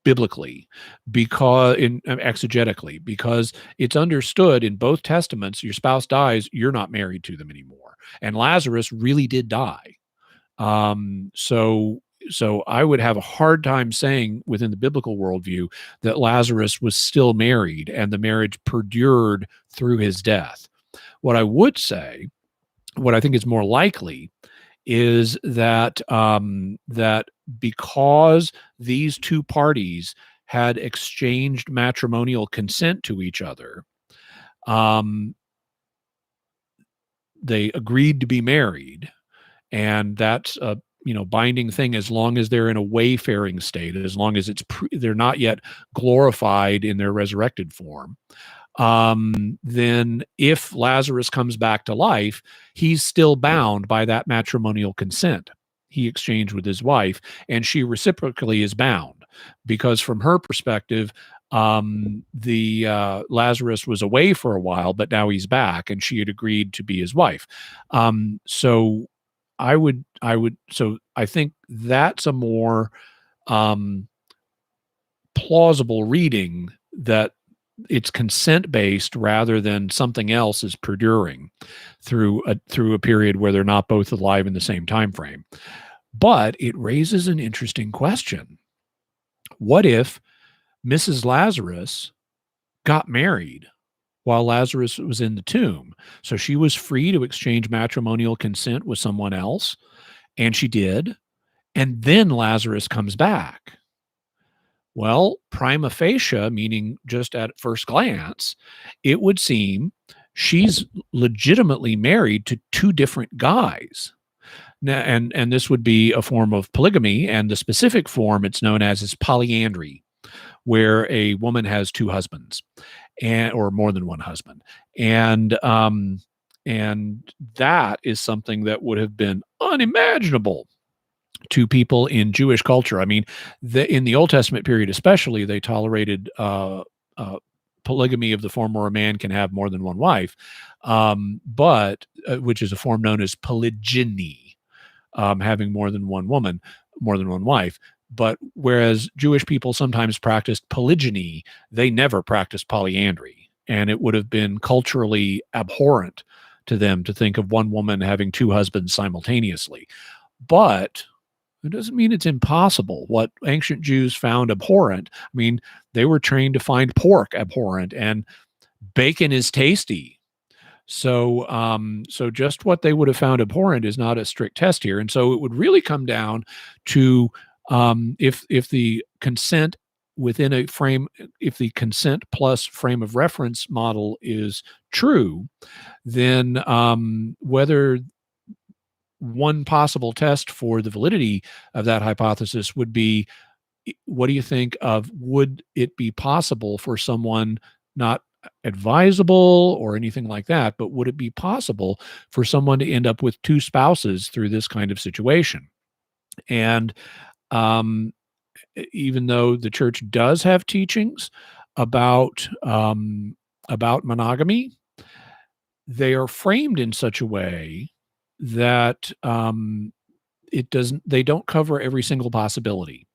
Speaker 2: biblically, because exegetically, because it's understood in both testaments, your spouse dies, you're not married to them anymore. And Lazarus really did die. So I would have a hard time saying within the biblical worldview that Lazarus was still married and the marriage perdured through his death. What I would say, what I think is more likely, is that that because these two parties had exchanged matrimonial consent to each other, they agreed to be married, and that's a binding thing as long as they're in a wayfaring state, as long as they're not yet glorified in their resurrected form. Then if Lazarus comes back to life, he's still bound by that matrimonial consent he exchanged with his wife, and she reciprocally is bound, because from her perspective, Lazarus was away for a while, but now he's back, and she had agreed to be his wife. So I think that's a more plausible reading, that it's consent based rather than something else is perduring through a period where they're not both alive in the same time frame. But it raises an interesting question. What if Mrs. Lazarus got married while Lazarus was in the tomb? So she was free to exchange matrimonial consent with someone else, and she did. And then Lazarus comes back. Well, prima facie, meaning just at first glance, it would seem she's legitimately married to two different guys. Now, and this would be a form of polygamy, and the specific form it's known as is polyandry, where a woman has two husbands, or more than one husband, and that is something that would have been unimaginable to people in Jewish culture. I mean, in the Old Testament period especially, they tolerated polygamy of the form where a man can have more than one wife, but which is a form known as polygyny, having more than one woman, more than one wife. But whereas Jewish people sometimes practiced polygyny, they never practiced polyandry. and it would have been culturally abhorrent to them to think of one woman having two husbands simultaneously. But it doesn't mean it's impossible. What ancient Jews found abhorrent, I mean, they were trained to find pork abhorrent, and bacon is tasty. So, so just what they would have found abhorrent is not a strict test here. And so it would really come down to if the consent within a frame, if the consent plus frame of reference model is true, then whether one possible test for the validity of that hypothesis would be, what do you think of, would it be possible for someone, not advisable or anything like that, but would it be possible for someone to end up with two spouses through this kind of situation? And even though the church does have teachings about monogamy, they are framed in such a way that they don't cover every single possibility.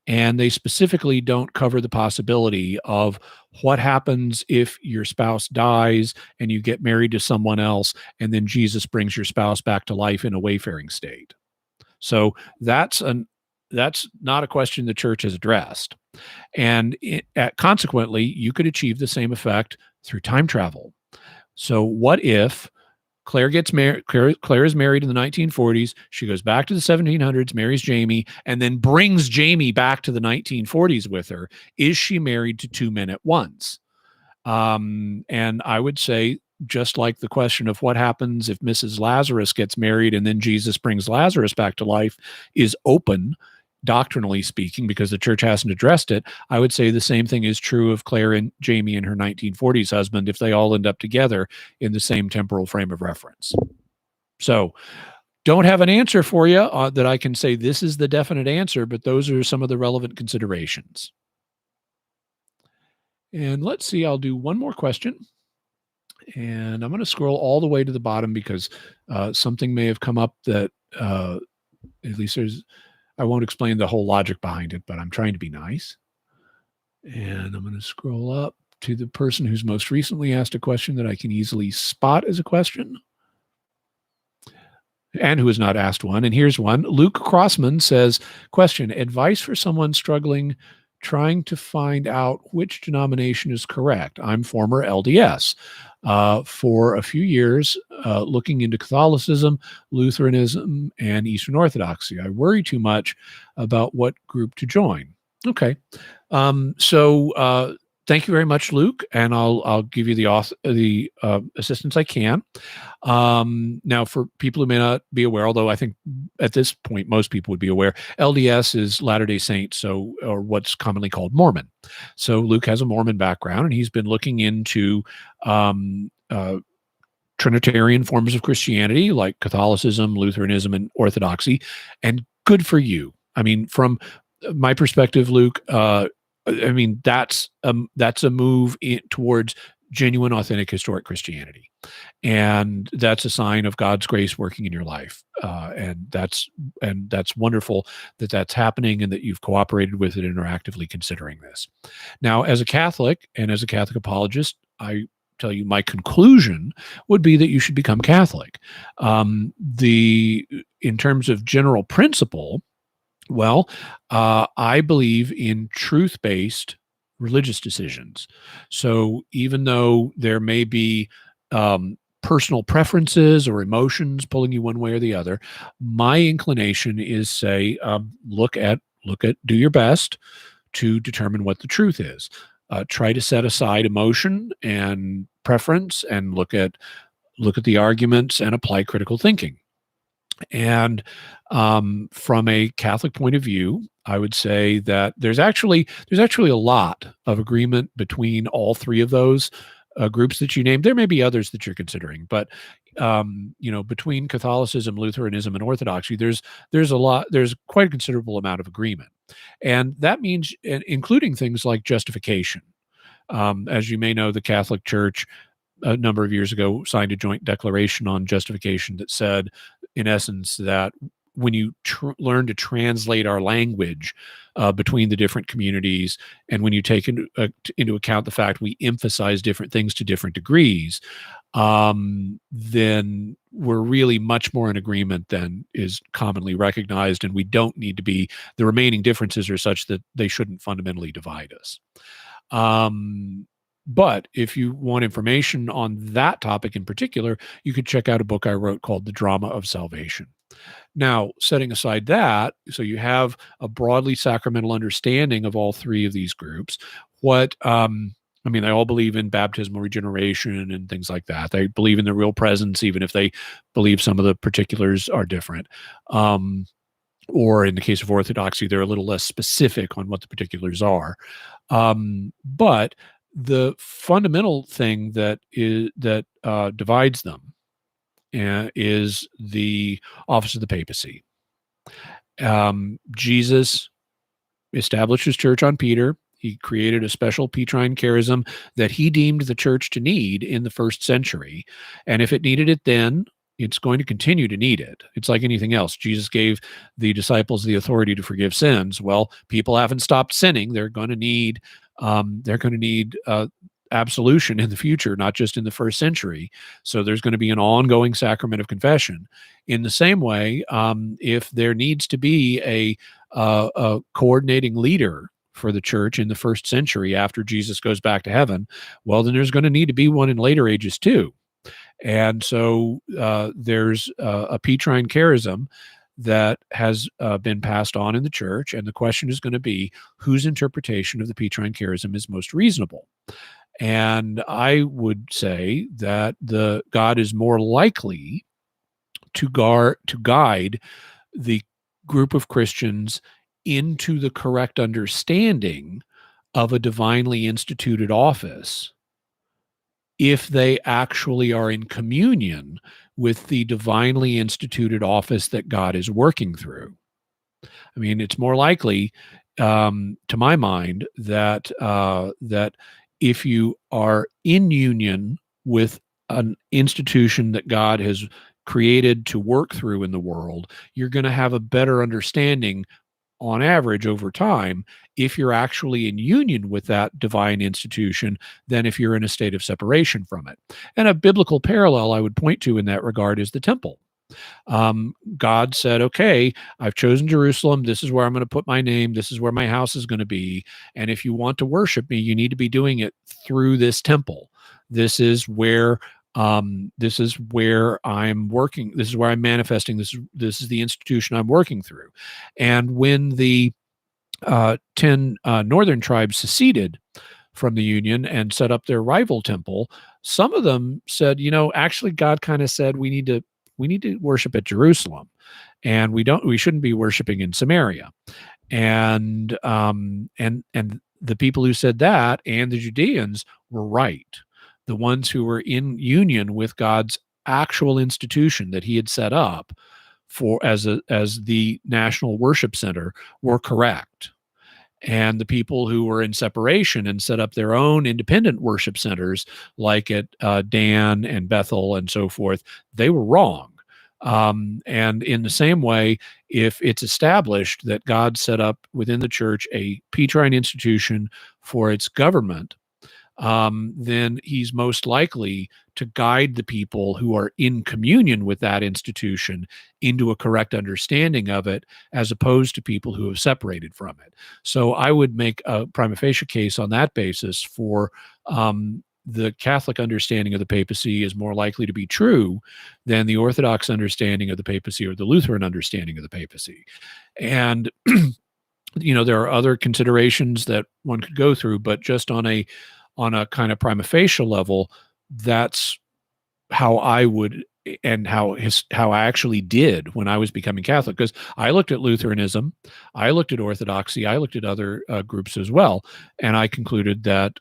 Speaker 2: And they specifically don't cover the possibility of what happens if your spouse dies and you get married to someone else, and then Jesus brings your spouse back to life in a wayfaring state. So that's not a question the church has addressed. And consequently, you could achieve the same effect through time travel. So what if Claire gets married? Claire is married in the 1940s. She goes back to the 1700s, marries Jamie, and then brings Jamie back to the 1940s with her. Is she married to two men at once? And I would say, just like the question of what happens if Mrs. Lazarus gets married and then Jesus brings Lazarus back to life is open, doctrinally speaking, because the church hasn't addressed it, I would say the same thing is true of Claire and Jamie and her 1940s husband if they all end up together in the same temporal frame of reference. So don't have an answer for you that I can say this is the definite answer, but those are some of the relevant considerations. And let's see, I'll do one more question. And I'm going to scroll all the way to the bottom because something may have come up that at least I won't explain the whole logic behind it, but I'm trying to be nice. And I'm going to scroll up to the person who's most recently asked a question that I can easily spot as a question and who has not asked one. And here's one. Luke Crossman says, question, advice for someone struggling, trying to find out which denomination is correct. I'm former LDS. For a few years, looking into Catholicism, Lutheranism, and Eastern Orthodoxy. I worry too much about what group to join. Okay. So thank you very much, Luke, and I'll give you the assistance I can. Now, for people who may not be aware, although I think at this point most people would be aware, LDS is Latter-day Saints, or what's commonly called Mormon. So Luke has a Mormon background, and he's been looking into Trinitarian forms of Christianity like Catholicism, Lutheranism, and Orthodoxy. And good for you. I mean, from my perspective, Luke, I mean, that's a move towards genuine, authentic, historic Christianity. And that's a sign of God's grace working in your life. And that's wonderful that that's happening and that you've cooperated with it and are actively considering this. Now, as a Catholic and as a Catholic apologist, I tell you my conclusion would be that you should become Catholic. In terms of general principle, well, I believe in truth-based religious decisions. So even though there may be personal preferences or emotions pulling you one way or the other, my inclination is say, do your best to determine what the truth is. Try to set aside emotion and preference and look at the arguments and apply critical thinking. And from a Catholic point of view, I would say that there's actually a lot of agreement between all three of those groups that you named. There may be others that you're considering, but between Catholicism, Lutheranism, and Orthodoxy, there's quite a considerable amount of agreement, and that means including things like justification. As you may know, the Catholic Church a number of years ago signed a joint declaration on justification that said, in essence, that when you learn to translate our language between the different communities, and when you take into account the fact we emphasize different things to different degrees, then we're really much more in agreement than is commonly recognized, and we don't need to be. The remaining differences are such that they shouldn't fundamentally divide us. But if you want information on that topic in particular, you could check out a book I wrote called The Drama of Salvation. Now, setting aside that, so you have a broadly sacramental understanding of all three of these groups. They all believe in baptismal regeneration and things like that. They believe in the real presence, even if they believe some of the particulars are different. Or in the case of Orthodoxy, they're a little less specific on what the particulars are. But the fundamental thing that divides them is the office of the papacy. Jesus established his church on Peter. He created a special Petrine charism that he deemed the church to need in the first century. And if it needed it then, it's going to continue to need it. It's like anything else. Jesus gave the disciples the authority to forgive sins. Well, people haven't stopped sinning. They're going to need absolution in the future, not just in the first century. So there's going to be an ongoing sacrament of confession. In the same way, if there needs to be a coordinating leader for the church in the first century after Jesus goes back to heaven, well, then there's going to need to be one in later ages too. And so there's a Petrine charism that has been passed on in the church, and the question is going to be whose interpretation of the Petrine charism is most reasonable. And I would say that God is more likely to guide the group of Christians into the correct understanding of a divinely instituted office if they actually are in communion with the divinely instituted office that God is working through. I mean, it's more likely, to my mind, that if you are in union with an institution that God has created to work through in the world, you're going to have a better understanding on average over time if you're actually in union with that divine institution than if you're in a state of separation from it. And a biblical parallel I would point to in that regard is the temple. God said, okay, I've chosen Jerusalem. This is where I'm going to put my name. This is where my house is going to be. And if you want to worship me, you need to be doing it through this temple. This is where I'm working. This is where I'm manifesting. This is the institution I'm working through. And when the 10 northern tribes seceded from the union and set up their rival temple, some of them said, actually God kind of said we need to worship at Jerusalem, and we shouldn't be worshiping in Samaria. And the people who said that and the Judeans were right. The ones who were in union with God's actual institution that he had set up as the national worship center were correct. And the people who were in separation and set up their own independent worship centers, like at Dan and Bethel and so forth, they were wrong. And in the same way, if it's established that God set up within the church a Petrine institution for its government, then he's most likely to guide the people who are in communion with that institution into a correct understanding of it, as opposed to people who have separated from it. So I would make a prima facie case on that basis for the Catholic understanding of the papacy is more likely to be true than the Orthodox understanding of the papacy or the Lutheran understanding of the papacy. And there are other considerations that one could go through, but just on a kind of prima facie level, that's how I would, and how I actually did when I was becoming Catholic, because I looked at Lutheranism, I looked at Orthodoxy, I looked at other groups as well, and I concluded that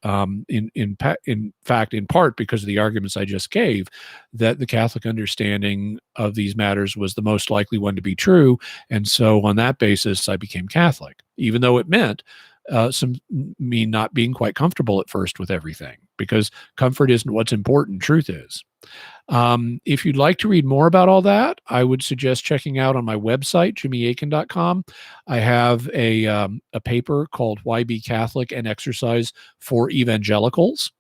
Speaker 2: in fact, in part because of the arguments I just gave, that the Catholic understanding of these matters was the most likely one to be true, and so on that basis, I became Catholic, even though it meant me not being quite comfortable at first with everything. because comfort isn't what's important. Truth is. If you'd like to read more about all that, I would suggest checking out on my website, jimmyakin.com. I have a paper called Why Be Catholic and Exercise for Evangelicals,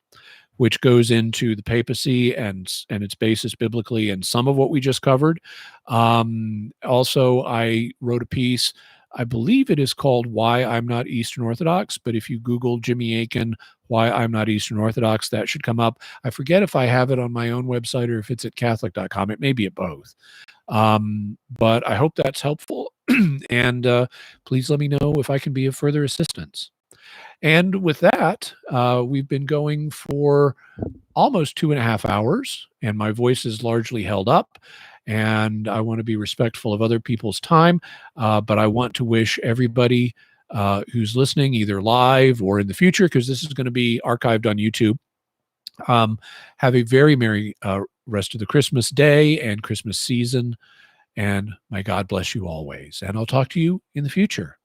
Speaker 2: which goes into the papacy and its basis biblically and some of what we just covered. Also, I wrote a piece, I believe it is called Why I'm Not Eastern Orthodox, but if you Google Jimmy Akin, Why I'm Not Eastern Orthodox, that should come up. I forget if I have it on my own website or if it's at Catholic.com. It may be at both. But I hope that's helpful. And please let me know if I can be of further assistance. And with that, we've been going for almost 2.5 hours, and my voice is largely held up. And I want to be respectful of other people's time, but I want to wish everybody who's listening, either live or in the future, because this is going to be archived on YouTube, have a very merry rest of the Christmas day and Christmas season. And may God bless you always. And I'll talk to you in the future.